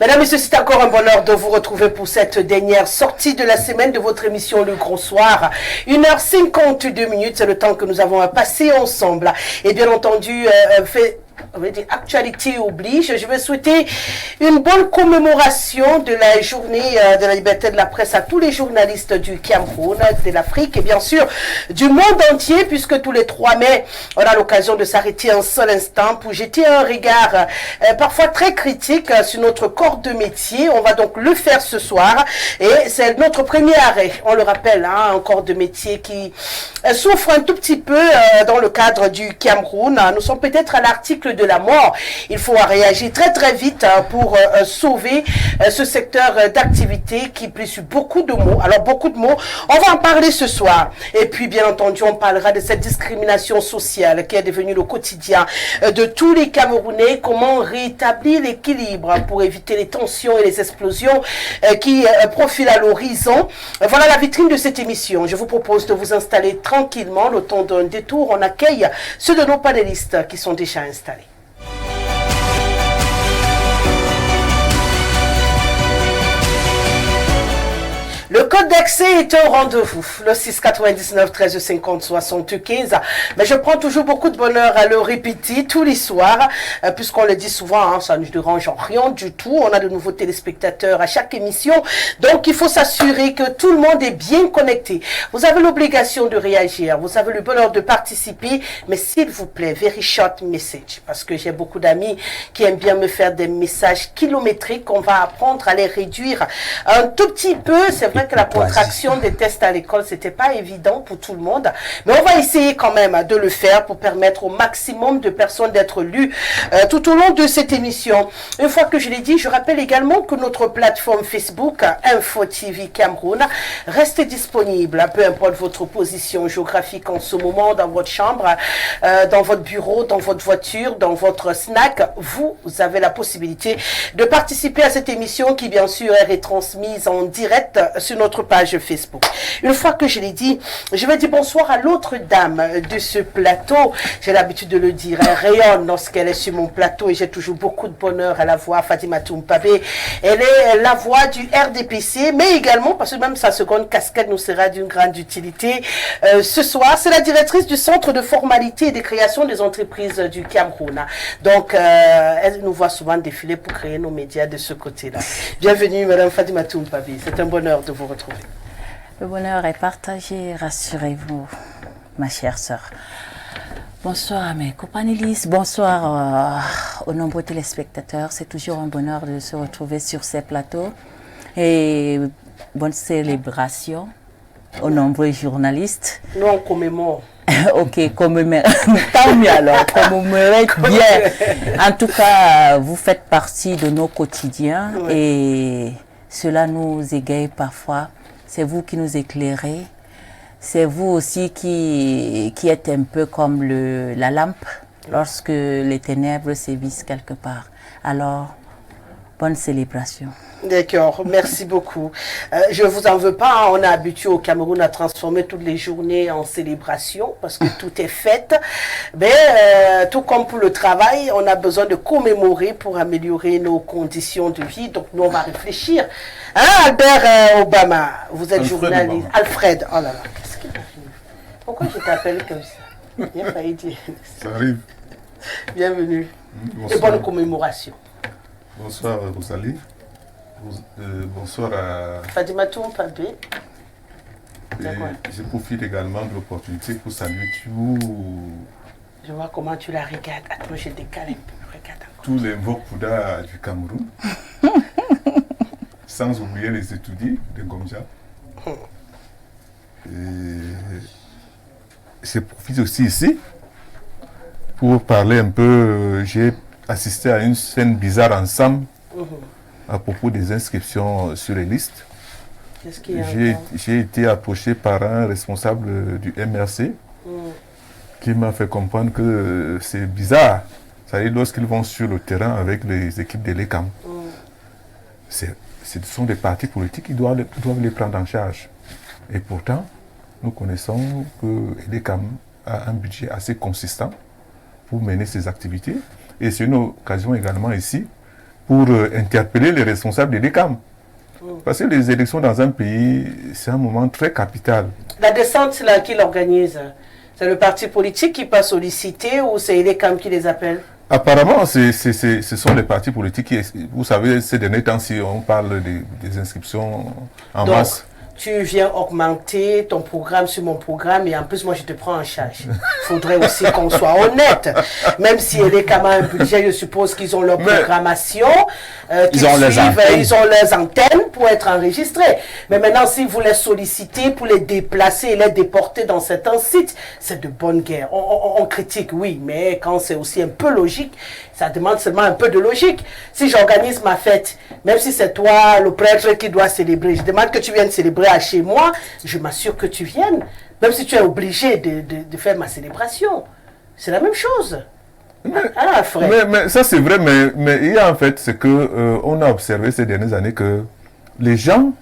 Mesdames et messieurs, c'est encore un bonheur de vous retrouver pour cette dernière sortie de la semaine de votre émission Le Gros Soir. 1h52, c'est le temps que nous avons passé ensemble. Et bien entendu, actualité oblige, je vais souhaiter une bonne commémoration de la journée de la liberté de la presse à tous les journalistes du Cameroun, de l'Afrique et bien sûr du monde entier, puisque tous les 3 mai, on a l'occasion de s'arrêter un seul instant pour jeter un regard parfois très critique sur notre corps de métier. On va donc le faire ce soir et c'est notre premier arrêt, on le rappelle, hein, un corps de métier qui souffre un tout petit peu dans le cadre du Cameroun. Nous sommes peut-être à l'article de la mort. Il faut réagir très très vite pour sauver ce secteur d'activité qui blesse beaucoup de mots. Alors beaucoup de mots, on va en parler ce soir. Et puis bien entendu, on parlera de cette discrimination sociale qui est devenue le quotidien de tous les Camerounais. Comment rétablir l'équilibre pour éviter les tensions et les explosions qui profilent à l'horizon. Voilà la vitrine de cette émission. Je vous propose de vous installer tranquillement. Le temps d'un détour, on accueille ceux de nos panélistes qui sont déjà installés. Le code d'accès est un rendez-vous, le 699 13 50 75. Mais je prends toujours beaucoup de bonheur à le répéter tous les soirs, puisqu'on le dit souvent, hein, ça ne nous dérange rien du tout. On a de nouveaux téléspectateurs à chaque émission, donc il faut s'assurer que tout le monde est bien connecté. Vous avez l'obligation de réagir, vous avez le bonheur de participer, mais s'il vous plaît, very short message, parce que j'ai beaucoup d'amis qui aiment bien me faire des messages kilométriques. On va apprendre à les réduire un tout petit peu. C'est vrai que la contraction des tests à l'école, c'était pas évident pour tout le monde, mais on va essayer quand même de le faire pour permettre au maximum de personnes d'être lues tout au long de cette émission. Une fois que je l'ai dit, je rappelle également que notre plateforme Facebook Info TV Cameroun reste disponible, peu importe votre position géographique en ce moment, dans votre chambre, dans votre bureau, dans votre voiture, dans votre snack, vous avez la possibilité de participer à cette émission qui bien sûr est retransmise en direct sur notre page Facebook. Une fois que je l'ai dit, je vais dire bonsoir à l'autre dame de ce plateau. J'ai l'habitude de le dire, elle rayonne lorsqu'elle est sur mon plateau et j'ai toujours beaucoup de bonheur à la voir, Fatoumata Mpabé. Elle est la voix du RDPC, mais également, parce que même sa seconde casquette nous sera d'une grande utilité ce soir, c'est la directrice du Centre de formalité et de création des entreprises du Cameroun. Donc, elle nous voit souvent défiler pour créer nos médias de ce côté-là. Bienvenue, Madame Fatoumata Mpabé. C'est un bonheur de vous retrouver. Le bonheur est partagé, rassurez-vous, ma chère sœur. Bonsoir à mes companélistes, bonsoir aux nombreux téléspectateurs. C'est toujours un bonheur de se retrouver sur ces plateaux. Et bonne célébration aux nombreux journalistes. Nous, on commémore. Ok, commémorez. Tant mieux alors, commémorez bien. En tout cas, vous faites partie de nos quotidiens et cela nous égaye parfois. C'est vous qui nous éclairez. C'est vous aussi qui êtes un peu comme la lampe lorsque les ténèbres sévissent quelque part. Alors, bonne célébration. D'accord, merci beaucoup. Je ne vous en veux pas, hein, on est habitué au Cameroun à transformer toutes les journées en célébration parce que tout est fête. Mais tout comme pour le travail, on a besoin de commémorer pour améliorer nos conditions de vie. Donc nous, on va réfléchir. Hein, Albert Obama, vous êtes journaliste. Alfred, oh là là, qu'est-ce qu'il a fait? Pourquoi je t'appelle comme ça? Bien failli dire. Ça arrive. Bienvenue. Bonsoir. Et bonne commémoration. Bonsoir Rosalie. Bonsoir à... Fatoumata Mpabé. Je profite également de l'opportunité pour saluer tous... Je vois comment tu la regardes. Attends, je décale un peu. Regarde encore. Tous les Mbokouda du Cameroun. Sans oublier les étudiants de Gomja. Je profite aussi ici pour parler un peu. J'ai assisté à une scène bizarre ensemble à propos des inscriptions sur les listes. J'ai été approché par un responsable du MRC qui m'a fait comprendre que c'est bizarre. C'est-à-dire lorsqu'ils vont sur le terrain avec les équipes de l'ECAM, ce sont des partis politiques qui doivent les prendre en charge. Et pourtant, nous connaissons que l'ECAM a un budget assez consistant pour mener ses activités. Et c'est une occasion également ici pour interpeller les responsables des DECAM. Parce que les élections dans un pays, c'est un moment très capital. La descente, c'est là qui l'organise. C'est le parti politique qui passe solliciter ou c'est les DECAM qui les appellent? Apparemment, ce sont les partis politiques qui, vous savez, ces derniers temps-ci, on parle des inscriptions en masse. Tu viens augmenter ton programme sur mon programme et en plus, moi, je te prends en charge. Il faudrait aussi qu'on soit honnête. Même si les camarades ont un budget, je suppose qu'ils ont leur programmation. Ils ont leurs antennes pour être enregistrés. Mais maintenant, si vous les sollicitez pour les déplacer et les déporter dans certains sites, c'est de bonne guerre. On critique, oui, mais quand c'est aussi un peu logique, ça demande seulement un peu de logique. Si j'organise ma fête, même si c'est toi, le prêtre, qui doit célébrer, je demande que tu viennes célébrer à chez moi, je m'assure que tu viennes. Même si tu es obligé de faire ma célébration. C'est la même chose. Mais ça c'est vrai, mais il y a en fait, c'est que on a observé ces dernières années que les gens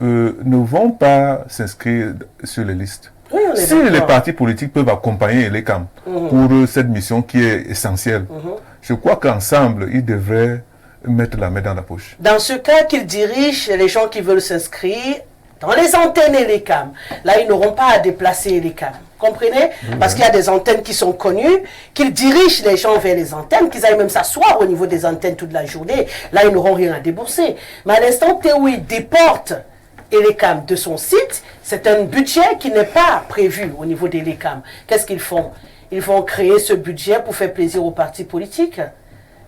ne vont pas s'inscrire sur les listes. Oui, si les partis politiques peuvent accompagner les camps pour cette mission qui est essentielle, je crois qu'ensemble, ils devraient mettre la main dans la poche. Dans ce cas, qu'ils dirigent les gens qui veulent s'inscrire dans les antennes et les cams. Là, ils n'auront pas à déplacer les cams. Comprenez? Parce qu'il y a des antennes qui sont connues, qu'ils dirigent les gens vers les antennes, qu'ils aillent même s'asseoir au niveau des antennes toute la journée. Là, ils n'auront rien à débourser. Mais à l'instant où ils déportent Elecam de son site, c'est un budget qui n'est pas prévu au niveau d'Elecam. Qu'est-ce qu'ils font? Ils vont créer ce budget pour faire plaisir aux partis politiques.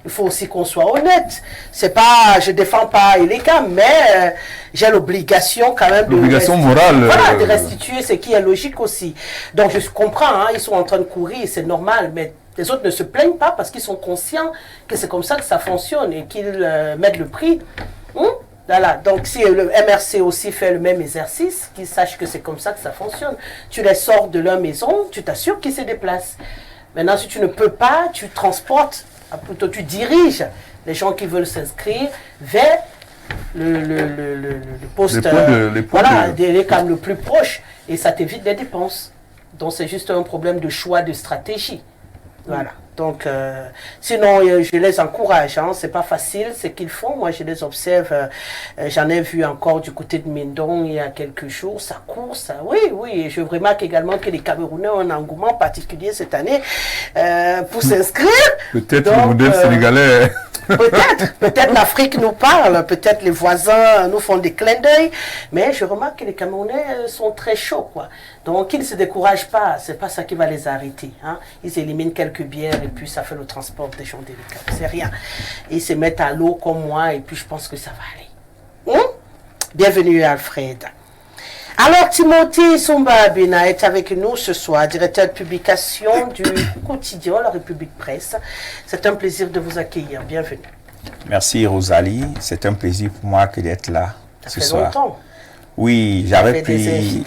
Il faut aussi qu'on soit honnête. C'est pas, je défends pas Elecam, mais j'ai l'obligation quand même l'obligation morale. Voilà, de restituer ce qui est logique aussi. Donc je comprends, hein, ils sont en train de courir, c'est normal, mais les autres ne se plaignent pas parce qu'ils sont conscients que c'est comme ça que ça fonctionne et qu'ils mettent le prix. Voilà. Donc si le MRC aussi fait le même exercice, qu'ils sachent que c'est comme ça que ça fonctionne. Tu les sors de leur maison, tu t'assures qu'ils se déplacent. Maintenant, si tu ne peux pas, tu transportes, plutôt tu diriges les gens qui veulent s'inscrire vers le poste le plus proche et ça t'évite des dépenses. Donc c'est juste un problème de choix de stratégie. Voilà. Donc, sinon, je les encourage. Hein. C'est pas facile ce qu'ils font. Moi, je les observe. J'en ai vu encore du côté de Mindong il y a quelques jours. Ça court, ça. Oui, oui. Et je remarque également que les Camerounais ont un engouement particulier cette année pour s'inscrire. Peut-être le modèle sénégalais. Peut-être l'Afrique nous parle, peut-être les voisins nous font des clins d'œil, mais je remarque que les Camerounais sont très chauds, quoi. Donc ils ne se découragent pas, c'est pas ça qui va les arrêter. Hein. Ils éliminent quelques bières et puis ça fait le transport des gens délicats, c'est rien. Ils se mettent à l'eau comme moi et puis je pense que ça va aller. Bienvenue Alfred. Alors, Timothée Somba-Abena est avec nous ce soir, directeur de publication du quotidien La République Presse. C'est un plaisir de vous accueillir. Bienvenue. Merci Rosalie. C'est un plaisir pour moi d'être là ce soir. Longtemps. Oui, j'avais pris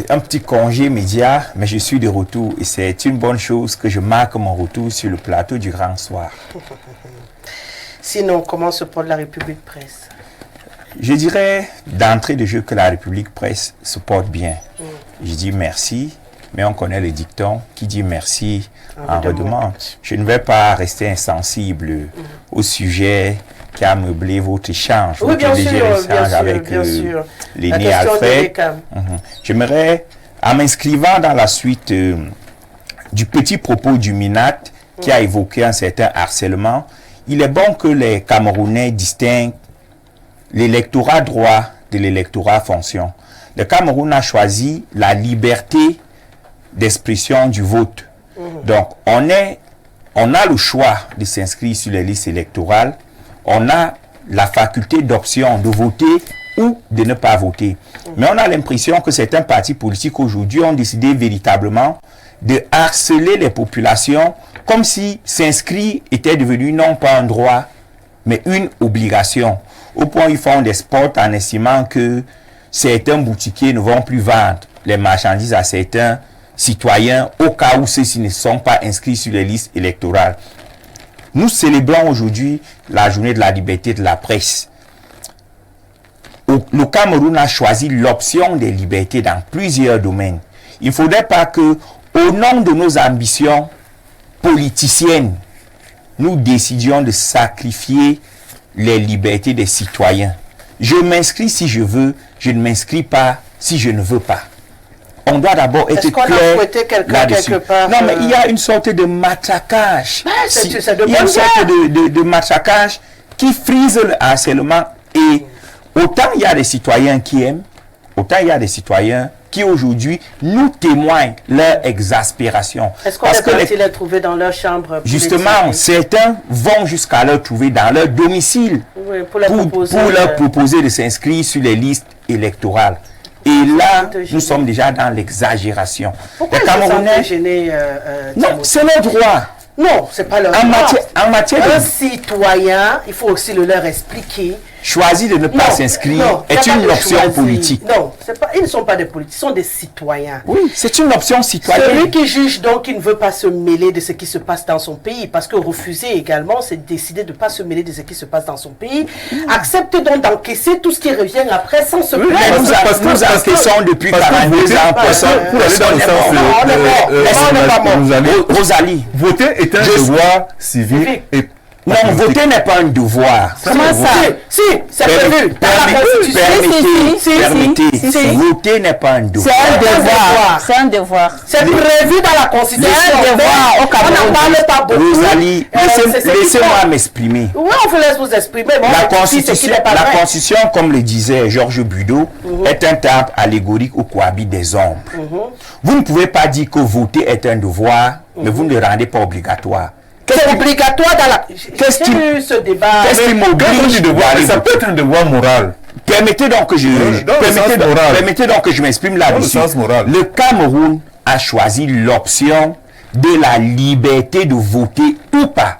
un petit congé média, mais je suis de retour et c'est une bonne chose que je marque mon retour sur le plateau du Grand Soir. Sinon, comment se porte La République Presse? Je dirais d'entrée de jeu que La République Presse se porte bien. Je dis merci, mais on connaît le dicton qui dit merci en redemande. Je ne vais pas rester insensible au sujet qui a meublé votre échange, oui, votre léger échange avec l'aîné Alfred. J'aimerais, en m'inscrivant dans la suite du petit propos du MINAT qui a évoqué un certain harcèlement, il est bon que les Camerounais distinguent l'électorat droit de l'électorat fonction. Le Cameroun a choisi la liberté d'expression du vote. Donc, on a le choix de s'inscrire sur les listes électorales. On a la faculté d'option de voter ou de ne pas voter. Mais on a l'impression que certains partis politiques aujourd'hui ont décidé véritablement de harceler les populations comme si s'inscrire était devenu non pas un droit, mais une obligation. Au point où ils font des spots en estimant que certains boutiquiers ne vont plus vendre les marchandises à certains citoyens au cas où ceux-ci ne sont pas inscrits sur les listes électorales. Nous célébrons aujourd'hui la journée de la liberté de la presse. Le Cameroun a choisi l'option des libertés dans plusieurs domaines. Il ne faudrait pas que, au nom de nos ambitions politiciennes, nous décidions de sacrifier les libertés des citoyens. Je m'inscris si je veux, je ne m'inscris pas si je ne veux pas. On doit d'abord être clair là-dessus. Non, mais il y a une sorte de matraquage. Il y a une sorte de matraquage qui frise le harcèlement. Et autant il y a des citoyens qui aiment, autant il y a des citoyens qui aujourd'hui nous témoignent leur exaspération. Est-ce qu'on est parti les trouver dans leur chambre? Justement, certains vont jusqu'à leur trouver dans leur domicile pour leur proposer de s'inscrire sur les listes électorales. Et là, nous sommes déjà dans l'exagération. Pourquoi les Camerounais gênés, non, c'est leur droit. Non, c'est pas leur droit. En matière un citoyen, il faut aussi le leur expliquer. Choisir de ne pas s'inscrire est une option politique. Non, ils ne sont pas des politiques, ils sont des citoyens. Oui, c'est une option citoyenne. Celui qui juge donc qu'il ne veut pas se mêler de ce qui se passe dans son pays, parce que refuser également, c'est décider de ne pas se mêler de ce qui se passe dans son pays, accepte donc d'encaisser tout ce qui revient après sans se plaindre. Nous encaissons depuis 42 ans. Pour aller dans le sens Rosalie, voter est un devoir civique et non, voter n'est pas un devoir. Comment ça? Si, c'est prévu. Permettez. Voter n'est pas un devoir. C'est un devoir. C'est prévu dans la Constitution. C'est un devoir au Cameroun. On n'en parle pas beaucoup. Rosalie, laissez-moi m'exprimer. Oui, on vous laisse vous exprimer. La Constitution, comme le disait Georges Budeau, est un temple allégorique où cohabitent des ombres. Vous ne pouvez pas dire que voter est un devoir, mais vous ne le rendez pas obligatoire. C'est obligatoire dans la... Qu'est-ce qui m'oblige de voir? Ça peut être un devoir moral. Permettez donc que je m'exprime là-dessus. Le Cameroun a choisi l'option de la liberté de voter ou pas.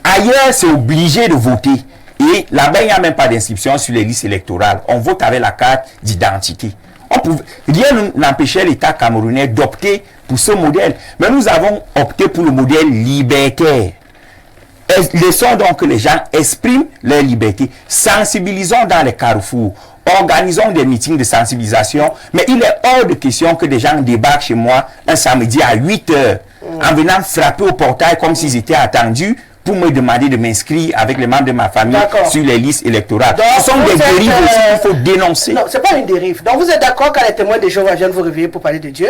Ailleurs, c'est obligé de voter. Et là-bas, il n'y a même pas d'inscription sur les listes électorales. On vote avec la carte d'identité. Rien n'empêchait l'État camerounais d'opter pour ce modèle. Mais nous avons opté pour le modèle libertaire. Laissons donc que les gens expriment leur liberté. Sensibilisons dans les carrefours. Organisons des meetings de sensibilisation. Mais il est hors de question que des gens débarquent chez moi un samedi à 8 h en venant frapper au portail comme s'ils étaient attendus pour me demander de m'inscrire avec les membres de ma famille sur les listes électorales. Donc, ce sont des dérives aussi qu'il faut dénoncer. Non, ce n'est pas une dérive. Donc vous êtes d'accord quand les témoins de Jéhovah viennent vous réveiller pour parler de Dieu.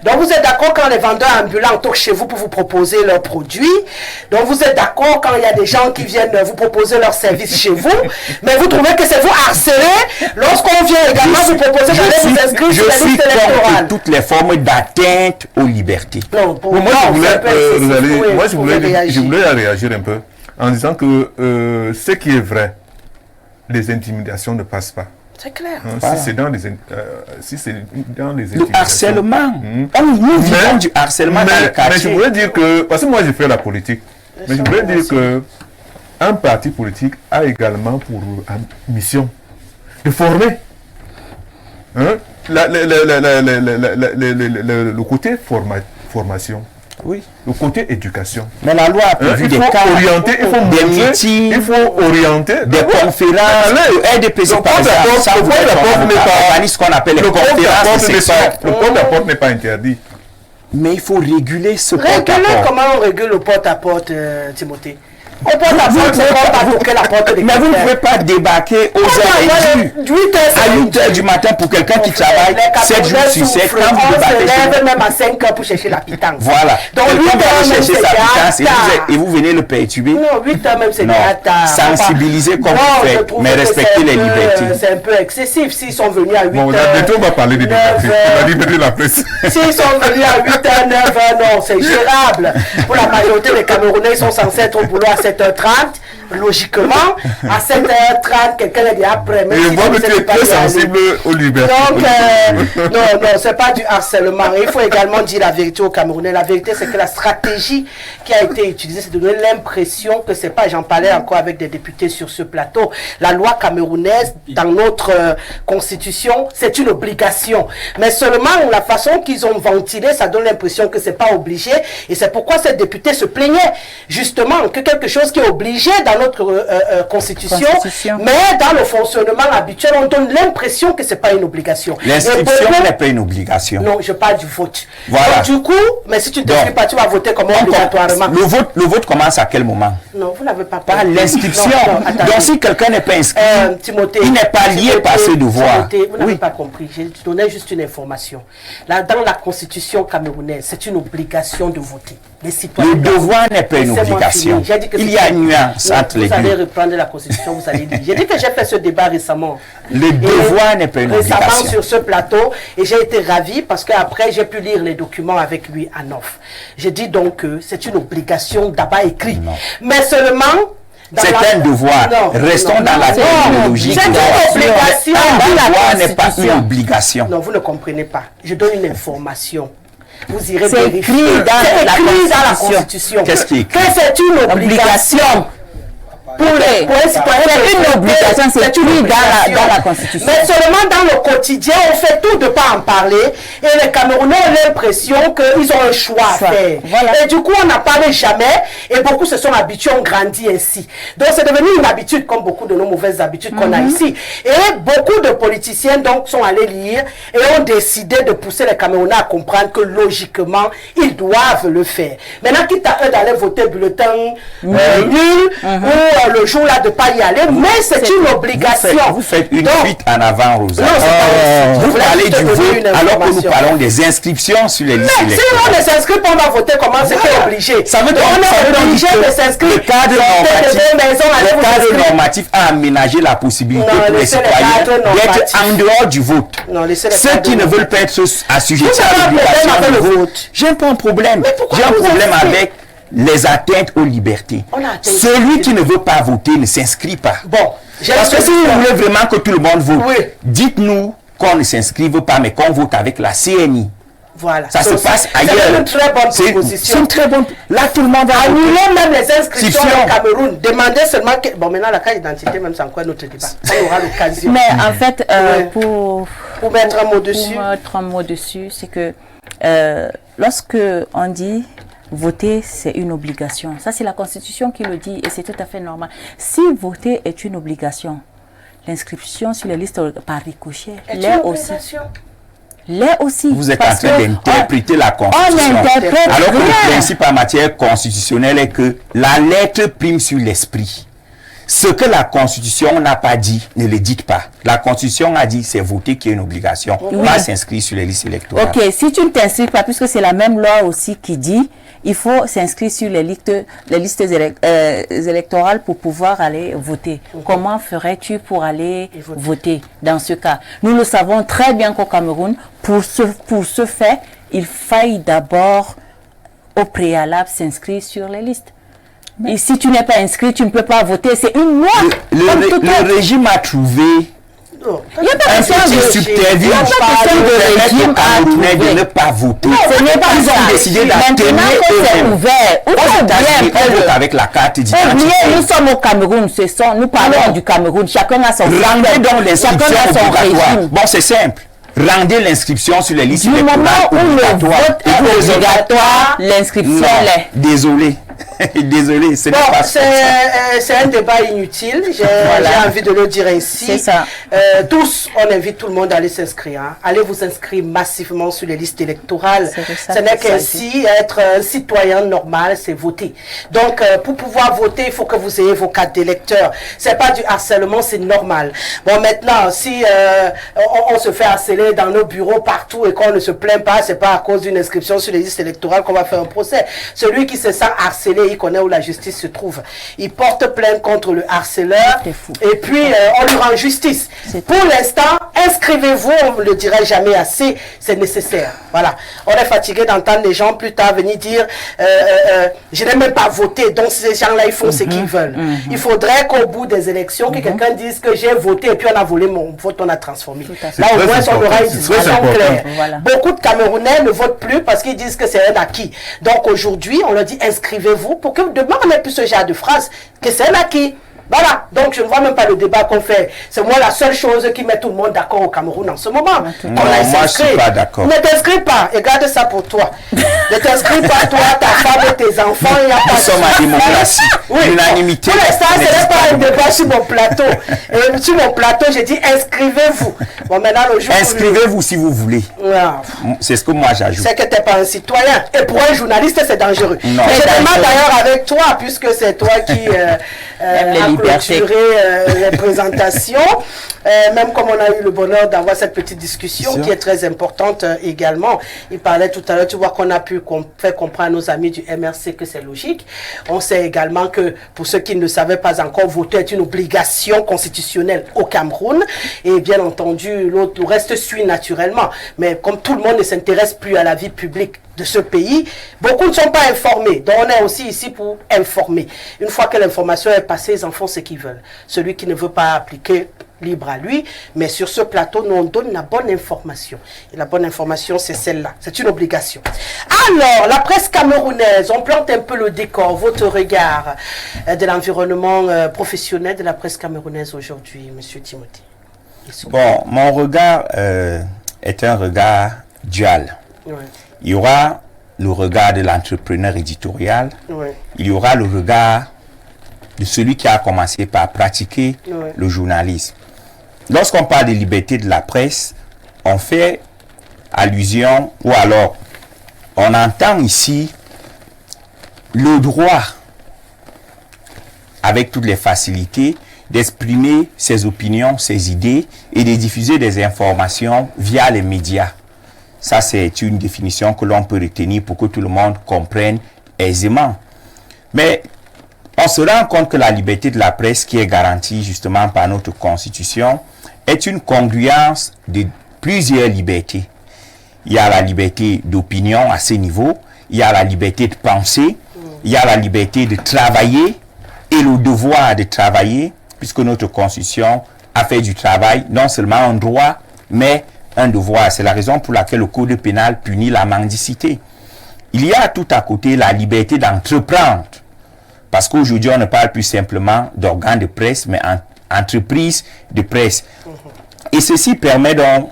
Donc vous êtes d'accord quand les vendeurs ambulants toquent chez vous pour vous proposer leurs produits. Donc vous êtes d'accord quand il y a des gens qui viennent vous proposer leurs services chez vous. Mais vous trouvez que c'est vous harceler lorsqu'on vient également vous proposer d'aller vous inscrire sur la liste électorale. Toutes les formes d'atteinte aux libertés. Non, pour moi, je voulais réagir un peu en disant que ce qui est vrai, les intimidations ne passent pas. C'est clair. Voilà. Si c'est dans les intimidations. Le harcèlement. Nous vivons du harcèlement dans le quartier. Mais je voulais dire que, parce que moi j'ai fait la politique, mais je voulais dire que un parti politique a également pour mission de former. Le côté formation. Oui. Le côté éducation. Mais la loi a prévu des cas, orienter, il faut des meetings, il faut orienter, des conférences, le RDPC par exemple, organise ce qu'on appelle les conférences de secteur. Le porte-à-porte n'est pas interdit. Mais il faut réguler ce porte-à-porte. Comment on régule le porte-à-porte, Timothée? Mais vous ne pouvez pas débarquer aux heures rédues à 8 h du matin pour quelqu'un qui travaille 7 jours sur 7. Quand vous débarquez, on se lève même à 5 h pour chercher la pitance. Voilà. Donc 8 h même c'est pitance et vous venez le perturber. Non, 8 h même c'est tard. Sensibiliser comme vous faites, mais respecter les libertés. C'est un peu excessif s'ils sont venus à 8 h. Bon, bientôt on va parler des libertés. On a dit de la presse. S'ils sont venus à 8 h, 9 h, non, c'est gérable. Pour la majorité des Camerounais, ils sont censés être au boulot à 7h30. Logiquement, à 7h30, quelqu'un est déjà prêt. Et je vois que tu es très sensible aux libertés. Donc, non, c'est pas du harcèlement. Il faut également dire la vérité aux Camerounais. La vérité, c'est que la stratégie qui a été utilisée, c'est de donner l'impression que c'est pas, j'en parlais encore avec des députés sur ce plateau, la loi camerounaise, dans notre constitution, c'est une obligation. Mais seulement la façon qu'ils ont ventilé, ça donne l'impression que c'est pas obligé. Et c'est pourquoi ces députés se plaignaient, justement, que quelque chose qui est obligé dans notre constitution, mais dans le fonctionnement habituel, on donne l'impression que c'est pas une obligation. L'inscription n'est pas une obligation. Non, je parle du vote. Voilà. Donc, du coup, mais si tu ne t'inscris pas, tu vas voter comment obligatoirement. Le vote commence à quel moment? Non, vous n'avez pas Par l'inscription. Donc si quelqu'un n'est pas inscrit, Timothée, il n'est pas lié par ce devoir. Vous n'avez pas compris. Je donnais juste une information. Là, dans la constitution camerounaise, c'est une obligation de voter. Les citoyens. Le devoir n'est pas une obligation. Il y a une nuance entre les deux. Vous allez reprendre la constitution, vous allez dire. J'ai dit que j'ai fait ce débat récemment. Le devoir n'est pas une obligation. Récemment sur ce plateau, et j'ai été ravi parce qu'après j'ai pu lire les documents avec lui à off. J'ai dit donc que c'est une obligation d'abord écrit. Mais seulement. C'est un devoir. Restons dans la terminologie. C'est une obligation. Un devoir n'est pas une obligation. Non, vous ne comprenez pas. Je donne une information. Vous irez vérifier. C'est écrit dans la Constitution. Qu'est-ce qui est écrit? Que c'est une obligation. Pour un citoyen, c'est une obligation, c'est écrit dans la Constitution. Mais seulement dans le quotidien, on fait tout de pas en parler. Et les Camerounais ont l'impression qu'ils ont un choix à faire. Voilà. Et du coup, on n'en parle jamais. Et beaucoup se sont habitués, ont grandi ainsi. Donc, c'est devenu une habitude, comme beaucoup de nos mauvaises habitudes qu'on a ici. Et beaucoup de politiciens, donc, sont allés lire et ont décidé de pousser les Camerounais à comprendre que, logiquement, ils doivent le faire. Maintenant, quitte à eux d'aller voter bulletin nul ou le jour là de ne pas y aller, mais c'est une obligation. Vous faites une fuite en avant, Rosa. Vous parlez du vote alors que nous parlons des inscriptions sur les listes électorales. Si on ne s'inscrit pas, on va voter comment? C'est obligé. Ça veut dire on est obligé de s'inscrire. Le cadre normatif a aménagé la possibilité pour les citoyens d'être en dehors du vote. Ceux qui ne veulent pas être assujettis à l'obligation du vote, j'ai pas un problème. J'ai un problème avec les atteintes aux libertés. Celui qui ne veut pas voter ne s'inscrit pas. Bon, parce que si vous voulez vraiment que tout le monde vote, dites-nous qu'on ne s'inscrive pas, mais qu'on vote avec la CNI. Voilà. Ça se passe ailleurs. C'est une très bonne proposition. C'est une très bonne. Là, tout le monde va annuler même les inscriptions au Cameroun. Demandez seulement que. Bon, maintenant, la carte d'identité, même, c'est encore notre débat. On aura l'occasion. Mais en fait, pour mettre un mot dessus. Pour mettre un mot dessus, c'est que lorsque on dit voter, c'est une obligation. Ça, c'est la Constitution qui le dit et c'est tout à fait normal. Si voter est une obligation, l'inscription sur les listes par ricochet l'est aussi. L'est aussi. Vous êtes en train d'interpréter la Constitution. Alors que le principe en matière constitutionnelle est que la lettre prime sur l'esprit. Ce que la Constitution n'a pas dit, ne le dites pas. La Constitution a dit c'est voter qui est une obligation. Pas s'inscrire sur les listes électorales. Ok, si tu ne t'inscris pas, puisque c'est la même loi aussi qui dit il faut s'inscrire sur les listes électorales pour pouvoir aller voter. Comment ferais-tu pour aller voter dans ce cas? Nous le savons très bien qu'au Cameroun, pour ce fait, il faille d'abord au préalable s'inscrire sur les listes. Et si tu n'es pas inscrit, tu ne peux pas voter. C'est une loi. Le régime a trouvé il n'y a pas question de subterfuge de ne pas voter. Ce n'est pas ils ont décidé d'atténuer avec la carte d'identité. Nous sommes au Cameroun, nous parlons du Cameroun. Chacun a son régime. Bon, c'est simple. Rendez l'inscription sur les listes électorales obligatoire. Obligatoire, l'inscription l'est. Désolé. Désolé, c'est un débat inutile. J'ai envie de le dire ainsi. C'est ça. Tous, on invite tout le monde à aller s'inscrire. Hein. Allez vous inscrire massivement sur les listes électorales. Ce n'est qu'ainsi être un citoyen normal, c'est voter. Donc, pour pouvoir voter, il faut que vous ayez vos cartes d'électeurs. C'est pas du harcèlement, c'est normal. Bon, maintenant, si on se fait harceler dans nos bureaux partout et qu'on ne se plaint pas, c'est pas à cause d'une inscription sur les listes électorales qu'on va faire un procès. Celui qui se sent harcelé, il connaît où la justice se trouve. Il porte plainte contre le harceleur et puis on lui rend justice. Pour l'instant, inscrivez-vous, on ne le dira jamais assez, c'est nécessaire. Voilà. On est fatigué d'entendre les gens plus tard venir dire je n'ai même pas voté, donc ces gens-là, ils font ce qu'ils veulent. Il faudrait qu'au bout des élections, que quelqu'un dise que j'ai voté et puis on a volé mon vote, on a transformé. Là, au moins, on aura une discussion claire. Voilà. Beaucoup de Camerounais ne votent plus parce qu'ils disent que c'est un acquis. Donc aujourd'hui, on leur dit inscrivez-vous pour que demain on n'ait plus ce genre de phrase que c'est un acquis. Voilà, donc je ne vois même pas le débat qu'on fait. C'est moi la seule chose qui met tout le monde d'accord au Cameroun en ce moment. Non, moi je suis pas d'accord. Ne t'inscris pas, et garde ça pour toi. Ne t'inscris pas, toi, ta femme et tes enfants. Nous sommes en démocratie. Oui, l'unanimité. Pour l'instant, ce n'est pas un débat sur mon plateau. Et sur mon plateau, j'ai dit inscrivez-vous. Bon, maintenant, le jour. Inscrivez-vous si vous voulez. C'est ce que moi j'ajoute. C'est que tu n'es pas un citoyen. Et pour un journaliste, c'est dangereux. Non, mais je demande d'ailleurs avec toi, puisque c'est toi qui a clôturé les présentations. Même comme on a eu le bonheur d'avoir cette petite discussion qui est très importante également. Il parlait tout à l'heure, tu vois qu'on a pu faire comprendre à nos amis du MRC que c'est logique. On sait également que pour ceux qui ne savaient pas encore, voter est une obligation constitutionnelle au Cameroun. Et bien entendu, le reste suit naturellement. Mais comme tout le monde ne s'intéresse plus à la vie publique de ce pays, beaucoup ne sont pas informés. Donc on est aussi ici pour informer. Une fois que l'information est passée, ils en font ce qu'ils veulent. Celui qui ne veut pas appliquer, libre à lui, mais sur ce plateau, nous on donne la bonne information. Et la bonne information, c'est celle-là. C'est une obligation. Alors, la presse camerounaise, on plante un peu le décor, votre regard de l'environnement professionnel de la presse camerounaise aujourd'hui, Monsieur Timothée. Bon, mon regard est un regard dual. Ouais. Il y aura le regard de l'entrepreneur éditorial, il y aura le regard de celui qui a commencé par pratiquer le journalisme. Lorsqu'on parle de liberté de la presse, on fait allusion, ou alors on entend ici le droit, avec toutes les facilités, d'exprimer ses opinions, ses idées et de diffuser des informations via les médias. Ça, c'est une définition que l'on peut retenir pour que tout le monde comprenne aisément. Mais on se rend compte que la liberté de la presse, qui est garantie justement par notre Constitution, est une congruence de plusieurs libertés. Il y a la liberté d'opinion à ce niveau, il y a la liberté de penser, il y a la liberté de travailler et le devoir de travailler, puisque notre Constitution a fait du travail non seulement un droit, mais un devoir. C'est la raison pour laquelle le Code pénal punit la mendicité. Il y a tout à côté la liberté d'entreprendre. Parce qu'aujourd'hui, on ne parle plus simplement d'organes de presse, mais entreprise de presse. Et ceci permet donc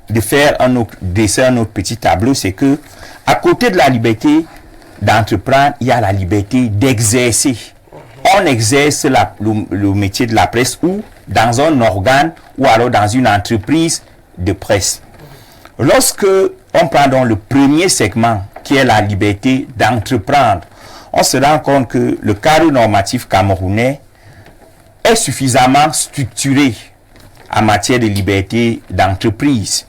de faire un autre dessin, un autre petit tableau, c'est que à côté de la liberté d'entreprendre, il y a la liberté d'exercer. On exerce le métier de la presse ou dans un organe ou alors dans une entreprise de presse. Lorsque on prend donc le premier segment, qui est la liberté d'entreprendre, on se rend compte que le cadre normatif camerounais est suffisamment structuré en matière de liberté d'entreprise.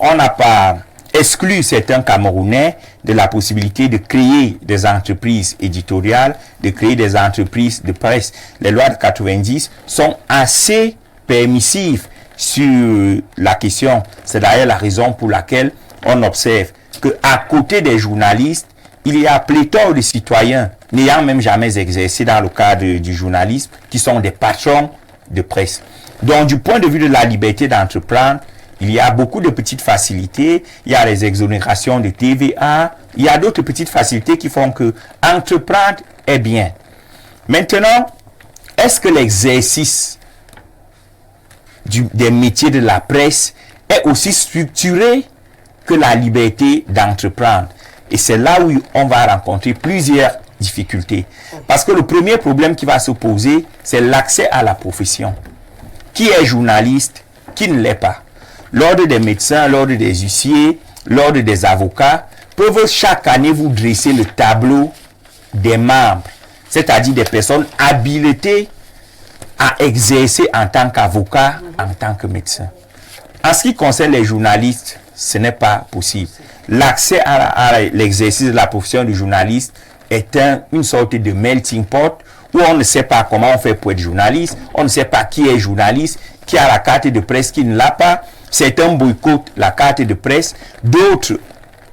On n'a pas exclu certains Camerounais de la possibilité de créer des entreprises éditoriales, de créer des entreprises de presse. Les lois de 90 sont assez permissives sur la question. C'est d'ailleurs la raison pour laquelle on observe qu'à côté des journalistes, il y a pléthore de citoyens n'ayant même jamais exercé dans le cadre du journalisme qui sont des patrons de presse. Donc, du point de vue de la liberté d'entreprendre, il y a beaucoup de petites facilités. Il y a les exonérations de TVA. Il y a d'autres petites facilités qui font que entreprendre est bien. Maintenant, est-ce que l'exercice des métiers de la presse est aussi structuré que la liberté d'entreprendre? Et c'est là où on va rencontrer plusieurs difficultés. Parce que le premier problème qui va se poser, c'est l'accès à la profession. Qui est journaliste, qui ne l'est pas? L'ordre des médecins, l'ordre des huissiers, l'ordre des avocats peuvent chaque année vous dresser le tableau des membres, c'est-à-dire des personnes habilitées à exercer en tant qu'avocat, en tant que médecin. En ce qui concerne les journalistes, ce n'est pas possible. L'accès à l'exercice de la profession de journaliste est une sorte de melting pot où on ne sait pas comment on fait pour être journaliste, on ne sait pas qui est journaliste, qui a la carte de presse, qui ne l'a pas. Certains boycottent la carte de presse, d'autres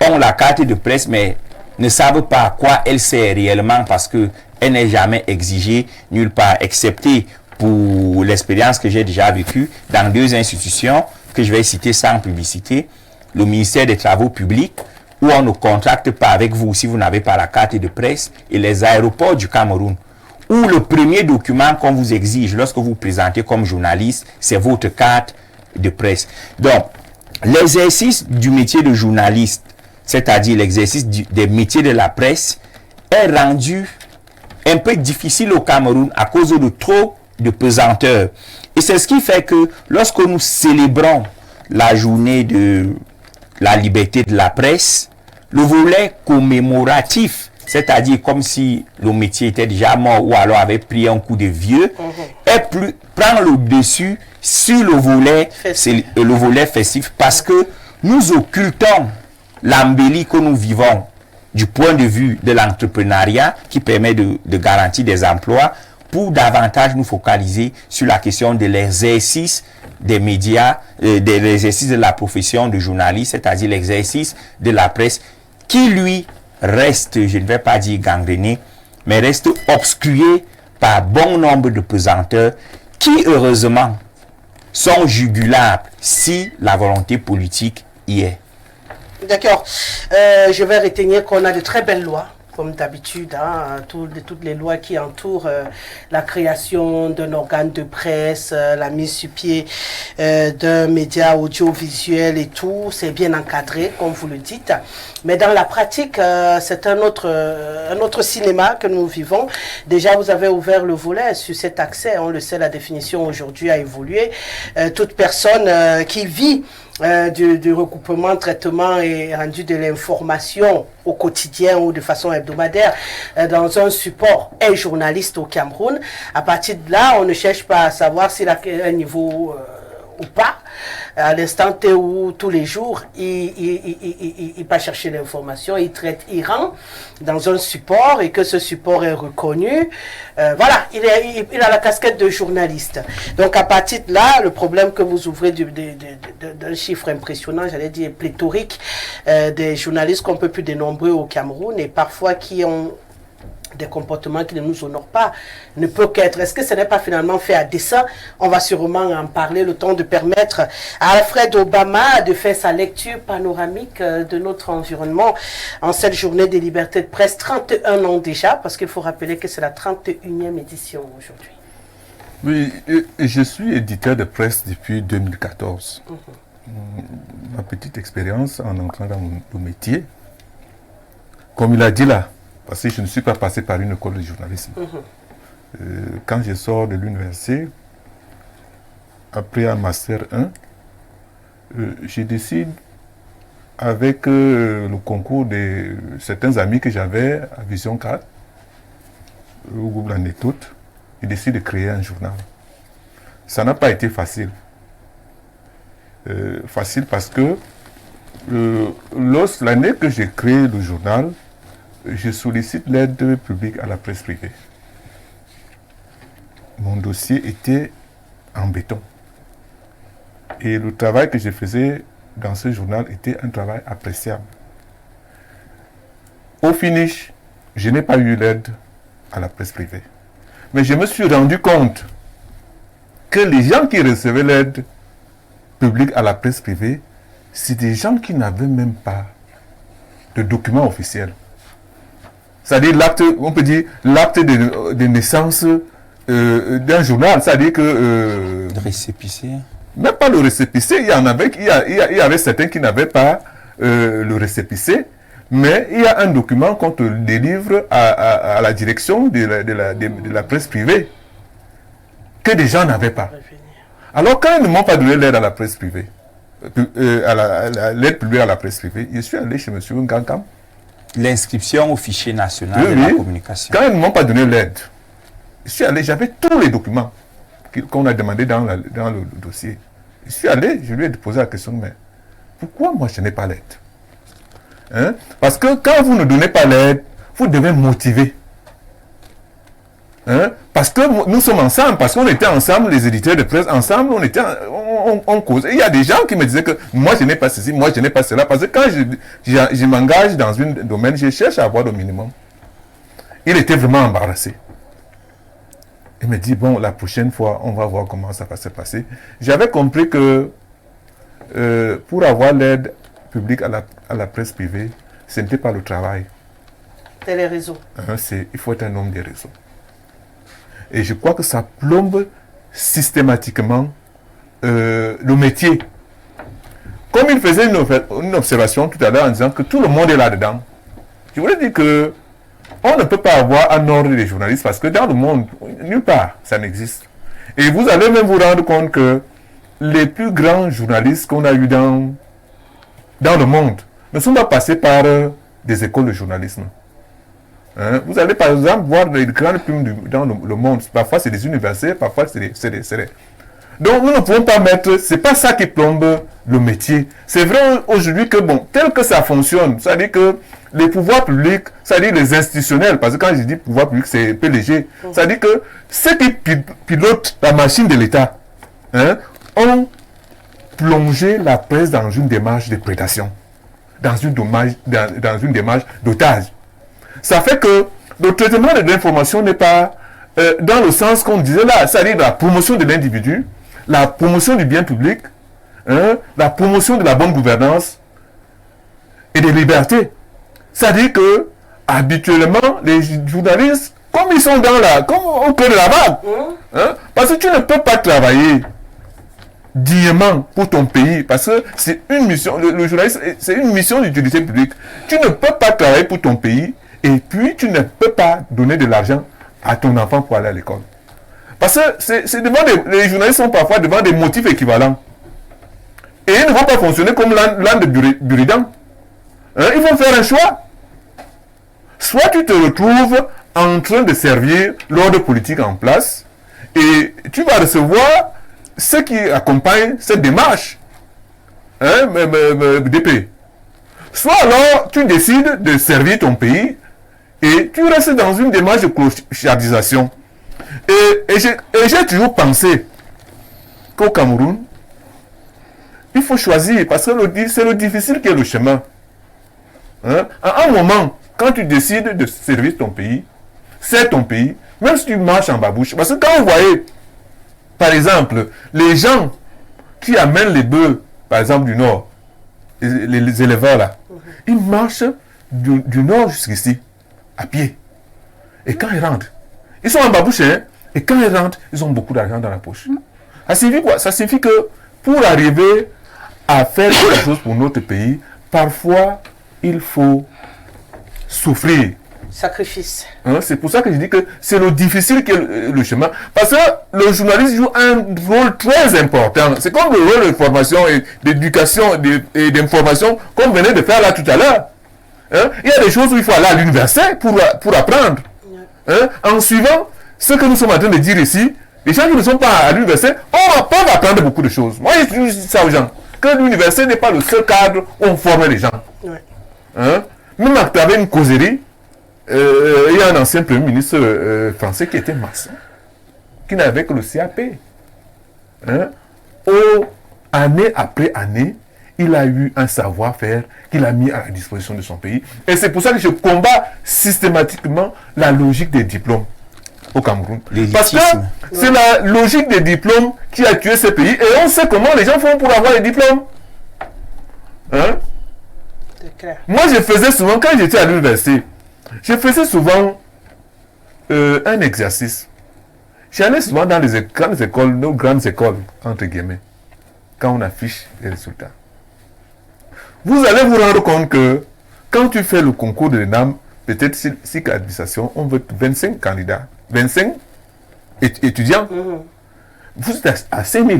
ont la carte de presse mais ne savent pas à quoi elle sert réellement parce qu'elle n'est jamais exigée nulle part, excepté pour l'expérience que j'ai déjà vécue dans 2 institutions que je vais citer sans publicité. Le ministère des Travaux publics, où on ne contracte pas avec vous si vous n'avez pas la carte de presse, et les aéroports du Cameroun, où le premier document qu'on vous exige lorsque vous vous présentez comme journaliste, c'est votre carte de presse. Donc, l'exercice du métier de journaliste, c'est-à-dire l'exercice des métiers de la presse, est rendu un peu difficile au Cameroun à cause de trop de pesanteur. Et c'est ce qui fait que lorsque nous célébrons la journée de la liberté de la presse, le volet commémoratif, c'est-à-dire comme si le métier était déjà mort ou alors avait pris un coup de vieux, prend le dessus sur le volet festif parce que nous occultons l'embellie que nous vivons du point de vue de l'entrepreneuriat qui permet de garantir des emplois pour davantage nous focaliser sur la question de l'exercice des médias, de l'exercice de la profession de journaliste, c'est-à-dire l'exercice de la presse qui lui reste, je ne vais pas dire gangréné, mais reste obstrué par bon nombre de pesanteurs qui heureusement sont jugulables si la volonté politique y est. D'accord. Je vais retenir qu'on a de très belles lois, comme d'habitude, hein, toutes les lois qui entourent la création d'un organe de presse, la mise sur pied d'un média audiovisuel et tout, c'est bien encadré, comme vous le dites. Mais dans la pratique, c'est un autre cinéma que nous vivons. Déjà, vous avez ouvert le volet sur cet accès. On le sait, la définition aujourd'hui a évolué. Toute personne qui vit du recoupement, traitement et rendu de l'information au quotidien ou de façon hebdomadaire dans un support est journaliste au Cameroun. À partir de là, on ne cherche pas à savoir s'il a un niveau ou pas. À l'instant T où tous les jours, il va chercher l'information, il traite, il rend dans un support et que ce support est reconnu. Voilà, il a la casquette de journaliste. Donc à partir de là, le problème que vous ouvrez d'un chiffre impressionnant, j'allais dire pléthorique, des journalistes qu'on peut plus dénombrer au Cameroun et parfois qui ont des comportements qui ne nous honorent pas, ne peut qu'être. Est-ce que ce n'est pas finalement fait à dessein? On va sûrement en parler, le temps de permettre à Alfred Obama de faire sa lecture panoramique de notre environnement en cette journée des libertés de presse, 31 ans déjà, parce qu'il faut rappeler que c'est la 31e édition aujourd'hui. Oui, je suis éditeur de presse depuis 2014. Ma petite expérience en entrant dans mon métier, comme il a dit là, parce que je ne suis pas passé par une école de journalisme. Quand je sors de l'université, après un master 1, je décide, avec le concours de certains amis que j'avais à Vision 4, au groupe L'Anecdote, je décide de créer un journal. Ça n'a pas été facile. Facile parce que l'année que j'ai créé le journal, je sollicite l'aide publique à la presse privée. Mon dossier était en béton. Et le travail que je faisais dans ce journal était un travail appréciable. Au finish, je n'ai pas eu l'aide à la presse privée. Mais je me suis rendu compte que les gens qui recevaient l'aide publique à la presse privée, c'est des gens qui n'avaient même pas de documents officiels. C'est-à-dire l'acte, on peut dire l'acte de naissance d'un journal, c'est-à-dire que... le récépissé. Même pas le récépissé, il y avait certains qui n'avaient pas le récépissé, mais il y a un document qu'on te délivre à la direction de la presse privée que des gens n'avaient pas. Alors quand ils ne m'ont pas donné l'aide à la presse privée, l'aide publique à la presse privée, je suis allé chez M. Ngankam. L'inscription au fichier national de la communication. Quand ils ne m'ont pas donné l'aide, je suis allé, j'avais tous les documents qu'on a demandé dans le dossier. Je suis allé, je lui ai posé la question, mais pourquoi moi je n'ai pas l'aide? Hein? Parce que quand vous ne donnez pas l'aide, vous devez motiver. Hein? Parce que nous sommes ensemble, parce qu'on était ensemble, les éditeurs de presse, ensemble, on cause. Et il y a des gens qui me disaient que moi je n'ai pas ceci, moi je n'ai pas cela, parce que quand je m'engage dans un domaine, je cherche à avoir le minimum. Il était vraiment embarrassé. Il me dit, bon, la prochaine fois, on va voir comment ça va se passer. J'avais compris que pour avoir l'aide publique à la presse privée, ce n'était pas le travail. C'est les réseaux. Il faut être un homme des réseaux. Et je crois que ça plombe systématiquement le métier. Comme il faisait une observation tout à l'heure en disant que tout le monde est là-dedans. Je voulais dire que on ne peut pas avoir un ordre des journalistes parce que dans le monde, nulle part, ça n'existe. Et vous allez même vous rendre compte que les plus grands journalistes qu'on a eu dans le monde ne sont pas passés par des écoles de journalisme. Hein? Vous allez par exemple voir les grandes plumes dans le monde. Parfois c'est des universités, parfois c'est des. Donc nous ne pouvons pas mettre, c'est pas ça qui plombe le métier. C'est vrai aujourd'hui que bon, tel que ça fonctionne, c'est-à-dire que les pouvoirs publics, c'est-à-dire les institutionnels, parce que quand je dis pouvoir public, c'est un peu léger, c'est-à-dire que ceux qui pilotent la machine de l'État, hein, ont plongé la presse dans une démarche de prédation, dans une démarche d'otage. Ça fait que le traitement de l'information n'est pas dans le sens qu'on disait là, c'est-à-dire la promotion de l'individu, la promotion du bien public, hein, la promotion de la bonne gouvernance et des libertés. C'est-à-dire que, habituellement, les journalistes, comme ils sont comme au cœur de la vague, hein, parce que tu ne peux pas travailler dignement pour ton pays, parce que c'est une mission, le journaliste, c'est une mission d'utilité publique. Tu ne peux pas travailler pour ton pays, et puis tu ne peux pas donner de l'argent à ton enfant pour aller à l'école. Parce que les journalistes sont parfois devant des motifs équivalents. Et ils ne vont pas fonctionner comme l'âne de Buridan. Hein, ils vont faire un choix. Soit tu te retrouves en train de servir l'ordre politique en place, et tu vas recevoir ceux qui accompagnent cette démarche, hein, d'épée. Soit alors tu décides de servir ton pays, et tu restes dans une démarche de clochardisation. Et j'ai toujours pensé qu'au Cameroun, il faut choisir, parce que c'est le difficile qui est le chemin. Hein? À un moment, quand tu décides de servir ton pays, c'est ton pays, même si tu marches en babouche. Parce que quand vous voyez, par exemple, les gens qui amènent les bœufs, par exemple du nord, les éleveurs là, ils marchent du nord jusqu'ici, à pied. Et quand ils rentrent, ils sont en babouche, hein, et quand ils rentrent, ils ont beaucoup d'argent dans la poche. Ça signifie quoi? Ça signifie que pour arriver à faire quelque chose pour notre pays, parfois, il faut souffrir. Sacrifice. Hein, c'est pour ça que je dis que c'est le difficile qui est le chemin. Parce que le journaliste joue un rôle très important. C'est comme le rôle de formation et d'éducation et d'information qu'on venait de faire là tout à l'heure. Hein, il y a des choses où il faut aller à l'université pour apprendre. Hein, en suivant ce que nous sommes en train de dire ici, les gens qui ne sont pas à l'université, on peut apprendre beaucoup de choses. Moi, je dis ça aux gens, que l'université n'est pas le seul cadre où on forme les gens. Ouais. Hein? Même à travers une causerie, il y a un ancien premier ministre français qui était maçon, qui n'avait que le CAP. Hein? Année après année, il a eu un savoir-faire qu'il a mis à la disposition de son pays. Et c'est pour ça que je combats systématiquement la logique des diplômes au Cameroun. Parce que c'est la logique des diplômes qui a tué ce pays. Et on sait comment les gens font pour avoir les diplômes. Hein? C'est clair. Moi, je faisais souvent, quand j'étais à l'université, je faisais souvent un exercice. J'allais souvent dans les grandes écoles, nos grandes écoles, entre guillemets, quand on affiche les résultats. Vous allez vous rendre compte que quand tu fais le concours de l'ENAM, peut-être si l'administration, on veut 25 candidats, 25 étudiants, vous êtes à 5 000.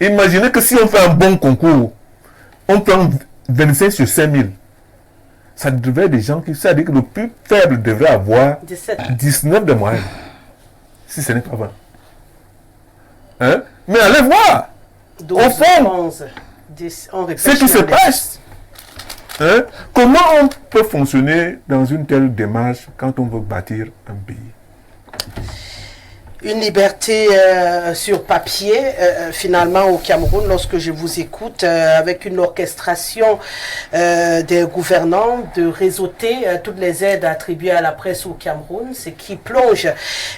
Imaginez que si on fait un bon concours, on prend 25 sur 5 000. Ça devrait être des gens qui, c'est-à-dire que le plus faible devrait avoir 19 de moyenne. Si ce n'est pas 20. Hein? Mais allez voir. 12, au fond, 11, 10, ce qui se passe. Hein? Comment on peut fonctionner dans une telle démarche quand on veut bâtir un pays? Une liberté sur papier, finalement, au Cameroun, lorsque je vous écoute, avec une orchestration des gouvernants de réseauter toutes les aides attribuées à la presse au Cameroun, ce qui plonge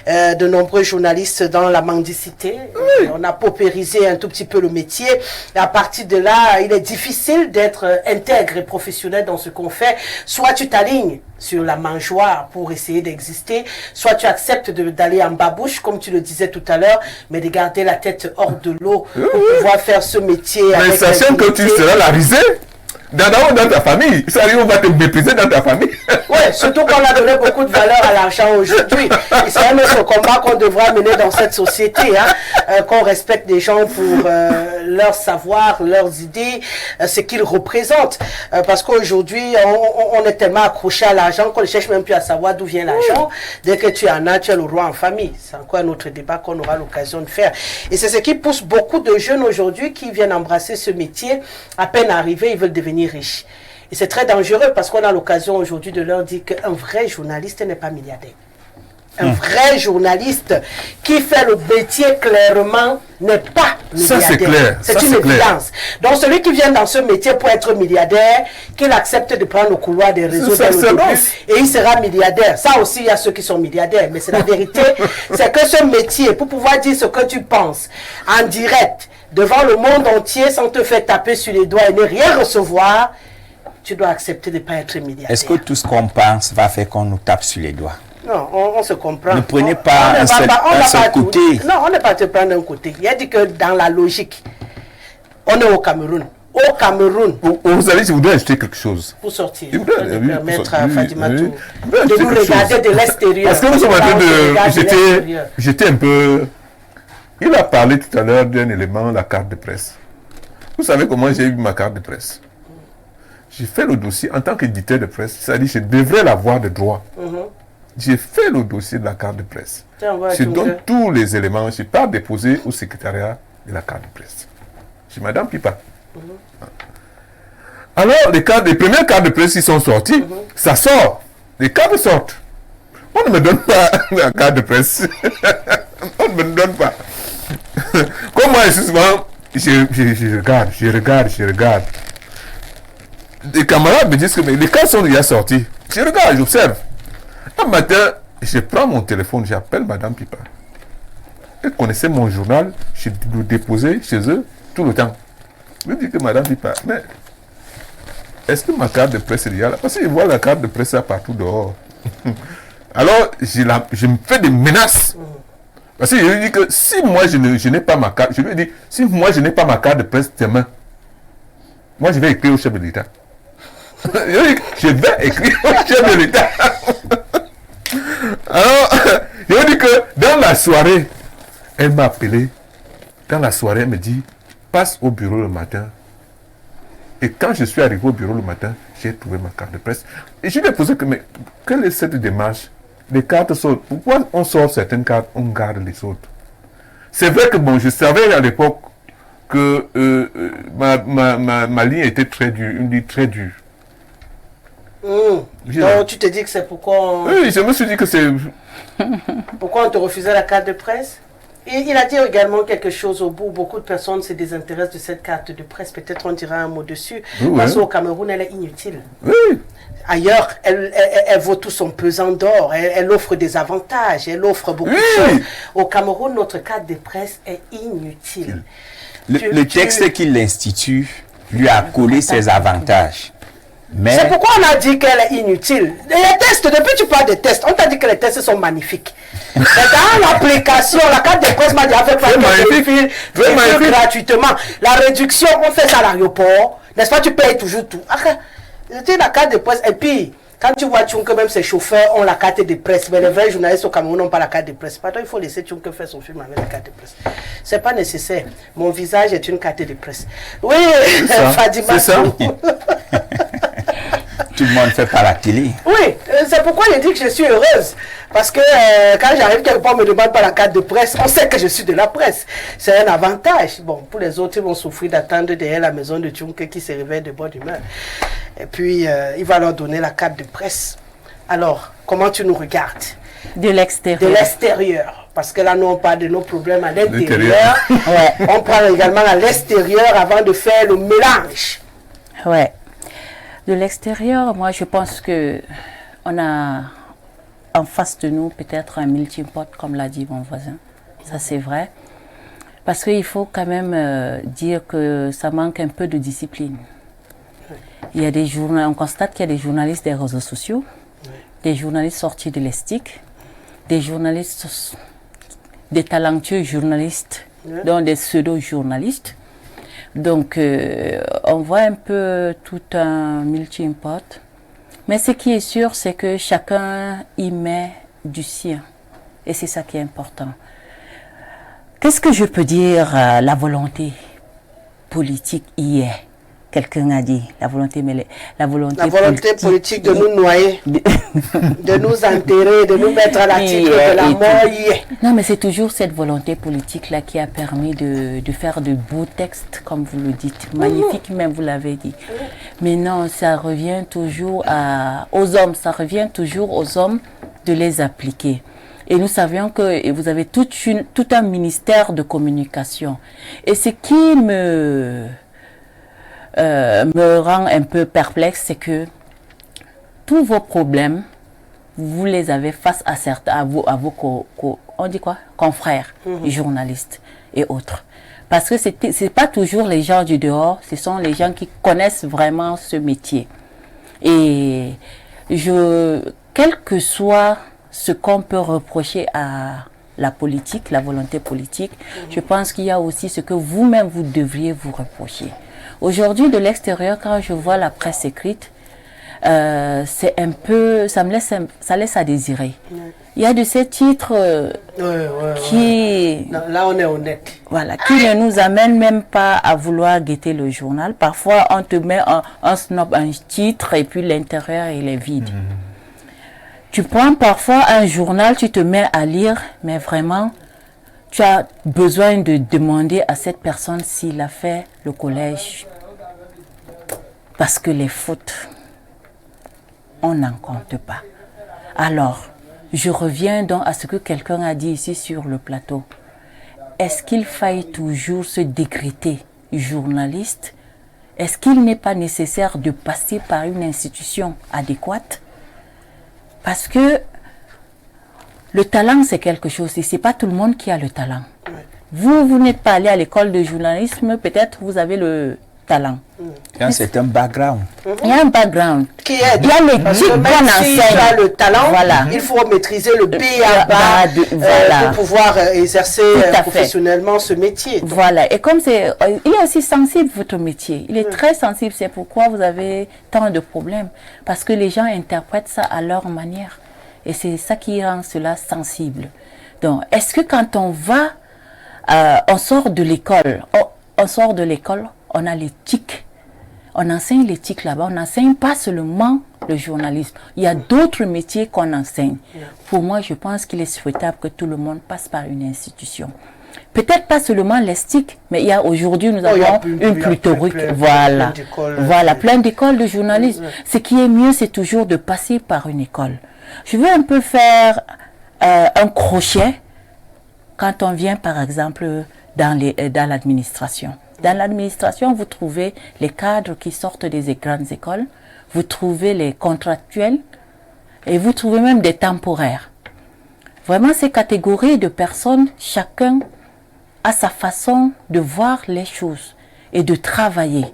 de nombreux journalistes dans la mendicité. Oui. On a paupérisé un tout petit peu le métier. Et à partir de là, il est difficile d'être intègre et professionnel dans ce qu'on fait. Soit tu t'alignes sur la mangeoire pour essayer d'exister, soit tu acceptes d'aller en babouche, comme tu le disais tout à l'heure, mais de garder la tête hors de l'eau pour pouvoir faire ce métier. Mais sachant que tu seras la risée dans ta famille, ça arrive, on va te mépriser dans ta famille. Oui, surtout qu'on a donné beaucoup de valeur à l'argent aujourd'hui. Et c'est un autre combat qu'on devra mener dans cette société, qu'on respecte les gens pour leur savoir, leurs idées, ce qu'ils représentent. Parce qu'aujourd'hui, on est tellement accroché à l'argent qu'on ne cherche même plus à savoir d'où vient l'argent. Dès que tu en as, tu es le roi en famille. C'est encore un autre débat qu'on aura l'occasion de faire. Et c'est ce qui pousse beaucoup de jeunes aujourd'hui qui viennent embrasser ce métier. À peine arrivés, ils veulent devenir riches. Et c'est très dangereux parce qu'on a l'occasion aujourd'hui de leur dire qu'un vrai journaliste n'est pas milliardaire. Un vrai journaliste qui fait le métier clairement n'est pas milliardaire. Ça, c'est clair. C'est une évidence. Donc, celui qui vient dans ce métier pour être milliardaire, qu'il accepte de prendre le couloir des réseaux dès le début, et il sera milliardaire. Ça aussi, il y a ceux qui sont milliardaires. Mais c'est la vérité. C'est que ce métier, pour pouvoir dire ce que tu penses en direct, devant le monde entier, sans te faire taper sur les doigts et ne rien recevoir, tu dois accepter de ne pas être milliardaire. Est-ce que tout ce qu'on pense va faire qu'on nous tape sur les doigts? Non, on se comprend. Ne prenez pas un seul côté. Non, on n'est pas te prendre un côté. Il a dit que dans la logique, on est au Cameroun. Au Cameroun. Vous savez, je voudrais acheter quelque chose. Pour sortir. Je voudrais permettre à Fadimatou de nous regarder de l'extérieur. Parce que nous sommes en train de... J'étais un peu... Il a parlé tout à l'heure d'un élément, la carte de presse. Vous savez comment j'ai eu ma carte de presse? J'ai fait le dossier en tant qu'éditeur de presse, c'est-à-dire que je devrais l'avoir de droit. J'ai fait le dossier de la carte de presse. Je donne tous les éléments, je pars déposer au secrétariat de la carte de presse. Chez Madame Pipa. Alors, les premières cartes de presse qui sont sorties, ça sort. Les cartes sortent. On ne me donne pas la carte de presse. On ne me donne pas. Comme moi, souvent, je regarde. Les camarades me disent que les cartes sont déjà sorties. Je regarde, j'observe. Un matin, je prends mon téléphone, j'appelle Madame Pipa. Elle connaissait mon journal, je le déposais chez eux tout le temps. Je lui dis que Madame Pipa, mais est-ce que ma carte de presse est déjà là? Parce que je vois la carte de presse là partout dehors. Alors, je me fais des menaces. Parce que je lui dis que si moi je n'ai pas ma carte, je lui dis, si moi je n'ai pas ma carte de presse demain, moi je vais écrire au chef de l'État. Je vais écrire au chef de l'État. Alors, je lui dis que dans la soirée, elle m'a appelé. Dans la soirée, elle me dit, passe au bureau le matin. Et quand je suis arrivé au bureau le matin, j'ai trouvé ma carte de presse. Et je lui ai posé que, mais quelle est cette démarche? Les cartes sortent. Pourquoi on sort certaines cartes, on garde les autres? C'est vrai que bon, je savais à l'époque que ma ligne était très dure, une ligne très dure. Donc tu te dis que c'est pourquoi... Oui, je me suis dit que c'est... Pourquoi on te refusait la carte de presse? Et il a dit également quelque chose au bout. Beaucoup de personnes se désintéressent de cette carte de presse. Peut-être on dira un mot dessus. Parce qu'au Cameroun, elle est inutile. Oui. Ailleurs, elle vaut tout son pesant d'or. Elle offre des avantages. Elle offre beaucoup de choses. Au Cameroun, notre carte de presse est inutile. Le texte qui l'institue lui a collé ses avantages. Mais... C'est pourquoi on a dit qu'elle est inutile. Les tests, depuis que tu parles des tests, on t'a dit que les tests sont magnifiques. Mais dans l'application, la carte de presse m'a dit avec pas gratuitement. La réduction, on fait ça à l'aéroport. N'est-ce pas, tu payes toujours tout. Tu la carte de presse. Et puis, quand tu vois Tchunke, même ses chauffeurs ont la carte de presse. Mais les vrais journalistes au Cameroun n'ont pas la carte de presse. Pardon, il faut laisser Tchunke faire son film avec la carte de presse. C'est pas nécessaire. Mon visage est une carte de presse. Oui, Fadima. C'est ça. Tout le monde fait par la télé. Oui, c'est pourquoi je dis que je suis heureuse. Parce que quand j'arrive quelque part, on ne me demande pas la carte de presse. On sait que je suis de la presse. C'est un avantage. Bon, pour les autres, ils vont souffrir d'attendre derrière la maison de Tchunke qui se réveille de bonne humeur. Et puis, il va leur donner la carte de presse. Alors, comment tu nous regardes? De l'extérieur. De l'extérieur. Parce que là, nous, on parle de nos problèmes à l'intérieur. Ouais. On parle également à l'extérieur avant de faire le mélange. Ouais. De l'extérieur, moi, je pense que on a en face de nous peut-être un melting pot, comme l'a dit mon voisin. Ça, c'est vrai. Parce qu'il faut quand même dire que ça manque un peu de discipline. Il y a des on constate qu'il y a des journalistes des réseaux sociaux des journalistes sortis de l'ESTIC, des journalistes, des talentueux journalistes, donc des pseudo-journalistes. Donc, on voit un peu tout un multi-import. Mais ce qui est sûr, c'est que chacun y met du sien. Et c'est ça qui est important. Qu'est-ce que je peux dire? La volonté politique y est. Quelqu'un a dit la volonté, mais la volonté politique de nous noyer, de nous enterrer, de nous mettre à la tigre de la mort y est. Non, mais c'est toujours cette volonté politique-là qui a permis de faire de beaux textes, comme vous le dites. Magnifique, même vous l'avez dit. Mais non, ça revient toujours aux hommes. Ça revient toujours aux hommes de les appliquer. Et nous savions que vous avez tout un ministère de communication. Et ce qui me rend un peu perplexe, c'est que tous vos problèmes, vous les avez face à vos on dit quoi, confrères, journalistes et autres. Parce que c'est pas toujours les gens du dehors, ce sont les gens qui connaissent vraiment ce métier. Et quel que soit ce qu'on peut reprocher à la politique, la volonté politique, je pense qu'il y a aussi ce que vous-même vous devriez vous reprocher. Aujourd'hui, de l'extérieur, quand je vois la presse écrite, c'est un peu, ça laisse à désirer. Il y a de ces titres qui... Non, là, on est honnête. Voilà, qui ne nous amènent même pas à vouloir guetter le journal. Parfois, on te met un snob, un titre, et puis l'intérieur, il est vide. Tu prends parfois un journal, tu te mets à lire, mais vraiment, tu as besoin de demander à cette personne s'il a fait le collège. Parce que les fautes, on n'en compte pas. Alors, je reviens donc à ce que quelqu'un a dit ici sur le plateau. Est-ce qu'il faille toujours se décréter journaliste? Est-ce qu'il n'est pas nécessaire de passer par une institution adéquate? Parce que le talent, c'est quelque chose, et ce n'est pas tout le monde qui a le talent. Vous n'êtes pas allé à l'école de journalisme, peut-être vous avez le talent. C'est un background. Il y a un background. Qui aide. Il y a l'éthique qu'on enseigne. Il y a le talent, voilà. Il faut maîtriser le B.A.B.A. pour pouvoir exercer professionnellement ce métier. Donc. Voilà. Et comme il est aussi sensible, votre métier. Il est très sensible. C'est pourquoi vous avez tant de problèmes. Parce que les gens interprètent ça à leur manière. Et c'est ça qui rend cela sensible. Donc, est-ce que quand on va, on sort de l'école, on a l'éthique. On enseigne l'éthique là-bas. On n'enseigne pas seulement le journalisme. Il y a d'autres métiers qu'on enseigne. Pour moi, je pense qu'il est souhaitable que tout le monde passe par une institution. Peut-être pas seulement l'ESTIC, mais il y a aujourd'hui, nous avons une pléthorique. Voilà, plein d'écoles de journalisme. Ce qui est mieux, c'est toujours de passer par une école. Je veux un peu faire un crochet quand on vient, par exemple, dans l'administration. Dans l'administration, vous trouvez les cadres qui sortent des grandes écoles, vous trouvez les contractuels et vous trouvez même des temporaires. Vraiment, ces catégories de personnes, chacun a sa façon de voir les choses et de travailler.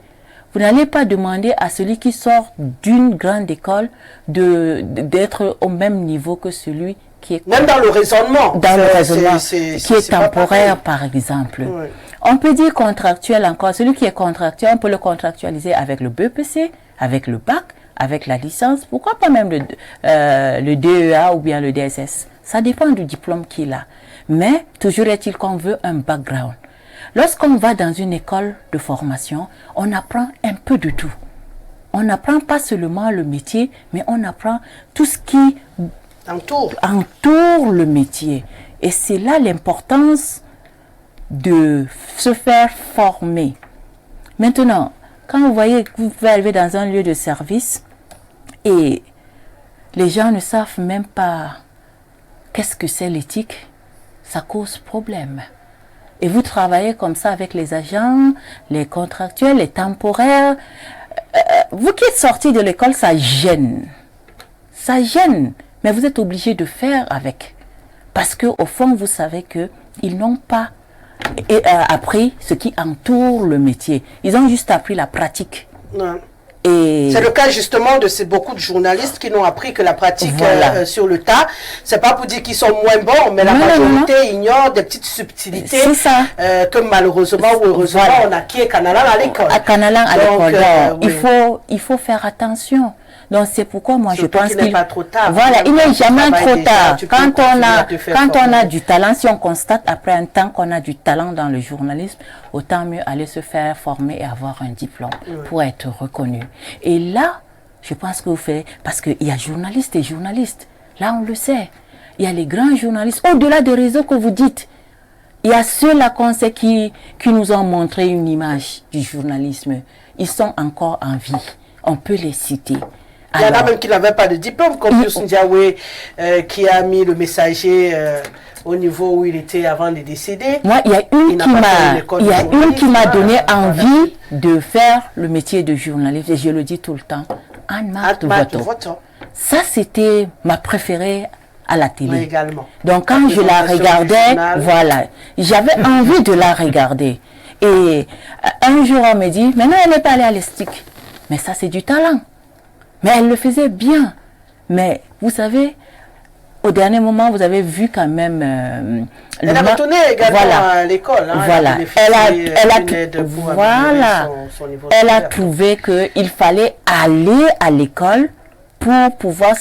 Vous n'allez pas demander à celui qui sort d'une grande école d'être au même niveau que celui qui est... Même dans le raisonnement. Dans le raisonnement, qui est temporaire, par exemple. Oui. On peut dire contractuel encore. Celui qui est contractuel, on peut le contractualiser avec le BEPC, avec le bac, avec la licence. Pourquoi pas même le DEA ou bien le DSS? Ça dépend du diplôme qu'il a. Mais toujours est-il qu'on veut un background. Lorsqu'on va dans une école de formation, on apprend un peu de tout. On n'apprend pas seulement le métier, mais on apprend tout ce qui entoure le métier. Et c'est là l'importance de se faire former. Maintenant, quand vous voyez que vous pouvez arriver dans un lieu de service et les gens ne savent même pas qu'est-ce que c'est l'éthique, ça cause problème. Et vous travaillez comme ça avec les agents, les contractuels, les temporaires. Vous qui êtes sortis de l'école, ça gêne. Ça gêne. Mais vous êtes obligé de faire avec. Parce qu'au fond, vous savez qu'ils n'ont pas appris ce qui entoure le métier. Ils ont juste appris la pratique. Ouais. Et c'est le cas justement de beaucoup de journalistes qui n'ont appris que la pratique sur le tas. C'est pas pour dire qu'ils sont moins bons, mais la majorité ignore des petites subtilités que malheureusement ou heureusement on acquiert Canalan à l'école. À Canalan à l'école. Il faut faire attention. Donc c'est pourquoi moi je pense qu'il n'est pas trop tard. Voilà, il n'est jamais trop tard. Quand on a du talent, si on constate après un temps qu'on a du talent dans le journalisme, autant mieux aller se faire former et avoir un diplôme pour être reconnu. Et là, je pense que vous faites, parce qu'il y a journalistes et journalistes. Là, on le sait. Il y a les grands journalistes, au-delà des réseaux que vous dites. Il y a ceux-là qu'on sait qui nous ont montré une image du journalisme. Ils sont encore en vie. On peut les citer. Il y en a même qui n'avaient pas de diplôme, comme Youssou Ndiaye, qui a mis le messager au niveau où il était avant de décéder. Moi, il y a une qui m'a donné envie de faire le métier de journaliste, et je le dis tout le temps. Anne-Marthe Voto. Ça, c'était ma préférée à la télé. Moi également. Donc, quand je la regardais, voilà, j'avais envie de la regarder. Et un jour, on me dit, maintenant, elle n'est pas allée à l'ESTIC. Mais ça, c'est du talent. Mais elle le faisait bien. Mais vous savez, au dernier moment, vous avez vu quand même... elle a retourné également à l'école. Hein, voilà. Elle a trouvé qu'il fallait aller à l'école pour pouvoir...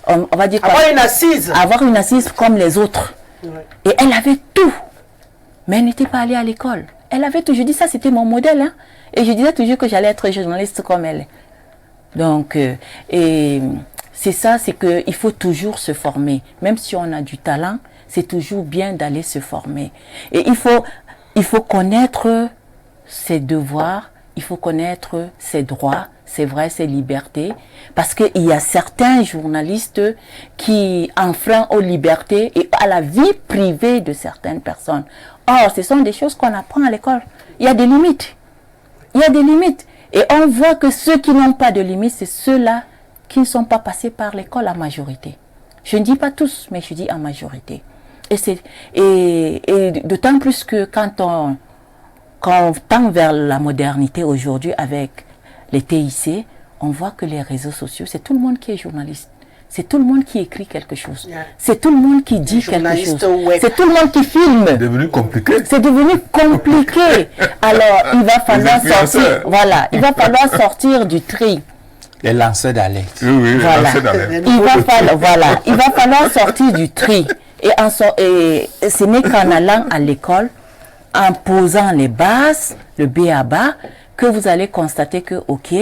on va dire avoir une assise. Avoir une assise comme les autres. Ouais. Et elle avait tout. Mais elle n'était pas allée à l'école. Elle avait tout. Je dis ça, c'était mon modèle. Hein. Et je disais toujours que j'allais être journaliste comme elle. Donc, et c'est ça, c'est qu'il faut toujours se former. Même si on a du talent, c'est toujours bien d'aller se former. Et il faut connaître ses devoirs, il faut connaître ses droits, c'est vrai, ses libertés. Parce qu'il y a certains journalistes qui enfreignent aux libertés et à la vie privée de certaines personnes. Or, ce sont des choses qu'on apprend à l'école. Il y a des limites. Il y a des limites. Et on voit que ceux qui n'ont pas de limites, c'est ceux-là qui ne sont pas passés par l'école en majorité. Je ne dis pas tous, mais je dis en majorité. Et d'autant plus que quand on tend vers la modernité aujourd'hui avec les TIC, on voit que les réseaux sociaux, c'est tout le monde qui est journaliste. C'est tout le monde qui écrit quelque chose. C'est tout le monde qui dit quelque chose. C'est tout le monde qui filme. C'est devenu compliqué. C'est devenu compliqué. Alors, il va falloir sortir. Voilà, il va falloir sortir du tri. Les lanceurs d'alerte. Oui, voilà. Les lanceurs d'alerte. Il va falloir sortir du tri. Et ce n'est qu'en allant à l'école, en posant les bases, le B à bas, que vous allez constater que, ok,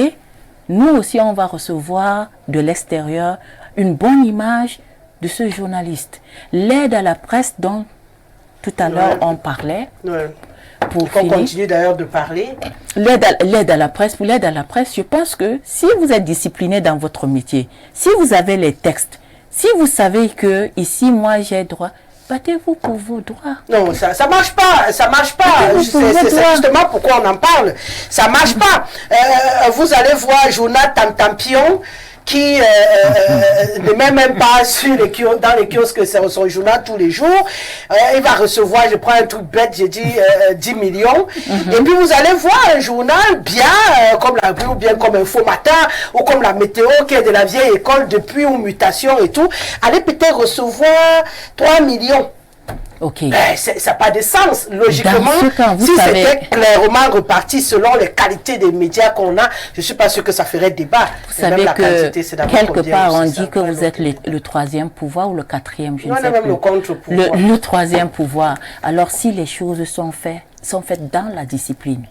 nous aussi, on va recevoir de l'extérieur une bonne image de ce journaliste. L'aide à la presse dont tout à l'heure on parlait. Pour qu'on continue d'ailleurs de parler. L'aide à la presse, pour l'aide à la presse, je pense que si vous êtes discipliné dans votre métier, si vous avez les textes, si vous savez que ici, moi, j'ai droit, battez-vous pour vos droits. Non, ça marche pas, ça marche pas. C'est justement pourquoi on en parle. Ça marche pas. Vous allez voir Jonathan Tampion qui ne met même pas sur dans les kiosques son journal tous les jours. Il va recevoir, je prends un truc bête, j'ai dit 10 millions. Et puis vous allez voir un journal bien, comme la Rue, ou bien comme Info Matin, ou comme la Météo, qui est de la vieille école depuis ou Mutation et tout. Allez peut-être recevoir 3 millions. Ok. Ça n'a pas de sens. Logiquement, si c'était clairement reparti selon les qualités des médias qu'on a, je ne suis pas sûr que ça ferait débat. Vous savez que quelque part, on dit que vous êtes le troisième pouvoir ou le quatrième, je ne sais plus. Le contre-pouvoir. Le troisième pouvoir. Alors, si les choses sont faites dans la discipline,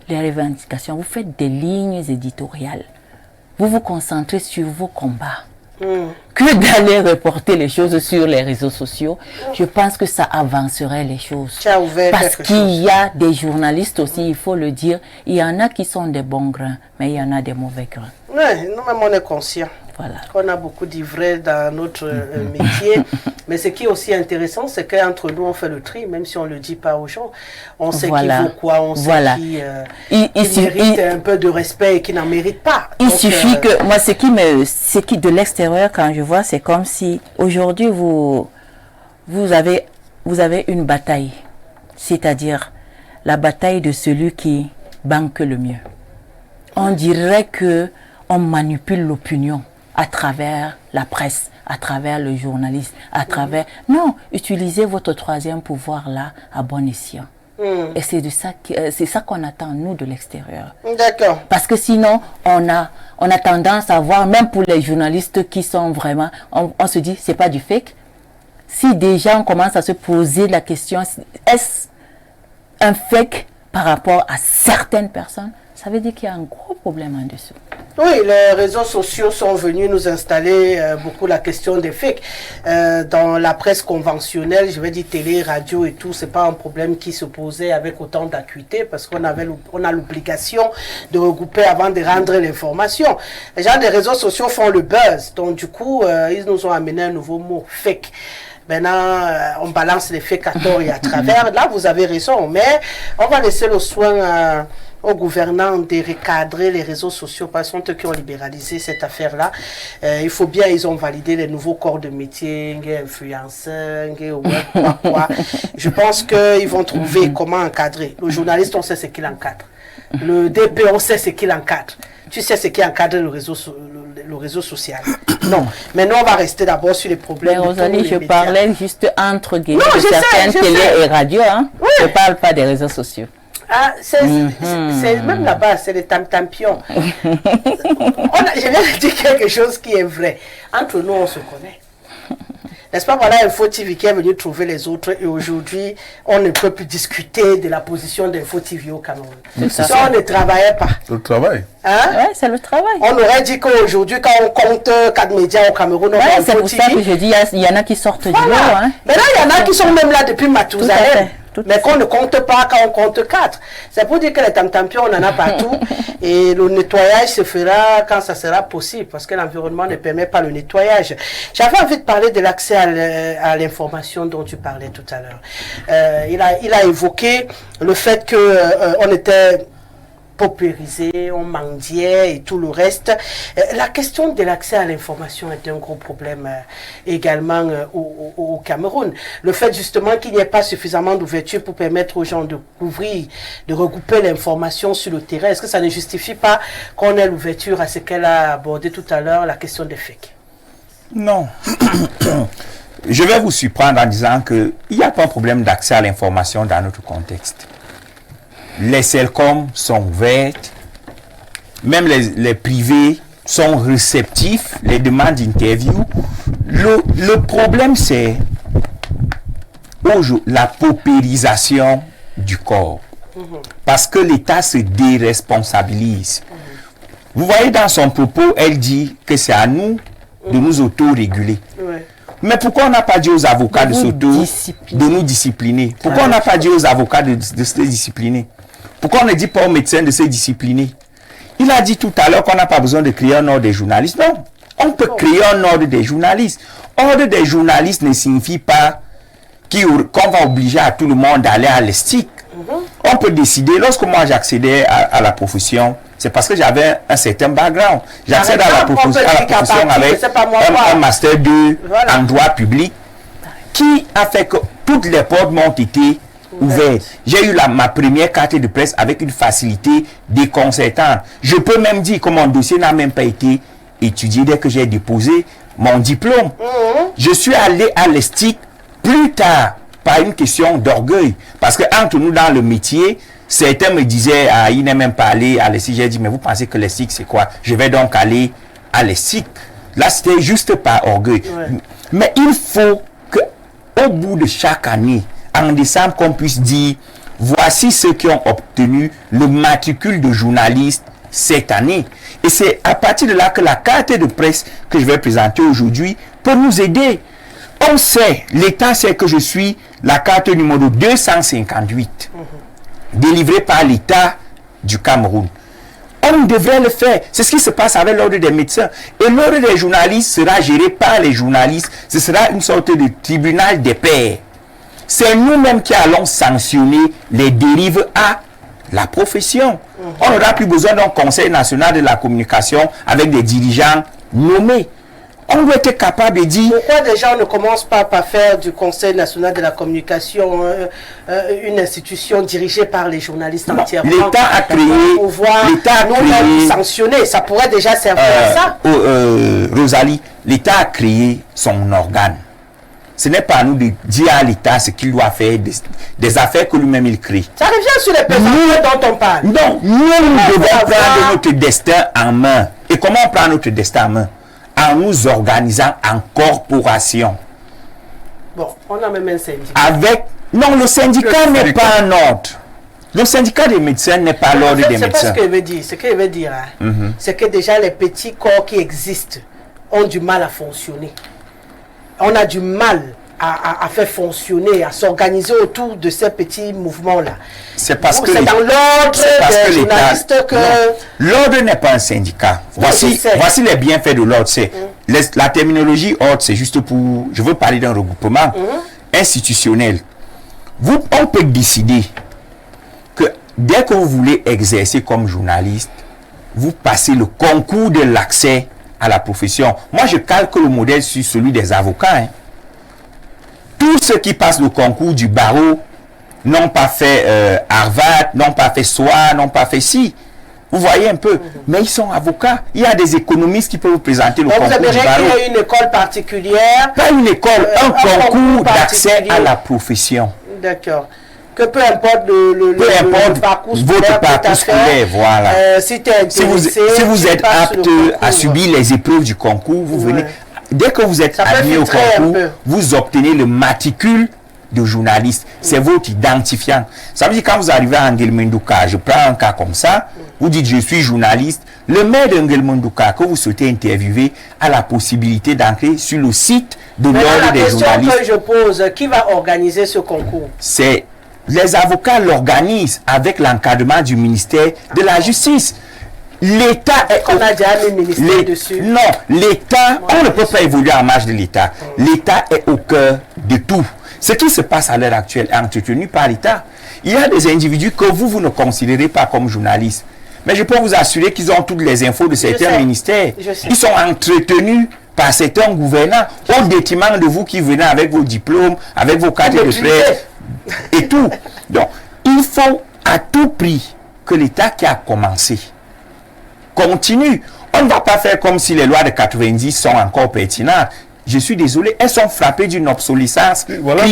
les revendications, vous faites des lignes éditoriales, vous vous concentrez sur vos combats. Que d'aller reporter les choses sur les réseaux sociaux, je pense que ça avancerait les choses. Parce qu'il y a des journalistes aussi, il faut le dire, il y en a qui sont des bons grains, mais il y en a des mauvais grains. Oui, nous-mêmes on est conscients. Voilà. On a beaucoup d'ivraies dans notre métier. Mais ce qui est aussi intéressant, c'est qu'entre nous, on fait le tri, même si on ne le dit pas aux gens. On sait qui vaut quoi, on sait qui mérite un peu de respect et qui n'en mérite pas. Il suffit que, moi, ce qui de l'extérieur, quand je vois, c'est comme si aujourd'hui, vous avez une bataille. C'est-à-dire la bataille de celui qui banque le mieux. on dirait que on manipule l'opinion à travers la presse, à travers le journaliste, à travers... Non, utilisez votre troisième pouvoir là à bon escient. Et c'est ça qu'on attend, nous, de l'extérieur. D'accord. Parce que sinon, on a tendance à voir, même pour les journalistes qui sont vraiment... On se dit, c'est pas du fake. Si déjà on commence à se poser la question, est-ce un fake par rapport à certaines personnes? Ça veut dire qu'il y a un gros problème en dessous. Oui, les réseaux sociaux sont venus nous installer beaucoup la question des fakes. Dans la presse conventionnelle, je vais dire télé, radio et tout, c'est pas un problème qui se posait avec autant d'acuité parce qu'on a l'obligation de regrouper avant de rendre l'information. Les gens des réseaux sociaux font le buzz. Donc du coup, ils nous ont amené un nouveau mot, fake. Maintenant, on balance les fakes à tort et à travers. Là, vous avez raison, mais on va laisser le soin aux gouvernants de recadrer les réseaux sociaux parce que sont eux qui ont libéralisé cette affaire-là. Il faut bien, ils ont validé les nouveaux corps de métier, influenceurs, quoi. Je pense qu'ils vont trouver comment encadrer. Le journaliste, on sait ce qu'il encadre. Le DP, on sait ce qu'il encadre. Tu sais ce qui encadre le réseau social. Non. Maintenant, on va rester d'abord sur les problèmes. Mais Rosalie, je parlais juste entre guillemets de certaines sais. télé et radio. Hein. Oui. Je ne parle pas des réseaux sociaux. Ah, c'est même là-bas, c'est les tam-tampions. Je viens de dire quelque chose qui est vrai. Entre nous, on se connaît. N'est-ce pas, voilà Info TV qui est venu trouver les autres et aujourd'hui, on ne peut plus discuter de la position d'Info TV au Cameroun. Ça, on ne travaillait pas. Le travail. Hein? Oui, c'est le travail. On aurait dit qu'aujourd'hui, quand on compte 4 médias au Cameroun, on ouais, c'est pour ça que je dis, il y en a qui sortent du lot. Hein. Mais là, il y en a qui sont même là depuis Mathusalem. Mais qu'on ne compte pas quand on compte 4. C'est pour dire que les tam-tampions, on en a partout. Et le nettoyage se fera quand ça sera possible. Parce que l'environnement ne permet pas le nettoyage. J'avais envie de parler de l'accès à l'information dont tu parlais tout à l'heure. Il a évoqué le fait qu'on était paupérisé, on mendiait et tout le reste. La question de l'accès à l'information est un gros problème également au Cameroun. Le fait justement qu'il n'y ait pas suffisamment d'ouverture pour permettre aux gens de couvrir, de regrouper l'information sur le terrain, est-ce que ça ne justifie pas qu'on ait l'ouverture à ce qu'elle a abordé tout à l'heure, la question des fakes? Non. Je vais vous surprendre en disant qu'il n'y a pas un problème d'accès à l'information dans notre contexte. Les CELCOM sont ouvertes, même les privés sont réceptifs, les demandes d'interview. Le problème, c'est la paupérisation du corps. Parce que l'État se déresponsabilise. Vous voyez, dans son propos, elle dit que c'est à nous de nous auto-réguler. Ouais. Mais pourquoi on n'a pas dit aux avocats de nous discipliner? Pourquoi on n'a pas dit aux avocats de se discipliner? Pourquoi on ne dit pas aux médecins de se discipliner? Il a dit tout à l'heure qu'on n'a pas besoin de créer un ordre des journalistes. Non, on peut créer un ordre des journalistes. Ordre des journalistes ne signifie pas qu'on va obliger à tout le monde d'aller à l'ESTIC. On peut décider, lorsque moi j'accédais à la profession, c'est parce que j'avais un certain background. J'accède à la profession avec un master 2 en droit public qui a fait que toutes les portes m'ont été ouvertes. J'ai eu ma première carte de presse avec une facilité déconcertante. Je peux même dire que mon dossier n'a même pas été étudié dès que j'ai déposé mon diplôme. Je suis allé à l'ESTIC plus tard, par une question d'orgueil. Parce que entre nous dans le métier, certains me disaient, il n'est même pas allé à l'ESTIC. J'ai dit, mais vous pensez que l'ESTIC c'est quoi? Je vais donc aller à l'ESTIC. Là, c'était juste par orgueil. Ouais. Mais il faut qu'au bout de chaque année, en décembre, qu'on puisse dire, voici ceux qui ont obtenu le matricule de journaliste cette année. Et c'est à partir de là que la carte de presse que je vais présenter aujourd'hui peut nous aider. On sait, l'État sait que je suis la carte numéro 258, délivrée par l'État du Cameroun. On devrait le faire. C'est ce qui se passe avec l'ordre des médecins. Et l'ordre des journalistes sera géré par les journalistes. Ce sera une sorte de tribunal des pairs. C'est nous-mêmes qui allons sanctionner les dérives à la profession. On n'aura plus besoin d'un conseil national de la communication avec des dirigeants nommés. On doit être capable de dire... Pourquoi déjà on ne commence pas par faire du Conseil national de la communication une institution dirigée par les journalistes entièrement? L'État a créé... L'État a créé... sanctionner, ça pourrait déjà servir à ça. Rosalie, l'État a créé son organe. Ce n'est pas à nous de dire à l'État ce qu'il doit faire, des affaires que lui-même il crée. Ça revient sur les personnes dont on parle. Non, nous devons prendre notre destin en main. Et comment on prend notre destin en main? En nous organisant en corporation. Bon, on a même un syndicat. Non, le syndicat n'est pas un ordre. Le syndicat des médecins n'est pas l'ordre des médecins. C'est pas ce qu'il veut dire. Ce qu'il veut dire, c'est que déjà les petits corps qui existent ont du mal à fonctionner. On a du mal à faire fonctionner, à s'organiser autour de ces petits mouvements-là. C'est parce que... C'est dans l'ordre des journalistes que... L'ordre n'est pas un syndicat. Voici les bienfaits de l'ordre. La terminologie ordre, c'est juste pour... Je veux parler d'un regroupement institutionnel. On peut décider que dès que vous voulez exercer comme journaliste, vous passez le concours de l'accès à la profession. Moi, je calque le modèle sur celui des avocats. Tous ceux qui passent le concours du barreau n'ont pas fait Harvard, n'ont pas fait SOA, n'ont pas fait ci. Vous voyez un peu. Mais ils sont avocats. Il y a des économistes qui peuvent vous présenter le concours du barreau. Vous aimeriez qu'il y ait une école particulière? Pas une école, un concours d'accès à la profession. D'accord. Que peu importe le parcours scolaire, voilà. Si vous êtes apte à subir les épreuves du concours, vous venez. Dès que vous êtes admis au concours, vous obtenez le matricule de journaliste. C'est votre identifiant. Ça veut dire quand vous arrivez à Nguel-Mendouka, je prends un cas comme ça, vous dites je suis journaliste. Le maire de Nguel-Mendouka que vous souhaitez interviewer a la possibilité d'entrer sur le site de l'ordre des journalistes. La question que je pose, qui va organiser ce concours? C'est les avocats l'organisent avec l'encadrement du ministère de la Justice. L'État est... On a déjà mis le ministère dessus. Non, l'État, on ne peut pas évoluer en marge de l'État. L'État est au cœur de tout. Ce qui se passe à l'heure actuelle est entretenu par l'État. Il y a des individus que vous ne considérez pas comme journalistes. Mais je peux vous assurer qu'ils ont toutes les infos de certains ministères. Ils sont entretenus par certains gouvernants au détriment de vous qui venez avec vos diplômes, avec vos cartes de prêt et tout. Donc, il faut à tout prix que l'État qui a commencé continue. On ne va pas faire comme si les lois de 90 sont encore pertinentes. Je suis désolé, elles sont frappées d'une obsolescence. Voilà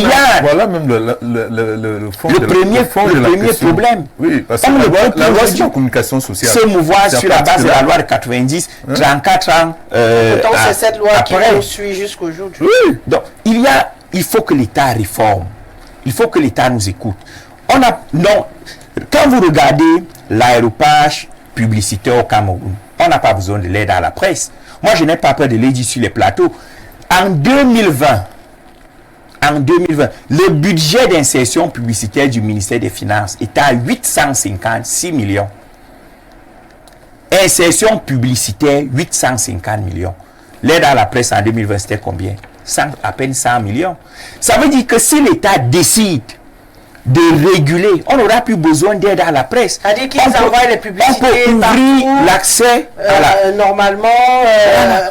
même le fond le premier problème. Oui, parce que la loi sur la communication sociale se mouvoir sur la base de la loi de 90, 34 ans pourtant, c'est cette loi qui poursuit jusqu'aujourd'hui. Oui. Donc, il faut que l'État réforme. Il faut que l'État nous écoute. Quand vous regardez l'aéropage publicitaire au Cameroun, on n'a pas besoin de l'aide à la presse. Moi, je n'ai pas peur de l'aider sur les plateaux. En 2020, le budget d'insertion publicitaire du ministère des Finances était à 856 millions. Insertion publicitaire, 850 millions. L'aide à la presse en 2020, c'était combien? À peine 100 millions. Ça veut dire que si l'État décide de réguler, on n'aura plus besoin d'aide à la presse. C'est-à-dire qu'ils envoient les publicités. On peut ouvrir l'accès à la... Normalement,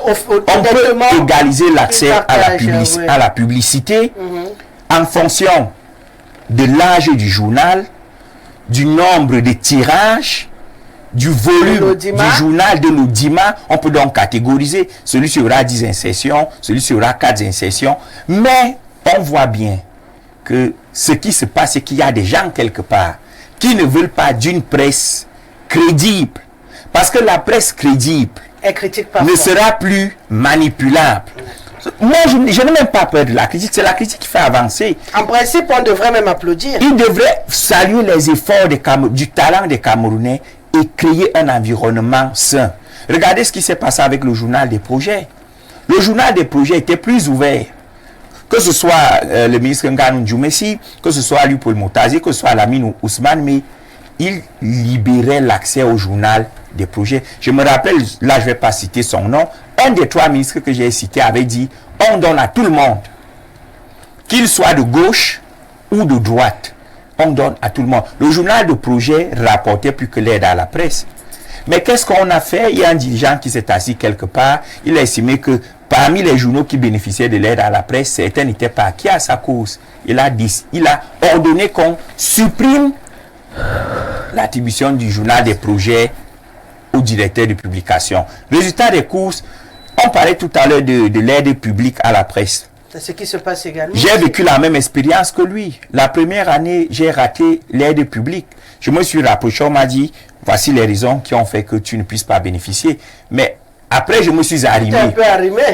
on peut égaliser l'accès à la publicité en fonction de l'âge du journal, du nombre de tirages, du volume du journal, de l'audimat. On peut donc catégoriser. Celui-ci aura 10 insertions, celui-ci aura 4 insertions. Mais on voit bien que ce qui se passe, c'est qu'il y a des gens quelque part qui ne veulent pas d'une presse crédible. Parce que la presse crédible ne sera plus manipulable. Moi, je n'ai même pas peur de la critique. C'est la critique qui fait avancer. En principe, on devrait même applaudir. Il devrait saluer les efforts du talent des Camerounais et créer un environnement sain. Regardez ce qui s'est passé avec le journal des projets. Le journal des projets était plus ouvert. Que ce soit le ministre Nganou Djoumessi, que ce soit lui Paul Moutazi, que ce soit Lamine Ousmane, mais il libérait l'accès au journal des projets. Je me rappelle, là je ne vais pas citer son nom, un des 3 ministres que j'ai cités avait dit, on donne à tout le monde, qu'il soit de gauche ou de droite, on donne à tout le monde. Le journal de projet rapportait plus que l'aide à la presse. Mais qu'est-ce qu'on a fait? Il y a un dirigeant qui s'est assis quelque part, il a estimé que parmi les journaux qui bénéficiaient de l'aide à la presse, certains n'étaient pas acquis à sa cause. Il a ordonné qu'on supprime l'attribution du journal des projets au directeur de publication. Résultat des courses, on parlait tout à l'heure de l'aide publique à la presse. C'est ce qui se passe également. J'ai vécu la même expérience que lui. La première année, j'ai raté l'aide publique. Je me suis rapproché, on m'a dit, voici les raisons qui ont fait que tu ne puisses pas bénéficier. Mais après, je me suis arrimé.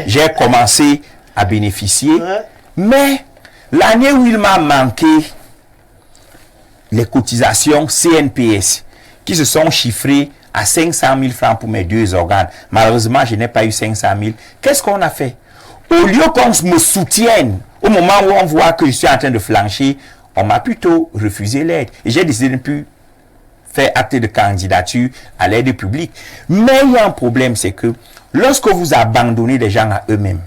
J'ai commencé à bénéficier. Ouais. Mais l'année où il m'a manqué les cotisations CNPS, qui se sont chiffrées à 500 000 francs pour mes 2 organes. Malheureusement, je n'ai pas eu 500 000. Qu'est-ce qu'on a fait? Au lieu qu'on me soutienne, au moment où on voit que je suis en train de flancher, on m'a plutôt refusé l'aide. Et j'ai décidé de ne plus faire acte de candidature à l'aide publique. Mais il y a un problème, c'est que lorsque vous abandonnez les gens à eux-mêmes,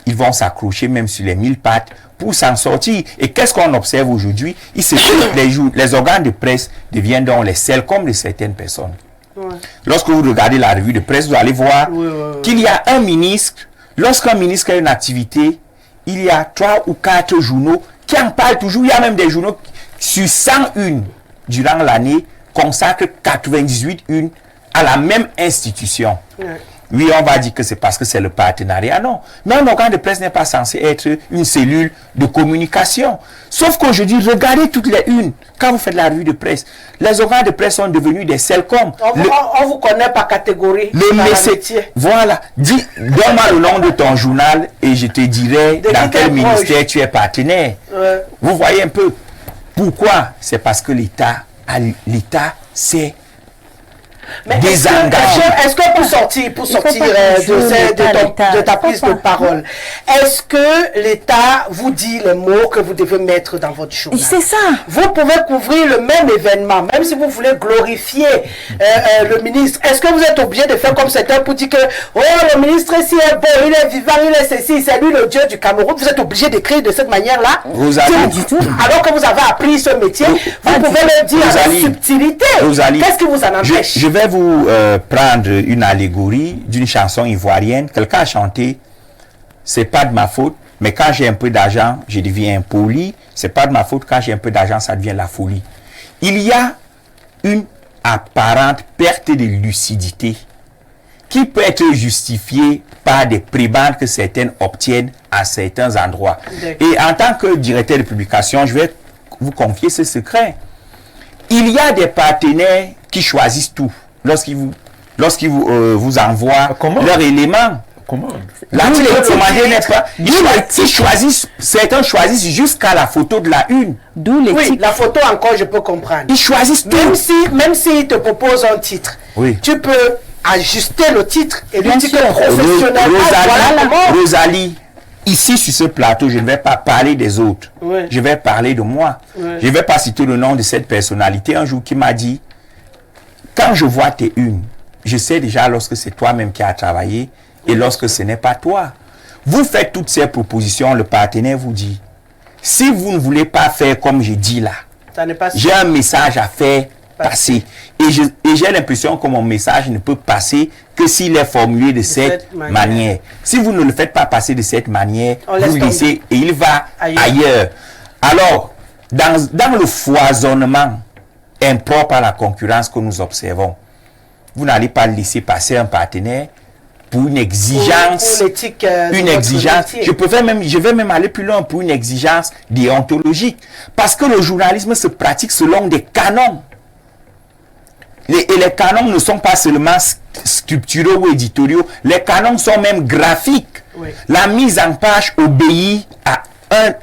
ils vont s'accrocher même sur les 1000 pattes pour s'en sortir. Et qu'est-ce qu'on observe aujourd'hui? Il se fait que les organes de presse deviennent donc les selles comme de certaines personnes. Ouais. Lorsque vous regardez la revue de presse, vous allez voir qu'il y a un ministre. Lorsqu'un ministre a une activité, il y a 3 ou 4 journaux qui en parlent toujours. Il y a même des journaux sur 101 durant l'année consacrent 98 une à la même institution. Ouais. Oui, on va dire que c'est parce que c'est le partenariat. Non. Mais un organe de presse n'est pas censé être une cellule de communication. Sauf qu'aujourd'hui, regardez toutes les unes. Quand vous faites la revue de presse, les organes de presse sont devenus des Celcom. On vous connaît par catégorie. Voilà. Donne-moi le nom de ton journal et je te dirai dans quel ministère tu es partenaire. Ouais. Vous voyez un peu. Pourquoi? C'est parce que l'État, c'est mais est-ce que pour sortir de ta prise de parole, est-ce que l'État vous dit les mots que vous devez mettre dans votre journal? C'est ça. Vous pouvez couvrir le même événement, même si vous voulez glorifier le ministre. Est-ce que vous êtes obligé de faire comme certains pour dire que oh, le ministre ici est beau, il est vivant, il est ceci, c'est lui le Dieu du Cameroun? Vous êtes obligé d'écrire de cette manière-là? Pas du tout. Alors que vous avez appris ce métier, vous pouvez le dire avec subtilité. Qu'est-ce qui vous en empêche? Je vais vous prendre une allégorie d'une chanson ivoirienne. Quelqu'un a chanté, c'est pas de ma faute, mais quand j'ai un peu d'argent, je deviens impoli. C'est pas de ma faute, quand j'ai un peu d'argent, ça devient la folie. Il y a une apparente perte de lucidité qui peut être justifiée par des prébendes que certaines obtiennent à certains endroits. Et en tant que directeur de publication, je vais vous confier ce secret. Il y a des partenaires qui choisissent tout. Lorsqu'ils vous envoient leurs éléments. Comment? L'article recommandé n'est pas. Certains choisissent jusqu'à la photo de la une. D'où l'éthique. Oui, la photo encore, je peux comprendre. Ils choisissent tout. Même s'ils te proposent un titre, tu peux ajuster le titre et lui dire que professionnellement. Rosalie, ici sur ce plateau, je ne vais pas parler des autres. Oui. Je vais parler de moi. Oui. Je ne vais pas citer le nom de cette personnalité un jour qui m'a dit: quand je vois tes unes, je sais déjà lorsque c'est toi-même qui as travaillé et lorsque ce n'est pas toi. Vous faites toutes ces propositions, le partenaire vous dit, si vous ne voulez pas faire comme je dis là, j'ai un message à faire passer. Et j'ai l'impression que mon message ne peut passer que s'il est formulé de cette manière. Si vous ne le faites pas passer de cette manière, vous laissez et il va ailleurs. Alors, dans le foisonnement impropre à la concurrence que nous observons, vous n'allez pas laisser passer un partenaire pour une exigence, je vais même aller plus loin, pour une exigence déontologique, parce que le journalisme se pratique selon des canons. Et les canons ne sont pas seulement sculpturaux ou éditoriaux, les canons sont même graphiques. Oui. La mise en page obéit à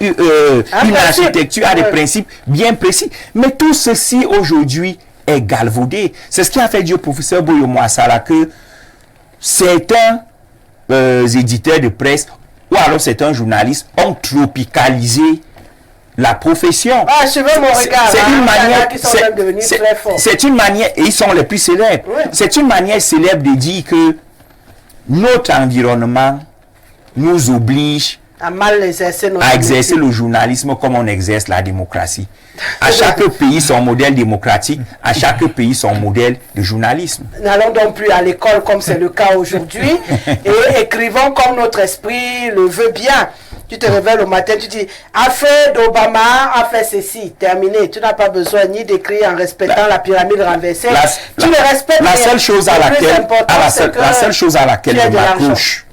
une architecture, à des principes bien précis. Mais tout ceci aujourd'hui est galvaudé. C'est ce qui a fait dire au professeur Boyo Mouassala que certains éditeurs de presse ou alors certains journalistes ont tropicalisé la profession. Ah, je veux mon regard. C'est une manière, et ils sont les plus célèbres. Oui. C'est une manière célèbre de dire que notre environnement nous oblige à mal exercer à exercer le journalisme comme on exerce la démocratie. À chaque pays son modèle démocratique, à chaque pays son modèle de journalisme. N'allons donc plus à l'école comme c'est le cas aujourd'hui et écrivons comme notre esprit le veut bien. Tu te réveilles le matin, tu dis affaire d'Obama a fait ceci, terminé. Tu n'as pas besoin ni d'écrire en respectant la pyramide renversée. Tu le respectes. La seule chose à laquelle je m'accroche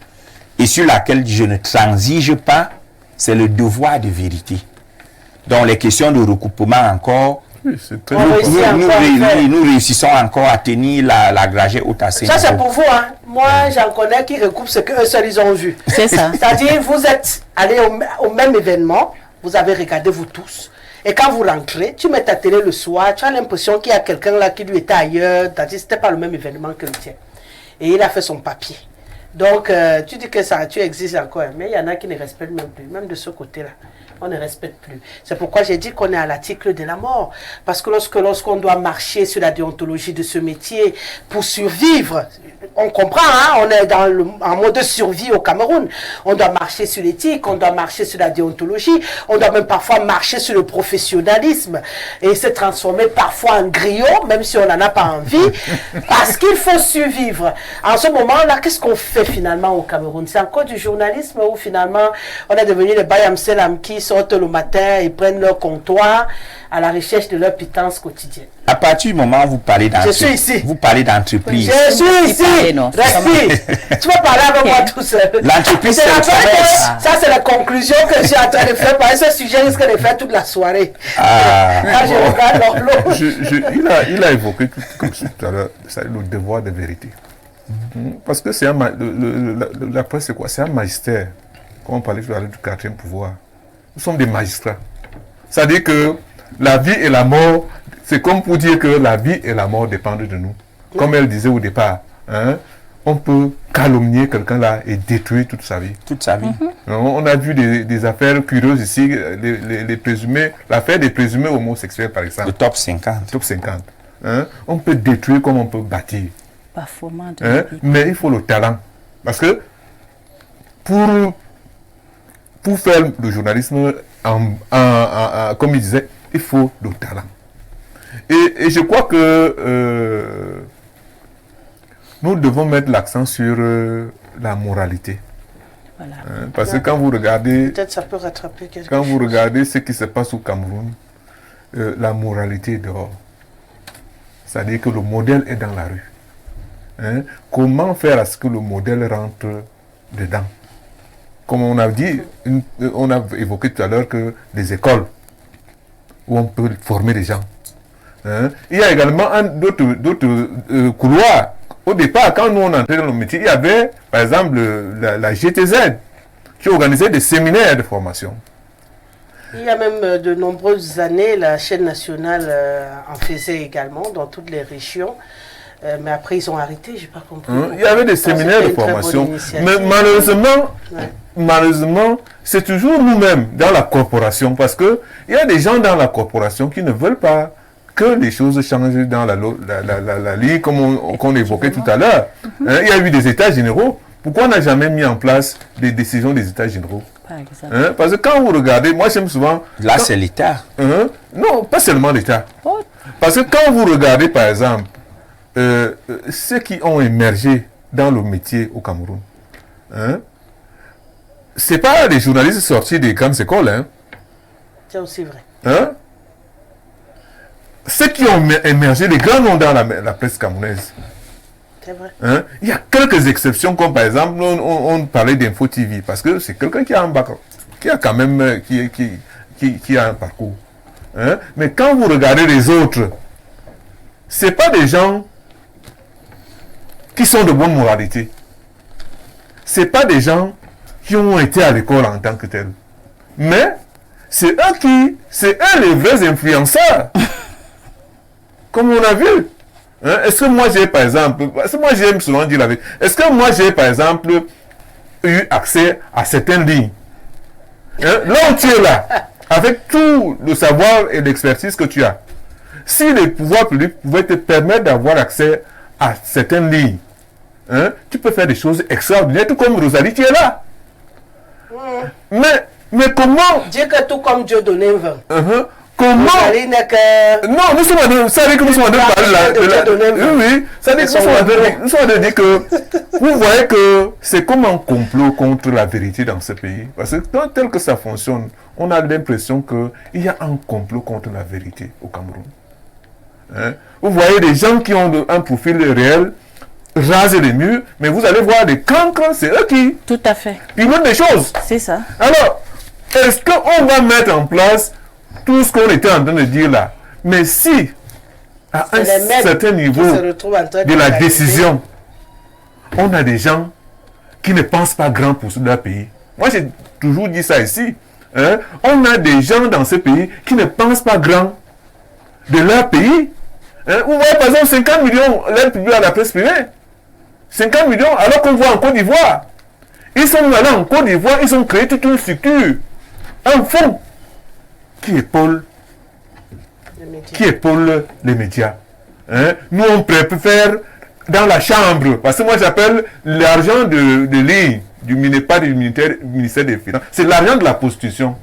et sur laquelle je ne transige pas, c'est le devoir de vérité. Donc les questions de recoupement encore, nous réussissons encore à tenir la dragée haute à ça c'est pour vous, hein. Moi j'en connais qui recoupent ce qu'eux seuls ils ont vu. C'est ça. C'est-à-dire vous êtes allés au même événement, vous avez regardé vous tous. Et quand vous rentrez, tu mets ta télé le soir, tu as l'impression qu'il y a quelqu'un là qui lui était ailleurs, c'est-à-dire que c'était pas le même événement que le tien. Et il a fait son papier. Donc, tu dis que ça, tu existes encore, mais il y en a qui ne respectent même plus, même de ce côté-là. On ne respecte plus. C'est pourquoi j'ai dit qu'on est à l'article de la mort. Parce que lorsqu'on doit marcher sur la déontologie de ce métier pour survivre, on comprend, hein, on est en mode de survie au Cameroun. On doit marcher sur l'éthique, on doit marcher sur la déontologie, on doit même parfois marcher sur le professionnalisme et se transformer parfois en griot, même si on n'en a pas envie, parce qu'il faut survivre. En ce moment-là, qu'est-ce qu'on fait finalement au Cameroun? C'est encore du journalisme où finalement on est devenu les Bayam Selam qui sortent le matin et prennent leur comptoir à la recherche de leur pitance quotidienne. À partir du moment où vous parlez d'entreprise, vous parlez d'entreprise. Je suis ici. Respire. Tu vas parler avec moi tout seul. L'entreprise, c'est le commerce. Ça, c'est la conclusion que je suis en train de faire. Parce que ce sujet risque de faire toute la soirée. Quand je regarde l'horloge. Il a évoqué comme tout à l'heure le devoir de vérité. Parce que c'est la presse, c'est quoi? C'est un magistère. Comme on parlait tout à l'heure du 4e pouvoir. Nous sommes des magistrats. C'est-à-dire que la vie et la mort, c'est comme pour dire que la vie et la mort dépendent de nous. Comme elle disait au départ, hein, on peut calomnier quelqu'un là et détruire toute sa vie. Toute sa vie. On a vu des affaires curieuses ici, l'affaire des présumés homosexuels par exemple. Le top 50. Top 50. Hein, on peut détruire comme on peut bâtir. Hein, mais il faut le talent. Parce que pour faire le journalisme, comme il disait, il faut le talent. Et je crois que nous devons mettre l'accent sur la moralité. Voilà. Parce que quand vous regardez, peut-être ça peut rattraper quelque quand chose. vous regardez ce qui se passe au Cameroun, la moralité est dehors. C'est-à-dire que le modèle est dans la rue. Hein? Comment faire à ce que le modèle rentre dedans? Comme on a dit, on a évoqué tout à l'heure que des écoles où on peut former des gens. Hein? Il y a également d'autres couloirs. Au départ, quand nous on entrait dans le métier, il y avait par exemple la GTZ qui organisait des séminaires de formation. Il y a même de nombreuses années, la chaîne nationale en faisait également dans toutes les régions. Mais après, ils ont arrêté, je n'ai pas compris. Il y avait des séminaires de formation. Mais malheureusement, c'est toujours nous-mêmes dans la corporation. Parce qu'il y a des gens dans la corporation qui ne veulent pas que les choses changent dans la ligne, comme on évoquait tout à l'heure. Il y a eu des états généraux. Pourquoi on n'a jamais mis en place des décisions des états généraux? Parce que quand vous regardez, moi j'aime souvent... Là, c'est l'État. Non, pas seulement l'État. Parce que quand vous regardez, par exemple, ceux qui ont émergé dans le métier au Cameroun, ce n'est pas des journalistes sortis des grandes écoles. Hein. C'est aussi vrai. Hein? Ceux qui ont émergé, les grands noms dans la presse camerounaise. C'est vrai. Hein? Il y a quelques exceptions, comme par exemple, on parlait d'Info TV, parce que c'est quelqu'un qui a un background, qui a quand même qui a un parcours. Hein? Mais quand vous regardez les autres, ce n'est pas des gens qui sont de bonne moralité. Ce n'est pas des gens qui ont été à l'école en tant que tels. Mais c'est eux les vrais influenceurs. Comme on a vu. Hein? Est-ce que moi j'ai par exemple, parce que moi j'aime souvent dire la vérité, est-ce que moi j'ai par exemple eu accès à certaines lignes? Hein? Là où tu es là, avec tout le savoir et l'expertise que tu as, si les pouvoirs publics pouvaient te permettre d'avoir accès à certaines lignes, hein, tu peux faire des choses extraordinaires, tout comme Rosalie qui est là. Mais comment... Dire que tout comme Dieu donnait 20. Comment... Non, nous sommes en train de parler là. Oui, ça dit que nous sommes en train de dire que vous voyez que c'est comme un complot contre la vérité dans ce pays. Parce que tel que ça fonctionne, on a l'impression qu'il y a un complot contre la vérité au Cameroun. Vous voyez des gens qui ont un profil réel, raser les murs, mais vous allez voir des cancres, c'est eux qui... Tout à fait. Pilotent des choses. C'est ça. Alors, est-ce qu'on va mettre en place tout ce qu'on était en train de dire là? Mais si, à un certain niveau de la décision, on a des gens qui ne pensent pas grand pour leur pays. Moi, j'ai toujours dit ça ici. On a des gens dans ce pays qui ne pensent pas grand de leur pays. Vous voyez, par exemple, 50 millions l'aide publique à la presse privée. 50 millions, alors qu'on voit en Côte d'Ivoire. Ils sont allés en Côte d'Ivoire, ils ont créé toute une structure, un fonds qui épaule les médias. Nous, on préfère dans la chambre, parce que moi j'appelle l'argent de ligne, pas du ministère des Finances, c'est l'argent de la prostitution.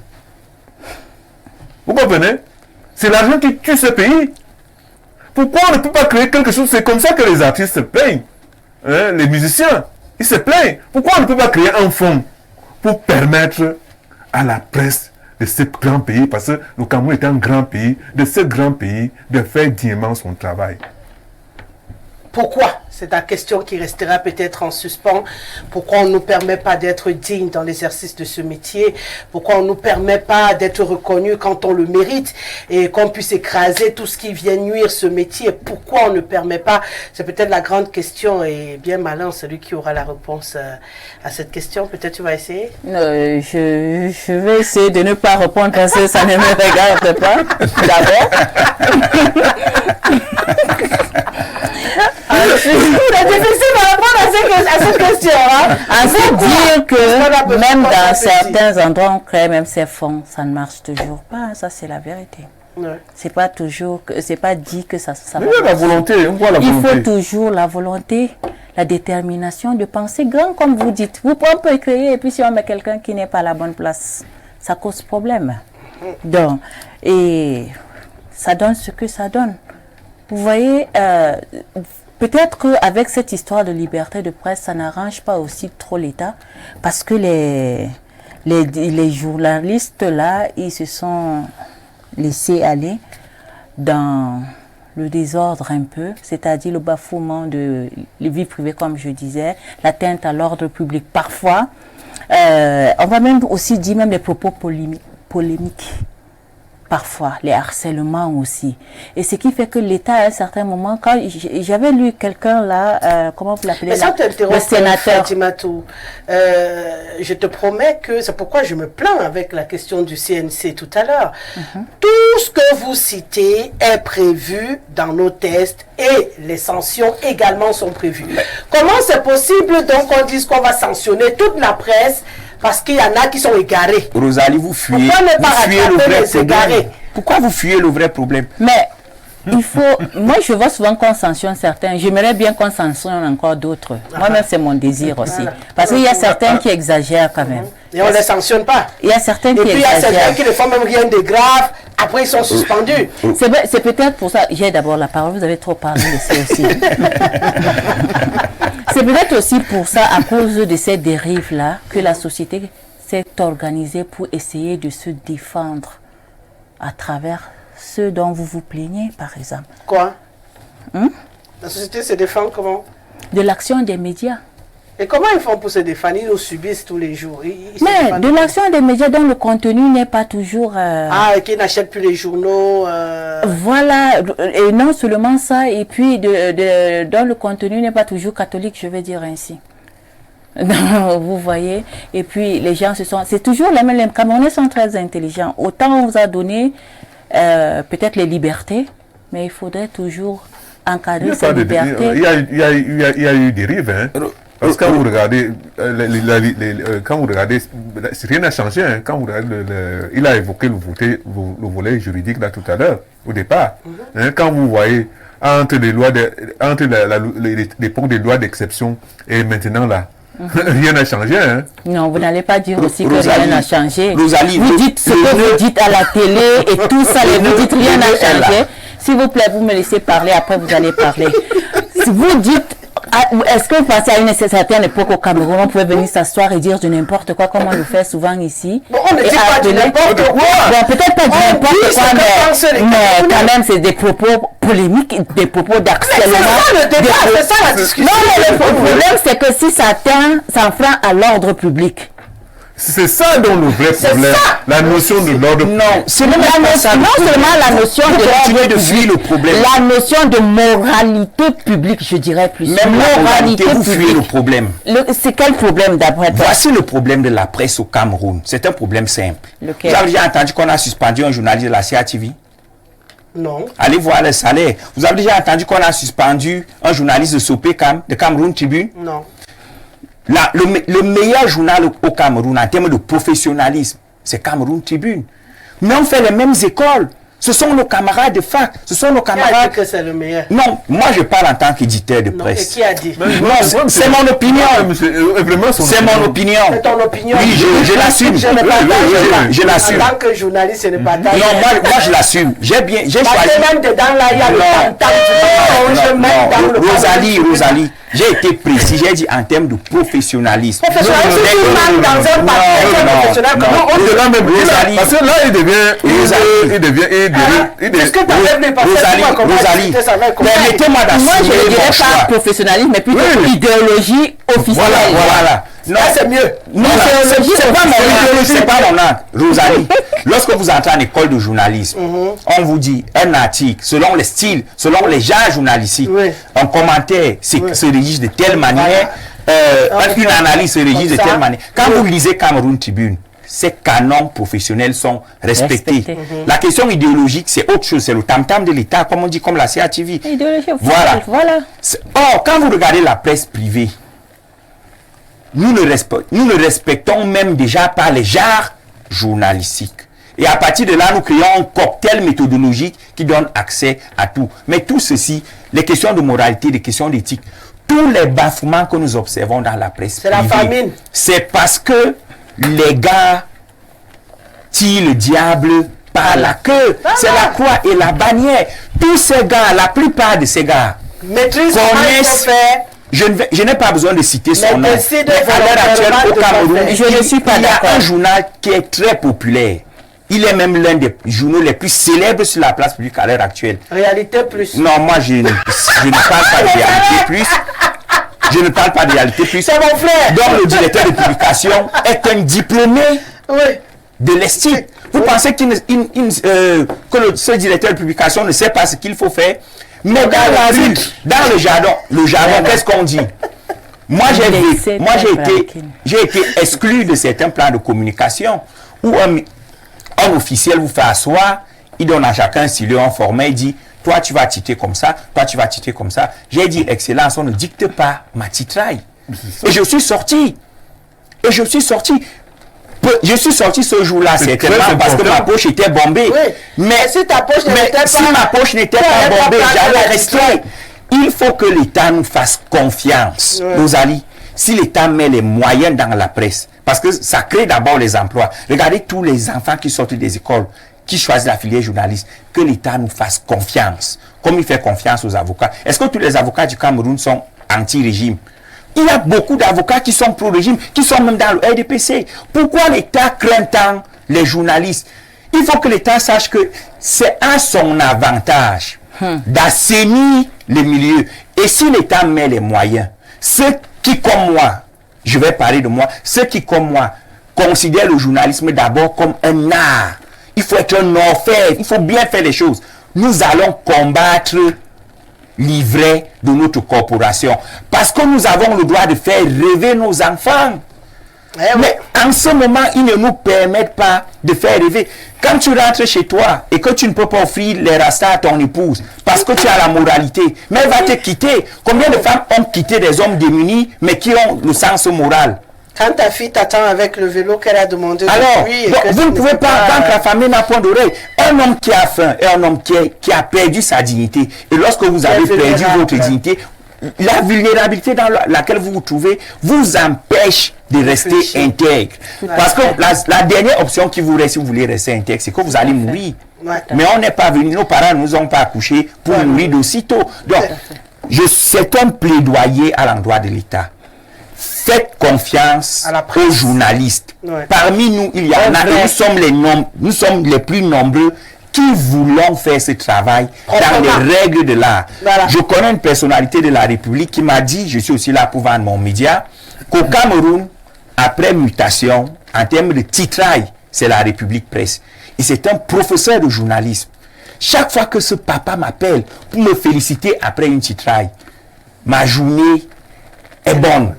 Vous comprenez? C'est l'argent qui tue ce pays. Pourquoi on ne peut pas créer quelque chose? C'est comme ça que les artistes se plaignent. Les musiciens, ils se plaignent. Pourquoi on ne peut pas créer un fonds pour permettre à la presse de ce grand pays, parce que le Cameroun est un grand pays, de ce grand pays, de faire dignement son travail? Pourquoi? C'est la question qui restera peut-être en suspens. Pourquoi on ne nous permet pas d'être dignes dans l'exercice de ce métier? Pourquoi on ne nous permet pas d'être reconnus quand on le mérite et qu'on puisse écraser tout ce qui vient nuire ce métier? Pourquoi on ne permet pas? C'est peut-être la grande question, et bien malin celui qui aura la réponse à cette question. Peut-être tu vas essayer? Je vais essayer de ne pas répondre parce que ça ne me regarde pas. D'abord. C'est difficile de répondre à cette question. C'est dire que même dans certains endroits, on crée même ces fonds, ça ne marche toujours pas. Ça, c'est la vérité. Ouais. C'est pas toujours, c'est pas dit que ça mais la volonté, on voit la volonté. Il faut toujours la volonté, la détermination de penser grand, comme vous dites. On peut créer, et puis si on met quelqu'un qui n'est pas à la bonne place, ça cause problème. Donc, et ça donne ce que ça donne. Vous voyez, peut-être qu'avec cette histoire de liberté de presse, ça n'arrange pas aussi trop l'État, parce que les journalistes là, ils se sont laissés aller dans le désordre un peu, c'est-à-dire le bafouement de la vie privée, comme je disais, l'atteinte à l'ordre public parfois. On va même aussi dire même les propos polémiques. Parfois, les harcèlements aussi. Et ce qui fait que l'État, à un certain moment, quand j'avais lu quelqu'un là, comment vous l'appelez, le sénateur Fatimatou, je te promets que c'est pourquoi je me plains avec la question du CNC tout à l'heure. Tout ce que vous citez est prévu dans nos tests et les sanctions également sont prévues. Comment c'est possible donc qu'on dise qu'on va sanctionner toute la presse parce qu'il y en a qui sont égarés? Rosalie, vous fuyez le vrai problème. Pourquoi vous fuyez le vrai problème? Mais il faut... Moi, je vois souvent qu'on sanctionne certains. J'aimerais bien qu'on sanctionne encore d'autres. Moi-même, c'est mon désir aussi. Parce qu'il y a certains qui exagèrent quand même. Et on ne les sanctionne pas. Il y a certains qui exagèrent. Et puis, il y a certains qui ne font même rien de grave. Après, ils sont suspendus. C'est peut-être pour ça... J'ai d'abord la parole. Vous avez trop parlé de ça aussi. C'est peut-être aussi pour ça, à cause de ces dérives-là, que la société s'est organisée pour essayer de se défendre à travers ceux dont vous vous plaignez, par exemple. Quoi? La société se défend comment? De l'action des médias. Et comment ils font pour se défendre? Ils nous subissent tous les jours. Mais de l'action des médias dont le contenu n'est pas toujours... qui n'achètent plus les journaux. Voilà, et non seulement ça, et puis dont le contenu n'est pas toujours catholique, je vais dire ainsi. Vous voyez, et puis les gens c'est toujours les mêmes. Les Camerounais sont très intelligents. Autant on vous a donné peut-être les libertés, mais il faudrait toujours encadrer ces libertés. Il y a eu des dérives, hein. Parce que quand vous regardez, rien n'a changé. Hein, quand vous regardez, il a évoqué le volet juridique là tout à l'heure, au départ. Hein, quand vous voyez entre l'époque des lois d'exception et maintenant là, Rien n'a changé. Hein. Non, vous n'allez pas dire aussi que Rosalie, rien n'a changé. Rosalie, vous dites ce que vous dites à la télé et tout ça, vous dites rien n'a changé. S'il vous plaît, vous me laissez parler, après vous allez parler. Si vous dites, est-ce que vous pensez à une certaine époque au Cameroun, on pouvait venir s'asseoir et dire du n'importe quoi, comme on le fait souvent ici? Bon, on ne dit pas du n'importe quoi. Bon, peut-être pas du n'importe quoi, mais quand même, c'est des propos polémiques, des propos d'harcèlement. C'est ça le débat, c'est ça la discussion. Non, mais le problème, c'est que si ça s'enfreint à l'ordre public. C'est ça donc le vrai problème. La notion de l'ordre public. Non, c'est même non seulement la notion de l'ordre de fuir le problème. La notion de moralité publique, je dirais plus. Même moralité, vous fuyez le problème. C'est quel problème d'après toi? Voici le problème de la presse au Cameroun. C'est un problème simple. Lequel? Vous avez déjà entendu qu'on a suspendu un journaliste de la CATV? Non. Allez voir le salaire. Vous avez déjà entendu qu'on a suspendu un journaliste de Sopecam, de Cameroun Tribune? Non. Le meilleur journal au Cameroun en termes de professionnalisme, c'est Cameroun Tribune. Mais on fait les mêmes écoles. Ce sont nos camarades de fac. Ce sont nos camarades. Qui a dit que c'est le meilleur? Non, moi je parle en tant qu'éditeur de presse. Et qui a dit? C'est mon opinion. C'est mon opinion. C'est ton opinion. Oui, je l'assume. Je l'assume. En tant que journaliste, je ne partage pas. Non, moi je l'assume. J'ai choisi. Même dedans là, il y a le Rosalie, j'ai été précis, j'ai dit en termes de professionnalisme. Professionnalisme, dans un parti professionnel, parce que là, il devient. Est-ce que tu avais Rosalie, permettez-moi d'assumer. Moi, je ne dirais pas professionnalisme, mais plutôt idéologie officielle. Voilà. Non, c'est mieux. Non, c'est pas mon acte. Rosalie, lorsque vous entrez en école de journalisme, on vous dit un article, selon les styles, selon les genres journalistiques, un commentaire se régit de telle manière, une analyse se régit de telle manière. Quand vous lisez Cameroun Tribune, ces canons professionnels sont respectés. La question idéologique, c'est autre chose, c'est le tam-tam de l'État, comme on dit, comme la CATV. Voilà. Or, quand vous regardez la presse privée, nous ne respectons même déjà pas les genres journalistiques. Et à partir de là, nous créons un cocktail méthodologique qui donne accès à tout. Mais tout ceci, les questions de moralité, les questions d'éthique, tous les bafouements que nous observons dans la presse privée, c'est la famine. C'est parce que les gars tirent le diable par la queue. C'est la croix et la bannière. Tous ces gars, la plupart de ces gars, connaissent... Je n'ai pas besoin de citer son nom. Mais à l'heure actuelle, au Cameroun, je ne suis pas d'accord. Il y a un journal qui est très populaire. Il est même l'un des journaux les plus célèbres sur la place publique à l'heure actuelle. Réalité plus. Non, moi, je ne parle pas de réalité plus. Je ne parle pas de réalité plus. C'est mon frère. Donc, le directeur de publication est un diplômé de l'estime. Vous pensez que ce directeur de publication ne sait pas ce qu'il faut faire? Mais dans la rue, dans le jargon, qu'est-ce qu'on dit? Moi, j'ai été exclu de certains plans de communication où un officiel vous fait asseoir, il donne à chacun un stylo, un format, il dit, toi tu vas titrer comme ça, toi tu vas titrer comme ça. J'ai dit, Excellence, on ne dicte pas ma titraille. Et je suis sorti. Je suis sorti ce jour-là, certainement, parce que ma poche était bombée. Oui. Mais si ma poche n'était pas bombée, j'allais rester. Il faut que l'État nous fasse confiance, Rosalie. Si l'État met les moyens dans la presse, parce que ça crée d'abord les emplois. Regardez tous les enfants qui sortent des écoles, qui choisissent la filière journaliste, que l'État nous fasse confiance, comme il fait confiance aux avocats. Est-ce que tous les avocats du Cameroun sont anti-régime? Il y a beaucoup d'avocats qui sont pro-régime, qui sont même dans le RDPC. Pourquoi l'État craint tant les journalistes? Il faut que l'État sache que c'est à son avantage d'assainir les milieux. Et si l'État met les moyens, ceux qui, comme moi, je vais parler de moi, ceux qui, comme moi, considèrent le journalisme d'abord comme un art. Il faut être un orfèvre, il faut bien faire les choses. Nous allons combattre l'ivraie de notre corporation. Parce que nous avons le droit de faire rêver nos enfants. Mais en ce moment, ils ne nous permettent pas de faire rêver. Quand tu rentres chez toi et que tu ne peux pas offrir les rastas à ton épouse parce que tu as la moralité, mais elle va te quitter. Combien de femmes ont quitté des hommes démunis mais qui ont le sens moral? Quand ta fille t'attend avec le vélo qu'elle a demandé depuis... Alors, vous ne pouvez pas, quand la famille n'a point d'oreille, un homme qui a faim et un homme qui a perdu sa dignité, et lorsque vous avez perdu votre dignité, la vulnérabilité dans laquelle vous vous trouvez vous empêche de rester intègre. Parce que la dernière option qui vous reste, si vous voulez rester intègre, c'est que vous allez mourir. Mais on n'est pas venu, nos parents ne nous ont pas accouchés pour mourir d'aussitôt. Donc, c'est un plaidoyer à l'endroit de l'État. Faites confiance aux journalistes. Parmi nous, il y en a, et nous sommes les plus nombreux qui voulons faire ce travail dans les règles de l'art. Je connais une personnalité de la République qui m'a dit, je suis aussi là pour vendre mon média, qu'au Cameroun, après mutation, en termes de titrail, c'est la République Presse. Et c'est un professeur de journalisme. Chaque fois que ce papa m'appelle pour me féliciter après une titraille, ma journée est bonne.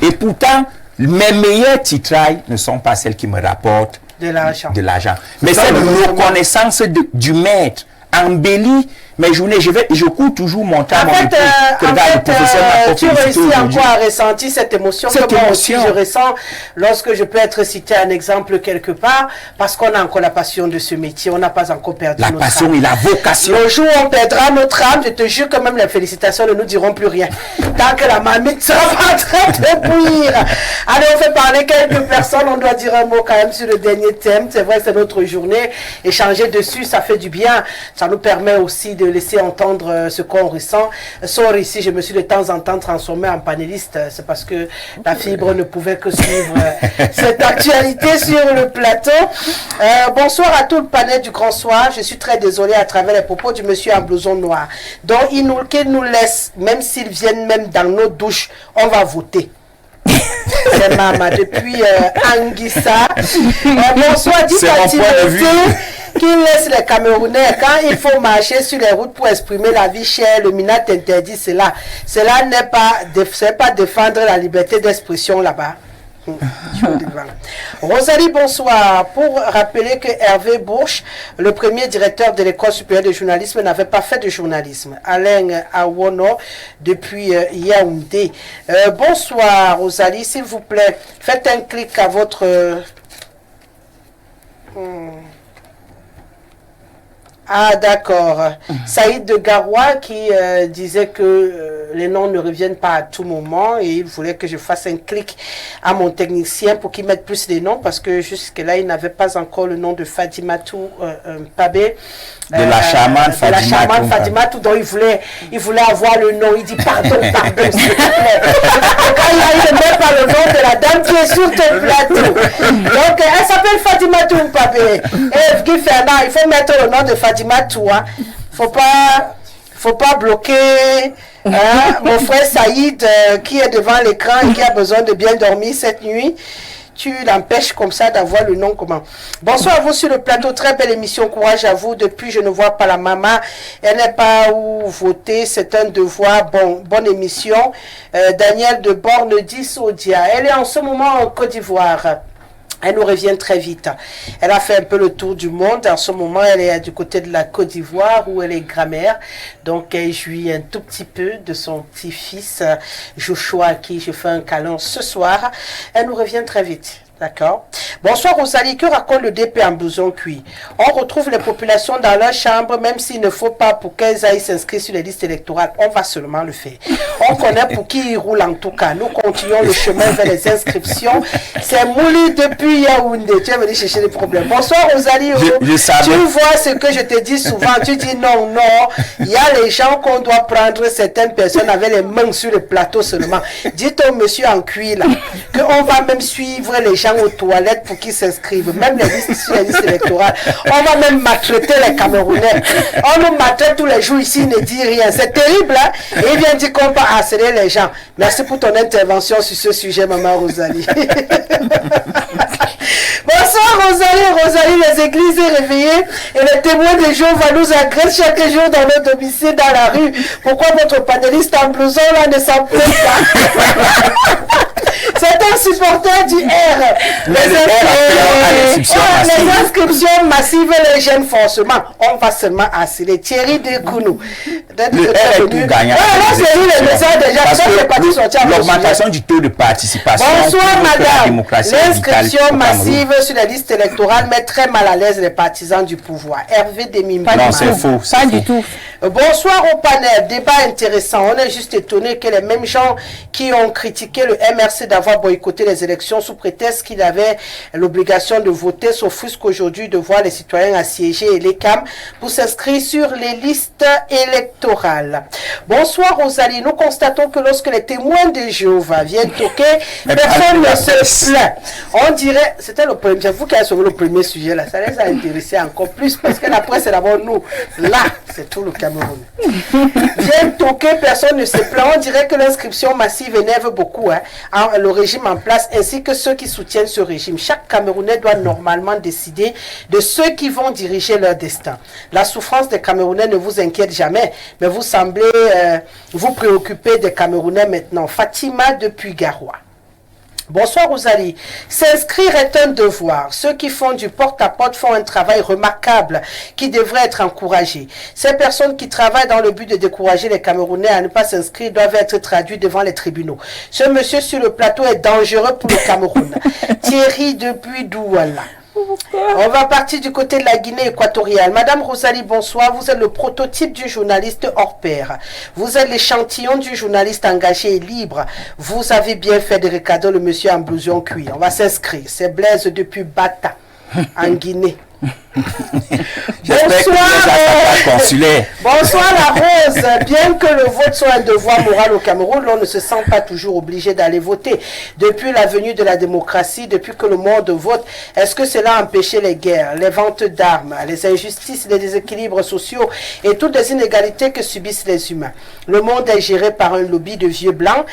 Et pourtant, mes meilleures titrailles ne sont pas celles qui me rapportent de l'argent. Mais c'est une reconnaissance du maître. Embellit mes journées. Je cours toujours mon temps. Tu réussis encore à ressentir cette émotion que moi aussi je ressens lorsque je peux être cité un exemple quelque part, parce qu'on a encore la passion de ce métier. On n'a pas encore perdu notre âme. La passion et la vocation. Le jour où on perdra notre âme, je te jure que même les félicitations ne nous diront plus rien. Tant que la marmite sera en train de bouillir. Allez, on fait parler quelques personnes. On doit dire un mot quand même sur le dernier thème. C'est vrai, c'est notre journée. Échanger dessus, ça fait du bien. Ça nous permet aussi de laisser entendre ce qu'on ressent. Sors ici, je me suis de temps en temps transformé en panéliste. C'est parce que la fibre ne pouvait que suivre cette actualité sur le plateau. Bonsoir à tout le panel du Grand Soir. Je suis très désolée à travers les propos du monsieur en blouson noir. Donc, qu'il nous laisse, même s'ils viennent même dans nos douches, on va voter. C'est Mama depuis Anguissa. Bonsoir, dit qu'il laisse les Camerounais quand il faut marcher sur les routes pour exprimer la vie chère. Le MINAT interdit cela. Cela n'est pas défendre la liberté d'expression là-bas. Rosalie, bonsoir. Pour rappeler que Hervé Bourche, le premier directeur de l'école supérieure de journalisme, n'avait pas fait de journalisme. Alain Awono, depuis Yaoundé. Bonsoir, Rosalie, s'il vous plaît, faites un clic à votre... Ah, d'accord. Saïd de Garoua qui disait que les noms ne reviennent pas à tout moment et il voulait que je fasse un clic à mon technicien pour qu'il mette plus les noms parce que jusque-là, il n'avait pas encore le nom de Fadimatou Pabé. De la chamane Fadimatou, dont il voulait avoir le nom. Il dit pardon, s'il te plaît. Quand il ne met pas le nom de la dame qui est sur ton plateau. Donc, elle s'appelle Fadimatou Pabé. Et Guy Fernand, il faut mettre le nom de Fadimatou. Hein. Faut pas bloquer mon frère Saïd qui est devant l'écran et qui a besoin de bien dormir cette nuit. Tu l'empêches comme ça d'avoir le nom comment. Bonsoir à vous sur le plateau, très belle émission, courage à vous. Depuis, je ne vois pas la maman, elle n'est pas où voter, c'est un devoir. Bonne émission. Daniel de Borne 10 Odia, elle est en ce moment en Côte d'Ivoire. Elle nous revient très vite. Elle a fait un peu le tour du monde. En ce moment, elle est du côté de la Côte d'Ivoire où elle est grammaire. Donc, elle jouit un tout petit peu de son petit-fils Joshua à qui je fais un câlin ce soir. Elle nous revient très vite. D'accord. Bonsoir Rosalie, que raconte le DP en blouson cuit? On retrouve les populations dans leur chambre, même s'il ne faut pas pour qu'elles aillent s'inscrire sur les listes électorales. On va seulement le faire. On connaît pour qui il roule en tout cas. Nous continuons le chemin vers les inscriptions. C'est moulu depuis Yaoundé. Tu es venu chercher les problèmes. Bonsoir Rosalie. Tu vois ce que je te dis souvent. Tu dis non. Il y a les gens qu'on doit prendre, certaines personnes avec les mains sur le plateau seulement. Dites au monsieur en cuir là, qu'on va même suivre les gens aux toilettes pour qu'ils s'inscrivent, même les listes sur les listes électorales. On va même maltraiter les Camerounais. On nous maltraite tous les jours ici, il ne dit rien. C'est terrible, hein? Et il vient dire qu'on va harceler les gens. Merci pour ton intervention sur ce sujet, maman Rosalie. Bonsoir Rosalie, les églises est réveillées et les témoins de Jéhovah nous agressent chaque jour dans nos domiciles, dans la rue. Pourquoi votre panéliste en blouson là ne s'en plaît pas? C'est un supporter du R. Les inscriptions massives, les jeunes forcément. On va seulement assurer. Thierry Dekounou. Le R est tout gagnant. L'augmentation du taux de participation. Bonsoir madame. L'inscription massive sur la liste électorale met très mal à l'aise les partisans du pouvoir. Hervé Demimba. Non, c'est faux. Pas du tout. Bonsoir au panel. Débat intéressant. On est juste étonné que les mêmes gens qui ont critiqué le MRC d'avoir boycotté les élections sous prétexte qu'il avait l'obligation de voter s'offusquent aujourd'hui de voir les citoyens assiéger les CAM pour s'inscrire sur les listes électorales. Bonsoir Rosalie. Nous constatons que lorsque les témoins de Jéhovah viennent toquer, personne ne se plaint. On dirait, c'était le premier, j'avoue qu'il a sauvé le premier sujet là, ça les a intéressés encore plus parce que la presse c'est d'abord nous. Là, c'est tout le Cameroun. Viennent toquer, personne ne se plaint. On dirait que l'inscription massive énerve beaucoup le régime en place ainsi que ceux qui soutiennent ce régime. Chaque Camerounais doit normalement décider de ceux qui vont diriger leur destin. La souffrance des Camerounais ne vous inquiète jamais, mais vous semblez vous préoccuper des Camerounais maintenant. Fatima depuis Garoua. Bonsoir Rosalie. S'inscrire est un devoir. Ceux qui font du porte-à-porte font un travail remarquable qui devrait être encouragé. Ces personnes qui travaillent dans le but de décourager les Camerounais à ne pas s'inscrire doivent être traduites devant les tribunaux. Ce monsieur sur le plateau est dangereux pour le Cameroun. Thierry depuis Douala. On va partir du côté de la Guinée équatoriale. Madame Rosalie, bonsoir. Vous êtes le prototype du journaliste hors pair. Vous êtes l'échantillon du journaliste engagé et libre. Vous avez bien fait de recader le monsieur en blouson cuir. On va s'inscrire. C'est Blaise depuis Bata, en Guinée. Bonsoir la Rose. Bien que le vote soit un devoir moral au Cameroun, l'on ne se sent pas toujours obligé d'aller voter. Depuis la venue de la démocratie, depuis que le monde vote, est-ce que cela a empêché les guerres, les ventes d'armes, les injustices, les déséquilibres sociaux et toutes les inégalités que subissent les humains? Le monde est géré par un lobby de vieux blancs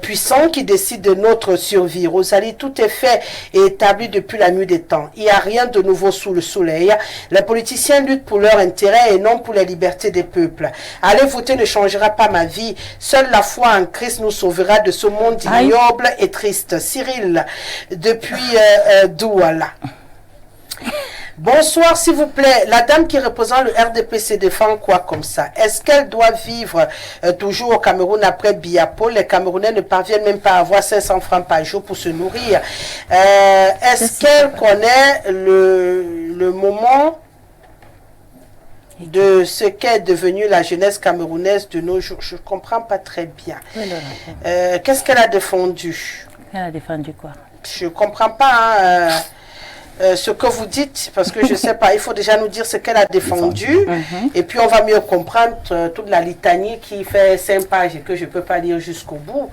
puissants qui décident de notre survie. Rosalie, tout est fait et établi depuis la nuit des temps. Il n'y a rien de nouveau sous le soleil. Les politiciens luttent pour leurs intérêts et non pour les libertés des peuples. Aller voter ne changera pas ma vie. Seule la foi en Christ nous sauvera de ce monde ignoble et triste. Cyril, depuis Douala. Bonsoir, s'il vous plaît. La dame qui représente le RDPC défend quoi comme ça? Est-ce qu'elle doit vivre toujours au Cameroun après Biapo? Les Camerounais ne parviennent même pas à avoir 500 francs par jour pour se nourrir. Est-ce qu'elle connaît le moment de ce qu'est devenue la jeunesse camerounaise de nos jours? Je ne comprends pas très bien. Qu'est-ce qu'elle a défendu? Elle a défendu quoi? Je ne comprends pas. Ce que vous dites, parce que je ne sais pas, il faut déjà nous dire ce qu'elle a défendu, et puis on va mieux comprendre toute la litanie qui fait 5 pages et que je ne peux pas lire jusqu'au bout.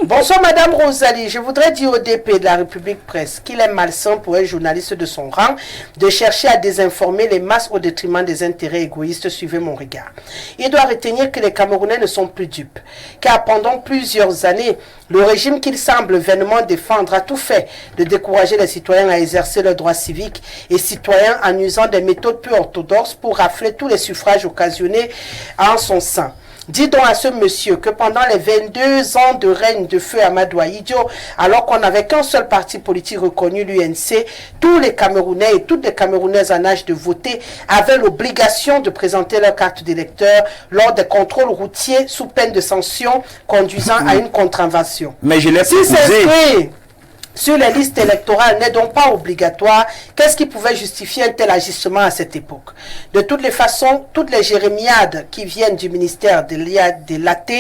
Bonsoir Madame Rosalie, je voudrais dire au DP de la République Presse qu'il est malsain pour un journaliste de son rang de chercher à désinformer les masses au détriment des intérêts égoïstes. Suivez mon regard. Il doit retenir que les Camerounais ne sont plus dupes, car pendant plusieurs années, le régime qu'il semble vainement défendre a tout fait de décourager les citoyens à exercer leurs droits civiques et citoyens en usant des méthodes peu orthodoxes pour rafler tous les suffrages occasionnés en son sein. Dis donc à ce monsieur que pendant les 22 ans de règne de feu Amadou Ahidjo, alors qu'on n'avait qu'un seul parti politique reconnu, l'UNC, tous les Camerounais et toutes les Camerounaises en âge de voter avaient l'obligation de présenter leur carte d'électeur lors des contrôles routiers sous peine de sanctions conduisant à une contravention. Mais je l'ai proposé. Sur les listes électorales n'est donc pas obligatoire. Qu'est-ce qui pouvait justifier un tel agissement à cette époque? De toutes les façons, toutes les jérémiades qui viennent du ministère de l'AT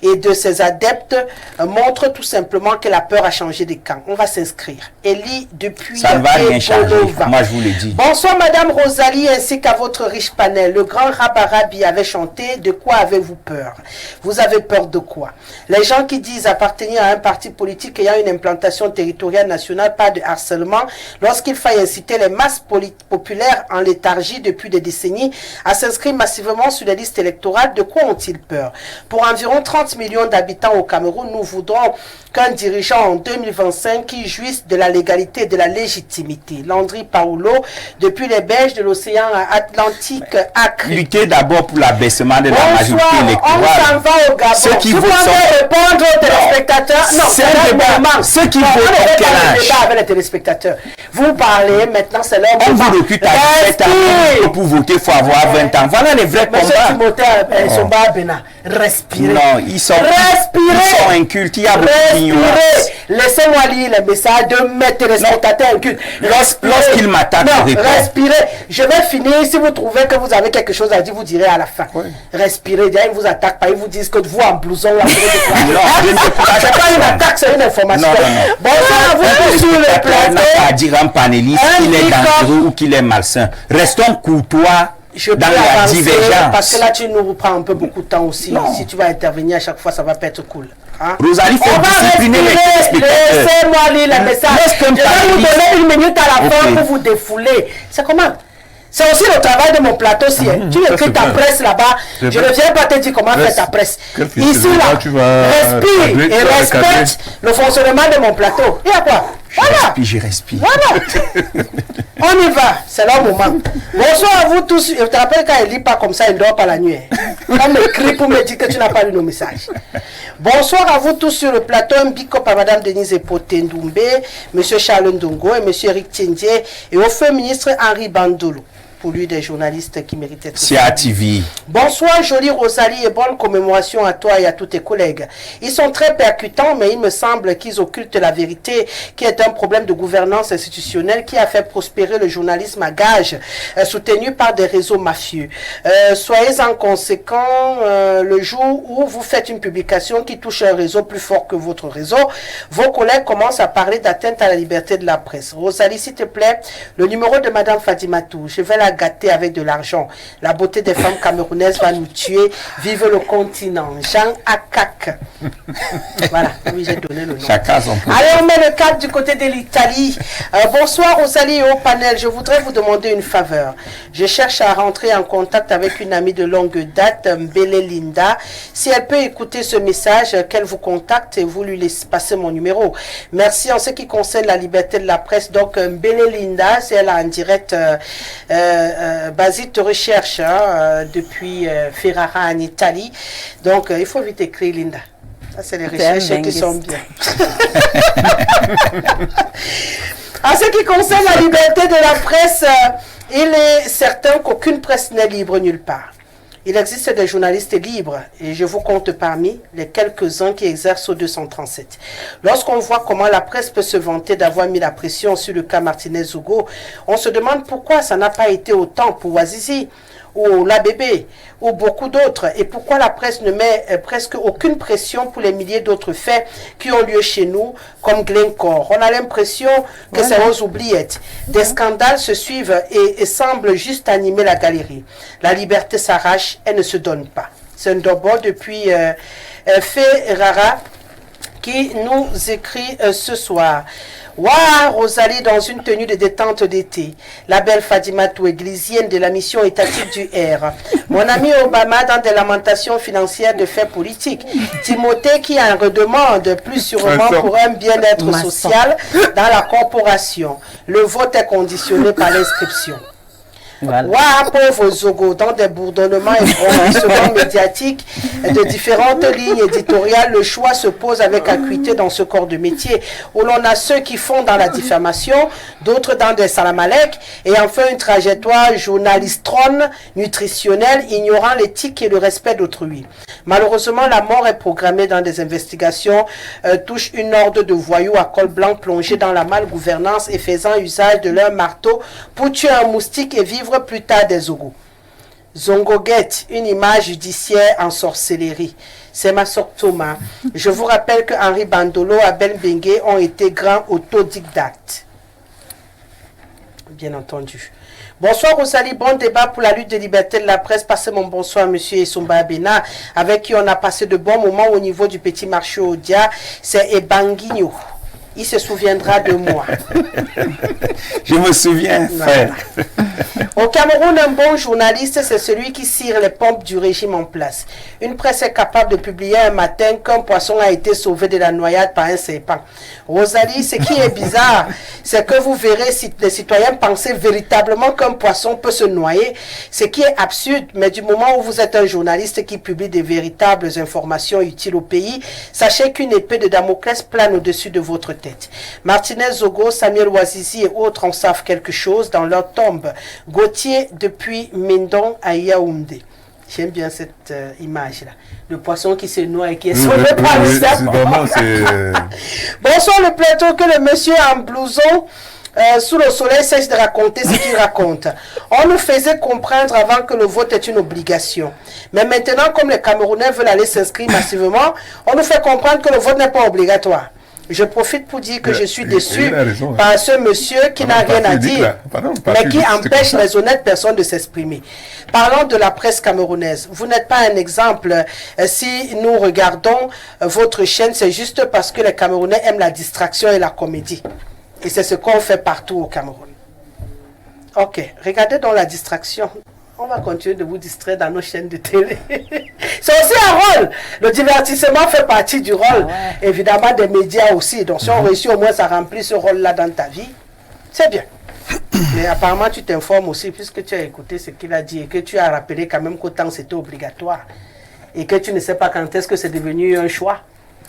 et de ses adeptes montrent tout simplement que la peur a changé de camp. On va s'inscrire. Elie depuis... Ça ne va rien changer, moi je vous le dis. Bonsoir Madame Rosalie ainsi qu'à votre riche panel. Le grand Rabarabi avait chanté. De quoi avez-vous peur? Vous avez peur de quoi? Les gens qui disent appartenir à un parti politique ayant une implantation territoriale territorial national parle de harcèlement lorsqu'il faille inciter les masses populaires en léthargie depuis des décennies à s'inscrire massivement sur les listes électorales. De quoi ont-ils peur? Pour environ 30 millions d'habitants au Cameroun, nous voudrons qu'un dirigeant en 2025 qui jouisse de la légalité et de la légitimité. Landry Paulo, depuis les berges de l'océan Atlantique, ACRI. Lutter d'abord pour l'abaissement de la majorité On électorale. s'en va au Gabon. Ceux qui vous votent pouvez répondre aux téléspectateurs. Non, c'est un débat. Ceux qui votent à quel âge? avec les téléspectateurs. Vous parlez, maintenant c'est leur On moment. vous recrute à 17 ans. Pour voter, il faut avoir 20 ans. Voilà les vrais Monsieur combats. Timothée Somba Bena, respirez. Non, ils sont incultes. Il y a beaucoup d'ignorance. Laissez-moi lire le message de mes téléspectateurs incultes. Lorsqu'ils m'attaquent, non, je réponds. respirez. Je vais finir. Si vous trouvez que vous avez quelque chose à dire, vous direz à la fin. Oui. Respirez. Ils ne vous attaquent pas. Ils vous disent que vous en blouson. Là, c'est pas une attaque, c'est une information. Non. Bonsoir à vous sur le plateau. n'a pas à dire à un panéliste qu'il est dangereux ou qu'il est malsain. Restons courtois. Dans la divergence. Parce que là, tu nous reprends un peu beaucoup de temps aussi. Non. Si tu vas intervenir à chaque fois, ça va pas être cool. Hein? Rosalie, faut discipliner les téléspectateurs. Laissez-moi lire le message. Je vais vous donner 1 minute à la fin pour vous défouler. C'est comment? C'est aussi le travail de mon plateau aussi. Tu écris ta presse là-bas. Je ne viens pas te dire comment faire ta presse. Ici, là, respire et respecte le fonctionnement de mon plateau. Et à quoi? Voilà. Je respire. Voilà. On y va. C'est leur moment. Bonsoir à vous tous. Je te rappelle quand il ne lit pas comme ça, il ne dort pas la nuit. On m'écrit pour me dire que tu n'as pas lu nos messages. Bonsoir à vous tous sur le plateau. Un big up à Madame Denise Epote-Ndoumbe, Monsieur Charles Ndongo et Monsieur Eric Tiendier et au feu ministre Henri Bandolo. Pour lui, des journalistes qui méritent d'être... C'est TV. Bonsoir, jolie Rosalie, et bonne commémoration à toi et à tous tes collègues. Ils sont très percutants, mais il me semble qu'ils occultent la vérité, qui est un problème de gouvernance institutionnelle qui a fait prospérer le journalisme à gage, soutenu par des réseaux mafieux. Soyez en conséquent, le jour où vous faites une publication qui touche un réseau plus fort que votre réseau, vos collègues commencent à parler d'atteinte à la liberté de la presse. Rosalie, s'il te plaît, le numéro de Madame Fadimatou, je vais la gâter avec de l'argent. La beauté des femmes camerounaises va nous tuer. Vive le continent. Jean Akak. Voilà, oui, j'ai donné le nom. Allez, on met le cadre du côté de l'Italie. Bonsoir Rosalie et au panel. Je voudrais vous demander une faveur. Je cherche à rentrer en contact avec une amie de longue date, Mbele Linda. Si elle peut écouter ce message, qu'elle vous contacte et vous lui laissez passer mon numéro. Merci. En ce qui concerne la liberté de la presse, donc Mbele Linda, c'est elle en direct Basile te recherche depuis Ferrara en Italie. Donc, il faut vite écrire, Linda. Ça, c'est les recherches qui sont bien. En ce qui concerne la liberté de la presse, il est certain qu'aucune presse n'est libre nulle part. Il existe des journalistes libres et je vous compte parmi les quelques-uns qui exercent au 237. Lorsqu'on voit comment la presse peut se vanter d'avoir mis la pression sur le cas Martinez-Hugo, on se demande pourquoi ça n'a pas été autant pour Ouazizi ou l'ABB ou beaucoup d'autres et pourquoi la presse ne met presque aucune pression pour les milliers d'autres faits qui ont lieu chez nous comme Glencore. On a l'impression que c'est aux oubliettes. Des scandales se suivent et semblent juste animer la galerie. La liberté s'arrache et ne se donne pas. C'est un dobo depuis Ferrara qui nous écrit ce soir. Waouh, Rosalie dans une tenue de détente d'été. La belle Fadimatou, églisienne de la mission étatique du R. Mon ami Obama dans des lamentations financières de faits politiques. Timothée qui en redemande plus sûrement pour un bien-être social dans la corporation. Le vote est conditionné par l'inscription. Voilà. Waouh, pauvre Zogo, dans des bourdonnements et rebondissements médiatiques de différentes lignes éditoriales, le choix se pose avec acuité dans ce corps de métier où l'on a ceux qui font dans la diffamation, d'autres dans des salamalek et enfin une trajectoire journalistrone, nutritionnelle, ignorant l'éthique et le respect d'autrui. Malheureusement, la mort est programmée dans des investigations, touche une horde de voyous à col blanc plongés dans la malgouvernance et faisant usage de leur marteau pour tuer un moustique et vivre plus tard des Zogo. Zongoguet, une image judiciaire en sorcellerie. C'est ma sœur Thomas. Je vous rappelle que Henri Bandolo et Ben Bengue ont été grands autodidactes. Bien entendu. Bonsoir Rosalie, bon débat pour la lutte de liberté de la presse. Passez mon bonsoir monsieur Esomba Abena, avec qui on a passé de bons moments au niveau du petit marché Odia. C'est Ebanguigno. il se souviendra de moi. Je me souviens, frère. Au Cameroun, un bon journaliste, c'est celui qui cire les pompes du régime en place. Une presse est capable de publier un matin qu'un poisson a été sauvé de la noyade par un serpent. Rosalie, ce qui est bizarre, c'est que vous verrez si les citoyens pensaient véritablement qu'un poisson peut se noyer, ce qui est absurde, mais du moment où vous êtes un journaliste qui publie des véritables informations utiles au pays, sachez qu'une épée de Damoclès plane au-dessus de votre tête. Martinez Zogo, Samuel Ouazizi et autres en savent quelque chose dans leur tombe. Gauthier depuis Mindon à Yaoundé. J'aime bien cette image-là. Le poisson qui se noie et qui est sauvé par le serpent. Bonsoir le plateau, que le monsieur en blouson sous le soleil cesse de raconter ce qu'il raconte. On nous faisait comprendre avant que le vote est une obligation. Mais maintenant, comme les Camerounais veulent aller s'inscrire massivement, on nous fait comprendre que le vote n'est pas obligatoire. Je profite pour dire que je suis déçu par ce monsieur qui n'a rien à dire, mais qui empêche les honnêtes personnes de s'exprimer. Parlons de la presse camerounaise. Vous n'êtes pas un exemple. Si nous regardons votre chaîne, c'est juste parce que les Camerounais aiment la distraction et la comédie. Et c'est ce qu'on fait partout au Cameroun. Ok, regardez donc la distraction. On va continuer de vous distraire dans nos chaînes de télé. C'est aussi un rôle. Le divertissement fait partie du rôle, évidemment, des médias aussi. Donc, si on réussit au moins à remplir ce rôle-là dans ta vie, c'est bien. Mais apparemment, tu t'informes aussi, puisque tu as écouté ce qu'il a dit et que tu as rappelé quand même qu'autant c'était obligatoire. Et que tu ne sais pas quand est-ce que c'est devenu un choix.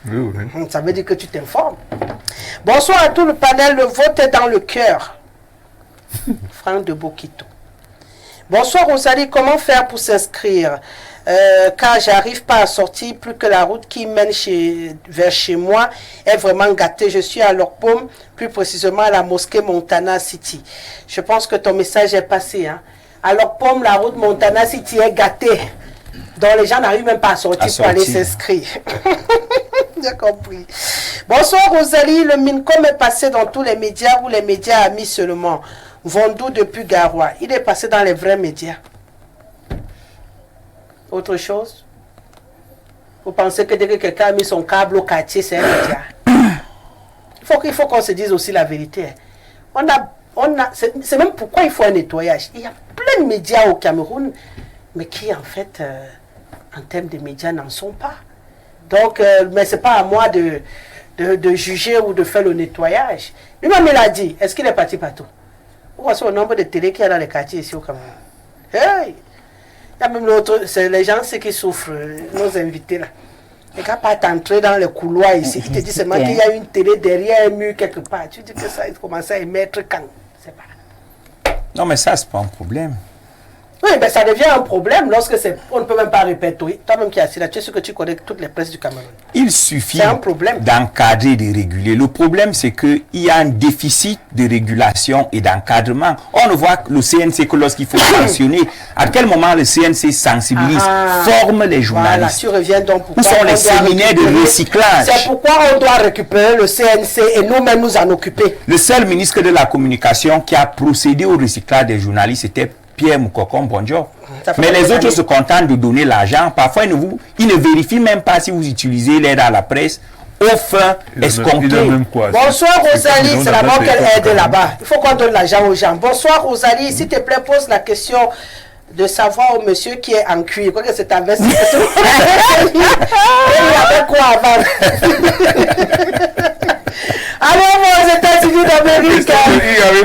Oui. Ça veut dire que tu t'informes. Bonsoir à tout le panel. Le vote est dans le cœur. Franck de Bokito. Bonsoir Rosalie, comment faire pour s'inscrire car j'arrive pas à sortir, plus que la route qui mène vers chez moi est vraiment gâtée. Je suis à Lorpom, plus précisément à la mosquée Montana City. Je pense que ton message est passé. Hein. À Lorpom, la route Montana City est gâtée. Donc les gens n'arrivent même pas à sortir pour aller s'inscrire. J'ai compris. Bonsoir Rosalie, le Mincom est passé dans tous les médias ou les médias amis seulement. Vendou depuis Garoua. Il est passé dans les vrais médias. Autre chose? Vous pensez que dès que quelqu'un a mis son câble au quartier, c'est un média? Il faut qu'on se dise aussi la vérité. C'est même pourquoi il faut un nettoyage. Il y a plein de médias au Cameroun, mais qui en fait, en termes de médias, n'en sont pas. Donc, mais ce n'est pas à moi de juger ou de faire le nettoyage. Lui-même, il a dit, est-ce qu'il est parti partout? Voici le nombre de télé qu'il y a dans les quartiers ici au Cameroun. Hey! Il y a même l'autre, c'est les gens qui souffrent, nos invités là. Les gars partent entrer dans les couloirs ici. Ils te disent seulement qu'il y a une télé derrière un mur quelque part. Tu dis que ça, ils commencent à émettre quand? C'est pas. Non, mais ça, c'est pas un problème. Oui, mais ça devient un problème lorsque on ne peut même pas répertorier. Toi-même qui es assis là, tu es sûr que tu connais toutes les presses du Cameroun. Il suffit d'encadrer et de réguler. Le problème, c'est qu'il y a un déficit de régulation et d'encadrement. On ne voit le CNC que lorsqu'il faut sanctionner. À quel moment le CNC sensibilise, forme les journalistes? Voilà, tu reviens donc où sont les séminaires de recyclage? C'est pourquoi on doit récupérer le CNC et nous-mêmes nous en occuper. Le seul ministre de la Communication qui a procédé au recyclage des journalistes était Pierre Moukokon, bonjour. Mais les autres se contentent de donner l'argent. Parfois, ils ne vérifient même pas si vous utilisez l'aide à la presse au fin escompté. Bonsoir Rosalie, c'est là-bas qu'elle aide là-bas. Il faut qu'on donne l'argent aux gens. Bonsoir Rosalie, s'il te plaît, pose la question de savoir au monsieur qui est en cuir. Quoi que c'est ta veste. Il avait quoi avant? Allez, aux États-Unis d'Amérique.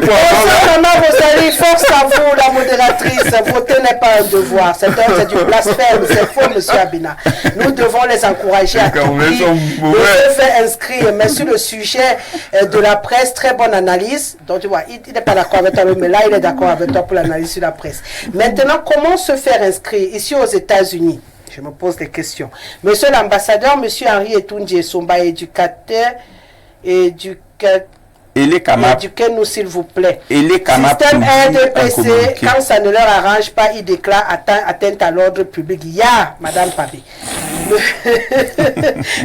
Bonsoir, maman Rosalie, force à vous, la modératrice. Voter n'est pas un devoir. C'est du blasphème. C'est faux, monsieur Abina. Nous devons les encourager à tout prix. Se faire inscrire. Mais sur le sujet de la presse, très bonne analyse. Donc, tu vois, il n'est pas d'accord avec toi, mais là, il est d'accord avec toi pour l'analyse sur la presse. Maintenant, comment se faire inscrire ici aux États-Unis? Je me pose des questions. Monsieur l'ambassadeur, monsieur Henri Etunji Somba, éducateur, éduquez-nous s'il vous plaît. Système RDPC, quand ça ne leur arrange pas, ils déclarent atteinte à l'ordre public. Ya, Madame Pabé.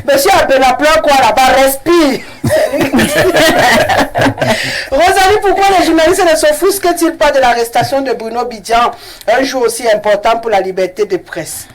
Monsieur Abena pleure quoi là-bas, respire. Rosalie, pourquoi les journalistes ne s'offusquent-ils pas de l'arrestation de Bruno Bidjan, un jour aussi important pour la liberté de presse?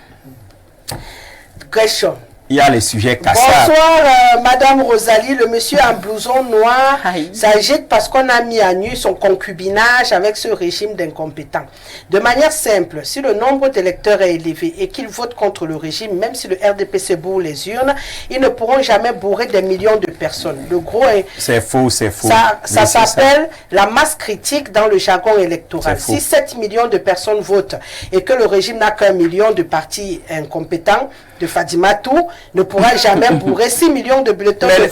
Question. il y a les sujets cassables. Bonsoir, Madame Rosalie. Le monsieur en blouson noir s'agite parce qu'on a mis à nu son concubinage avec ce régime d'incompétents. De manière simple, si le nombre d'électeurs est élevé et qu'ils votent contre le régime, même si le RDPC bourre les urnes, ils ne pourront jamais bourrer des millions de personnes. Le gros est... C'est faux, c'est faux. Ça s'appelle la masse critique dans le jargon électoral. Si 7 millions de personnes votent et que le régime n'a qu'1 million de partis incompétents, de Fadimatou ne pourra jamais bourrer 6 millions de bulletins de vote.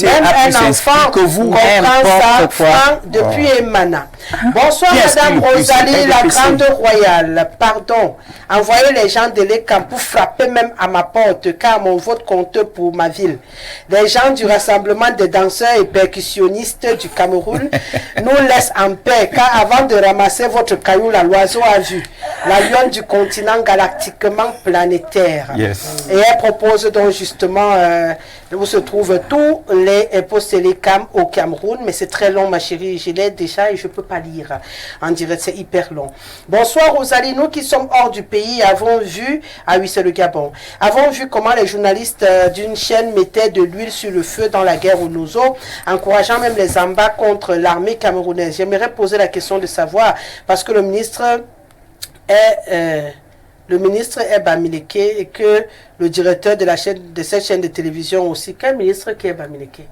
Même un enfant que vous comprend ça depuis Emana. Bonsoir Madame Rosalie, la grande royale. Pardon, envoyez les gens de l'ECAM pour frapper même à ma porte car mon vote compte pour ma ville. Les gens du rassemblement des danseurs et percussionnistes du Cameroun nous laissent en paix car avant de ramasser votre caillou, l'oiseau a vu la lionne du continent galactiquement planétaire. Yes. Et elle propose donc justement où se trouvent tous les postes télécam au Cameroun, mais c'est très long ma chérie, je l'ai déjà et je ne peux pas lire en direct, c'est hyper long. Bonsoir Rosalie, nous qui sommes hors du pays avons vu, ah oui c'est le Gabon, avons vu comment les journalistes d'une chaîne mettaient de l'huile sur le feu dans la guerre au Nozo, encourageant même les embats contre l'armée camerounaise. J'aimerais poser la question de savoir, parce que le ministre est Bamileke et que le directeur de cette chaîne de télévision aussi. Quel ministre qui est Bamileke?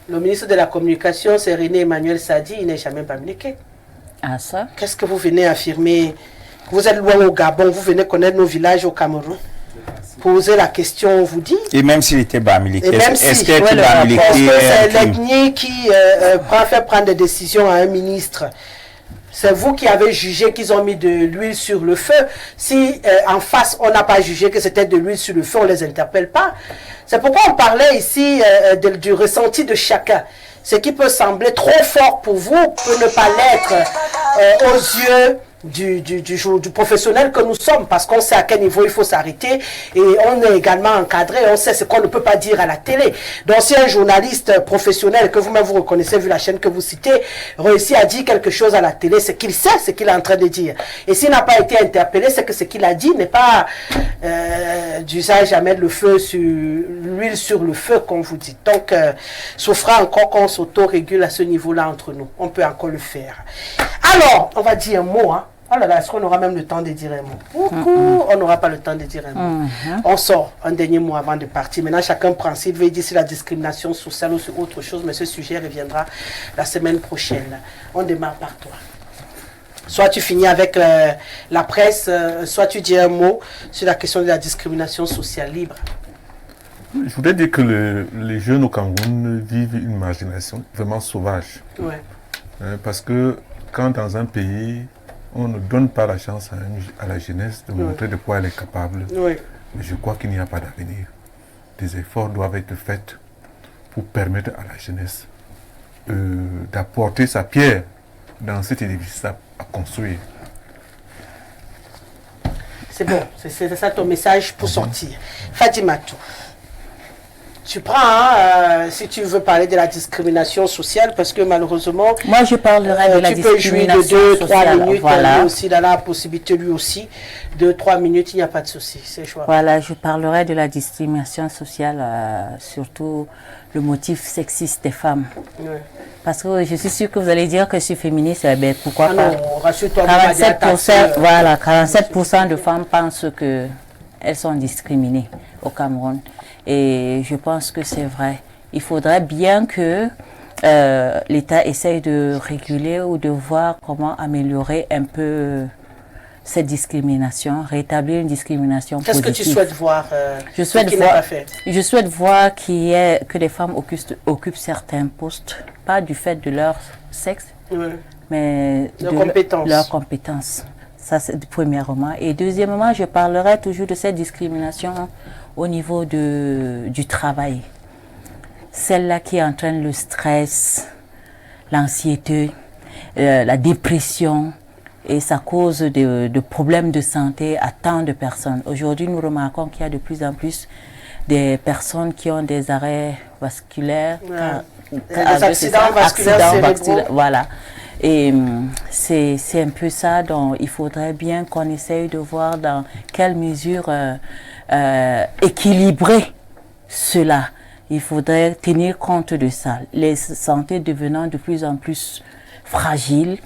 Le ministre de la Communication, c'est René Emmanuel Sadi, il n'est jamais Bamileke. Ah ça? Qu'est-ce que vous venez affirmer? Vous êtes loin au Gabon, vous venez connaître nos villages au Cameroun. Poser la question, on vous dit. Et même s'il était Bamileke, est-ce qu'il était Bamileke? Parce que c'est l'ethnie qui fait prendre des décisions à un ministre. C'est vous qui avez jugé qu'ils ont mis de l'huile sur le feu. Si en face, on n'a pas jugé que c'était de l'huile sur le feu, on ne les interpelle pas. C'est pourquoi on parlait ici du ressenti de chacun. Ce qui peut sembler trop fort pour vous peut ne pas l'être aux yeux du professionnel que nous sommes, parce qu'on sait à quel niveau il faut s'arrêter et on est également encadré, on sait ce qu'on ne peut pas dire à la télé. Donc si un journaliste professionnel que vous-même vous reconnaissez vu la chaîne que vous citez réussit à dire quelque chose à la télé, c'est qu'il sait ce qu'il est en train de dire, et s'il n'a pas été interpellé, c'est que ce qu'il a dit n'est pas d'usage à mettre l'huile sur le feu comme vous dites. Donc souffrant encore qu'on s'auto-régule à ce niveau-là entre nous, on peut encore le faire. Alors on va dire un mot, hein. Oh là là, est-ce qu'on aura même le temps de dire un mot? On n'aura pas le temps de dire un mot. On sort un dernier mot avant de partir. Maintenant, chacun prend s'il veut dire sur la discrimination sociale ou sur autre chose, mais ce sujet reviendra la semaine prochaine. On démarre par toi. Soit tu finis avec la presse, soit tu dis un mot sur la question de la discrimination sociale libre. Je voudrais dire que les jeunes au Cameroun vivent une marginalisation vraiment sauvage. Ouais. Parce que quand dans un pays, on ne donne pas la chance à la jeunesse de montrer de quoi elle est capable, je crois qu'il n'y a pas d'avenir. Des efforts doivent être faits pour permettre à la jeunesse d'apporter sa pierre dans cet édifice à construire. C'est bon, c'est ça ton message pour sortir. Fadimatou. Tu prends, si tu veux parler de la discrimination sociale, parce que malheureusement... Moi, je parlerai de la discrimination sociale. Tu peux jouer de 2-3 minutes, voilà. Lui aussi, il a la possibilité, lui aussi. 2-3 minutes, il n'y a pas de souci, c'est choix. Voilà, je parlerai de la discrimination sociale, surtout le motif sexiste des femmes. Ouais. Parce que je suis sûre que vous allez dire que je suis féministe, ben pourquoi pas. Non, rassure-toi, 47%, voilà, 47% de femmes pensent qu'elles sont discriminées au Cameroun. Et je pense que c'est vrai. Il faudrait bien que l'État essaye de réguler ou de voir comment améliorer un peu cette discrimination, rétablir une discrimination positive. Qu'est-ce que tu souhaites voir je souhaite voir que les femmes occupent certains postes, pas du fait de leur sexe, mais de leurs compétences. Ça, c'est premièrement. Et deuxièmement, je parlerai toujours de cette discrimination au niveau du travail. Celle-là qui entraîne le stress, l'anxiété, la dépression, et ça cause de problèmes de santé à tant de personnes. Aujourd'hui, nous remarquons qu'il y a de plus en plus des personnes qui ont des arrêts vasculaires, des accidents vasculaires, voilà. Et c'est un peu ça dont il faudrait bien qu'on essaye de voir dans quelle mesure équilibrer cela. Il faudrait tenir compte de ça. Les santé devenant de plus en plus fragiles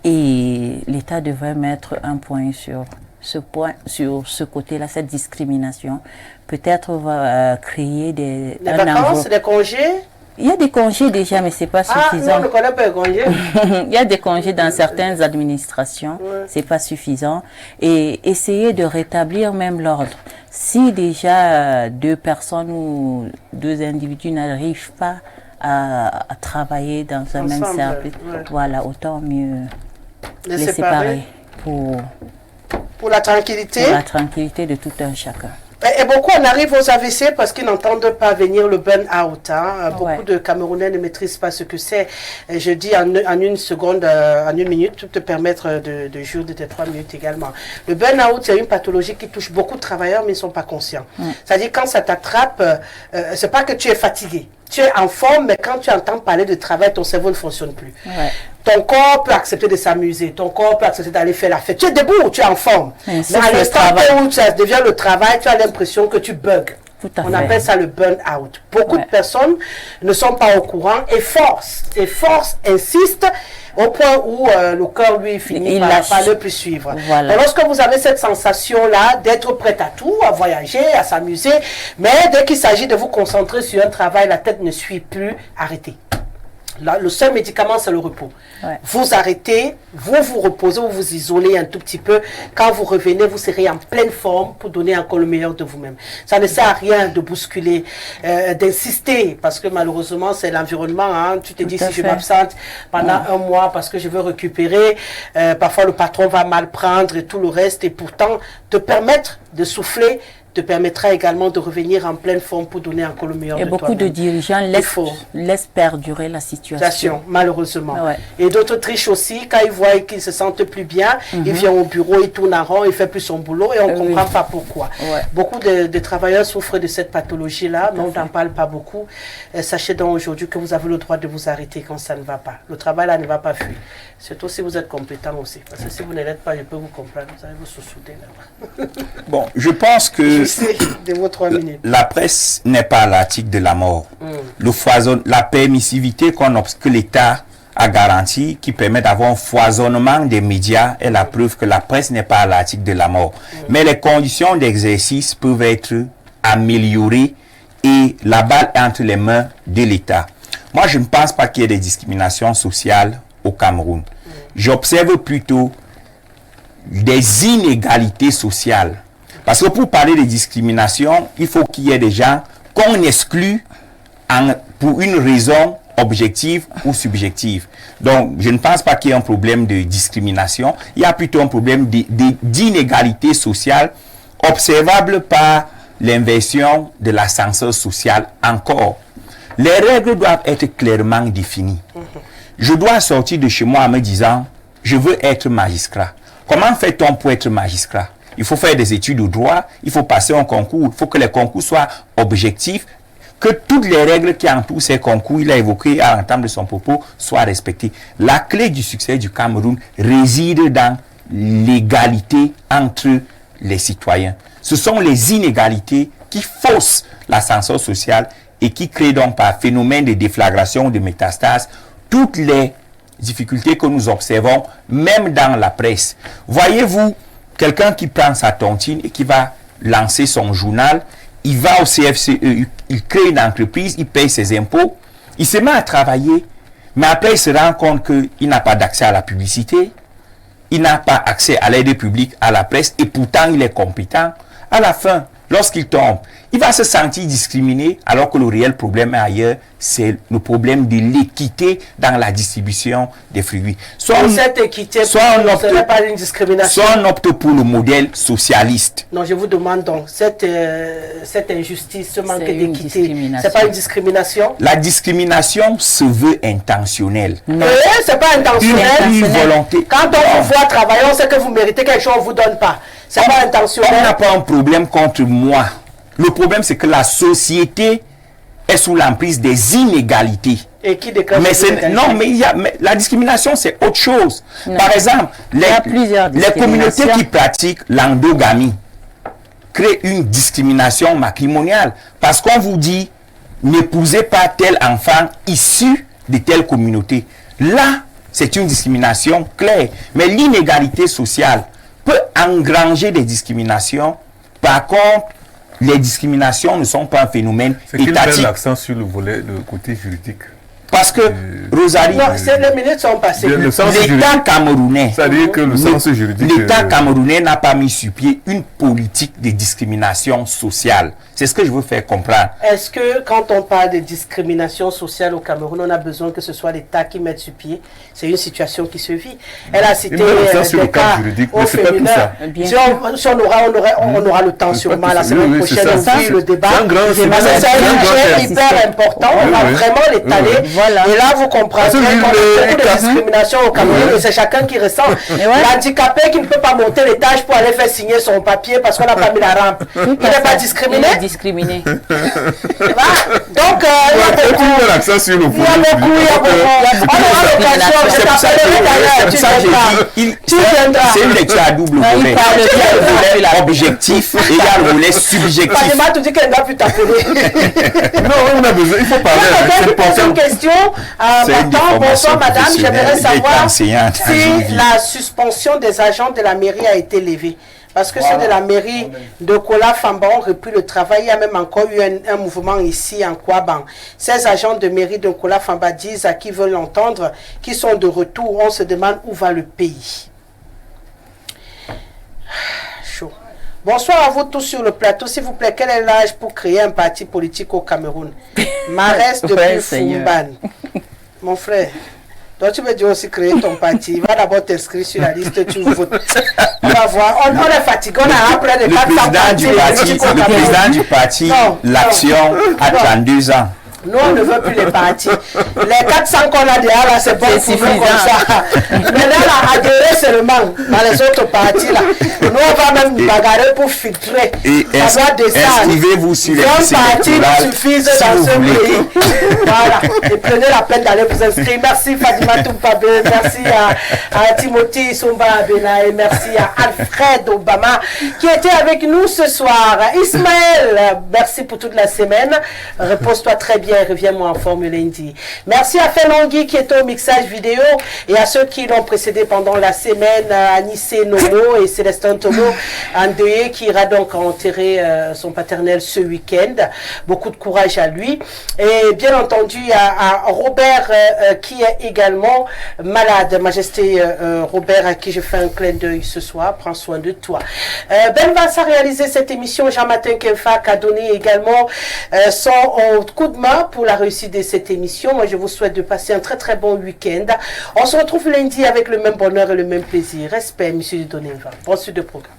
et l'État devrait mettre un point sur ce côté-là, cette discrimination. Peut-être va créer des vacances, des congés. Il y a des congés déjà, mais c'est pas suffisant. Ah, non, on ne connaît pas les congés. Il y a des congés dans certaines administrations, c'est pas suffisant. Et essayer de rétablir même l'ordre. Si déjà deux personnes ou deux individus n'arrivent pas à travailler dans un même service, voilà, autant mieux les séparer pour la tranquillité. Pour la tranquillité de tout un chacun. Et beaucoup en arrivent aux AVC parce qu'ils n'entendent pas venir le burn-out. Hein. Beaucoup de Camerounais ne maîtrisent pas ce que c'est. Je dis en une seconde, en une minute, pour te permettre de jouer de tes 3 minutes également. Le burn-out, c'est une pathologie qui touche beaucoup de travailleurs, mais ils ne sont pas conscients. C'est-à-dire quand ça t'attrape, c'est pas que tu es fatigué. Tu es en forme, mais quand tu entends parler de travail, ton cerveau ne fonctionne plus. Ton corps peut accepter de s'amuser, ton corps peut accepter d'aller faire la fête. Tu es debout, tu es en forme. Mais à l'instant où ça devient le travail, tu as l'impression que tu bugs. On appelle ça le burn-out. Beaucoup de personnes ne sont pas au courant et force insiste au point où le corps, lui, finit par ne plus suivre. Voilà. Lorsque vous avez cette sensation-là d'être prête à tout, à voyager, à s'amuser, mais dès qu'il s'agit de vous concentrer sur un travail, la tête ne suit plus, arrêtez. Là, le seul médicament, c'est le repos. Vous arrêtez, vous vous reposez, vous vous isolez un tout petit peu. Quand vous revenez, vous serez en pleine forme pour donner encore le meilleur de vous-même. Ça ne sert à rien de bousculer, d'insister, parce que malheureusement, c'est l'environnement. Hein. Tu te dis, si je m'absente pendant un mois parce que je veux récupérer, parfois le patron va mal prendre et tout le reste. Et pourtant, te permettre de souffler te permettra également de revenir en pleine forme pour donner encore le meilleur de toi-même. Et beaucoup de dirigeants laissent perdurer la situation. Malheureusement. Et d'autres trichent aussi. Quand ils voient qu'ils se sentent plus bien, ils viennent au bureau, ils tournent en rond, ils ne font plus son boulot et on ne comprend pas pourquoi. Beaucoup de travailleurs souffrent de cette pathologie-là, mais on n'en parle pas beaucoup. Sachez donc aujourd'hui que vous avez le droit de vous arrêter quand ça ne va pas. Le travail là ne va pas fuir. Surtout si vous êtes compétent aussi. Parce que si vous ne l'êtes pas, je peux vous comprendre. Vous allez vous sous-souder là-bas. Bon, je pense que de vos 3 minutes. La presse n'est pas l'article de la mort. La permissivité que l'État a garantie, qui permet d'avoir un foisonnement des médias, est la preuve que la presse n'est pas l'article de la mort. Mais les conditions d'exercice peuvent être améliorées et la balle est entre les mains de l'État. Moi, je ne pense pas qu'il y ait des discriminations sociales au Cameroun. J'observe plutôt des inégalités sociales. Parce que pour parler de discrimination, il faut qu'il y ait des gens qu'on exclut pour une raison objective ou subjective. Donc, je ne pense pas qu'il y ait un problème de discrimination. Il y a plutôt un problème d'inégalité sociale observable par l'inversion de l'ascenseur social encore. Les règles doivent être clairement définies. Je dois sortir de chez moi en me disant, je veux être magistrat. Comment fait-on pour être magistrat? Il faut faire des études de droit, il faut passer un concours, il faut que les concours soient objectifs, que toutes les règles qui entourent ces concours, il a évoqué à l'entame de son propos, soient respectées. La clé du succès du Cameroun réside dans l'égalité entre les citoyens. Ce sont les inégalités qui faussent l'ascenseur social et qui créent donc par phénomène de déflagration, de métastase, toutes les difficultés que nous observons, même dans la presse. Voyez-vous, quelqu'un qui prend sa tontine et qui va lancer son journal, il va au CFCE, il crée une entreprise, il paye ses impôts, il se met à travailler, mais après il se rend compte qu'il n'a pas d'accès à la publicité, il n'a pas accès à l'aide publique, à la presse, et pourtant il est compétent. À la fin, lorsqu'il tombe, il va se sentir discriminé, alors que le réel problème est ailleurs, c'est le problème de l'équité dans la distribution des fruits. Cette équité, ce n'est pas une discrimination. Soit on opte pour le modèle socialiste. Non, je vous demande donc, cette injustice, ce manque d'équité, c'est pas une discrimination? La discrimination se veut intentionnelle. C'est pas intentionnel. Une volonté. Quand on vous voit travailler, on sait que vous méritez quelque chose, on ne vous donne pas. C'est pas intentionnel. On n'a pas un problème contre moi. Le problème, c'est que la société est sous l'emprise des inégalités. Et qui déclenche non, mais la discrimination, c'est autre chose. Non. Par exemple, les communautés qui pratiquent l'endogamie créent une discrimination matrimoniale. Parce qu'on vous dit, n'épousez pas tel enfant issu de telle communauté. Là, c'est une discrimination claire. Mais l'inégalité sociale peut engranger des discriminations. Par contre, les discriminations ne sont pas un phénomène étatique. C'est qu'il met l'accent sur le côté juridique. Parce que, Rosalie, les minutes sont passées. L'État camerounais, l'État camerounais n'a pas mis sur pied une politique de discrimination sociale. C'est ce que je veux faire comprendre. Est-ce que quand on parle de discrimination sociale au Cameroun, on a besoin que ce soit l'État qui mette sur pied? C'est une situation qui se vit. Elle a cité des cas au féminin. Si on aura le temps sûrement la semaine prochaine, on vit le débat. C'est un sujet hyper important. On va vraiment l'étaler. Et là, vous comprendrez qu'on a beaucoup de discrimination au Cameroun, et c'est chacun qui ressent. L'handicapé qui ne peut pas monter l'étage pour aller faire signer son papier parce qu'on n'a pas mis la rampe, il n'est pas discriminé. Discriminé. Donc, il y a beaucoup. On aura l'occasion, je t'appellerai d'ailleurs, tu viendras. C'est une lecture à double volet. Il y a le volet objectif et il y a le volet subjectif. Pas tu dis qu'elle n'a pu t'appeler. Non, on a besoin, il faut parler. C'est une question. Bonsoir madame, j'aimerais savoir si la suspension des agents de la mairie a été levée. Parce que ceux de la mairie de Kola Famba ont repris le travail. Il y a même encore eu un mouvement ici en Kouaban. Ces agents de mairie de Kola Famba disent à qui veulent l'entendre qu'ils sont de retour. On se demande où va le pays. Chaud. Bonsoir à vous tous sur le plateau. S'il vous plaît, quel est l'âge pour créer un parti politique au Cameroun? Marès depuis Fumban. Mon frère. Donc tu veux dire aussi créer ton parti. Va d'abord t'inscrire sur la liste, tu votes. On va voir. On est fatigué. On a après de 400 partis. Le président du parti, l'Action, a 32 ans. Nous, on ne veut plus les partis. Les 400 qu'on a déjà là, c'est bon pour nous comme ça. Maintenant, on a adhéré seulement dans les autres partis là. Nous, on va même bagarrer pour filtrer. Et inscrivez-vous sur les sites électoraux suffisent dans ce pays. Voilà. Et prenez la peine d'aller vous inscrire. Merci Fatima Toumpabe. Merci à Timothy Somba Abena. Et merci à Alfred Obama qui était avec nous ce soir. Ismaël, merci pour toute la semaine. Repose-toi très bien. Reviens-moi en forme lundi. Merci à Felongui qui est au mixage vidéo et à ceux qui l'ont précédé pendant la semaine, Anissé Nomo et Célestin Tomo, endeuillé qui ira donc enterrer son paternel ce week-end. Beaucoup de courage à lui. Et bien entendu à Robert qui est également malade. Majesté Robert à qui je fais un clin d'œil ce soir. Prends soin de toi. Ben Vass a réalisé cette émission. Jean-Martin Kemfak a donné également son coup de main pour la réussite de cette émission. Moi, je vous souhaite de passer un très très bon week-end. On se retrouve lundi avec le même bonheur et le même plaisir. Respect, monsieur Dudoneva. Bonne suite de programme.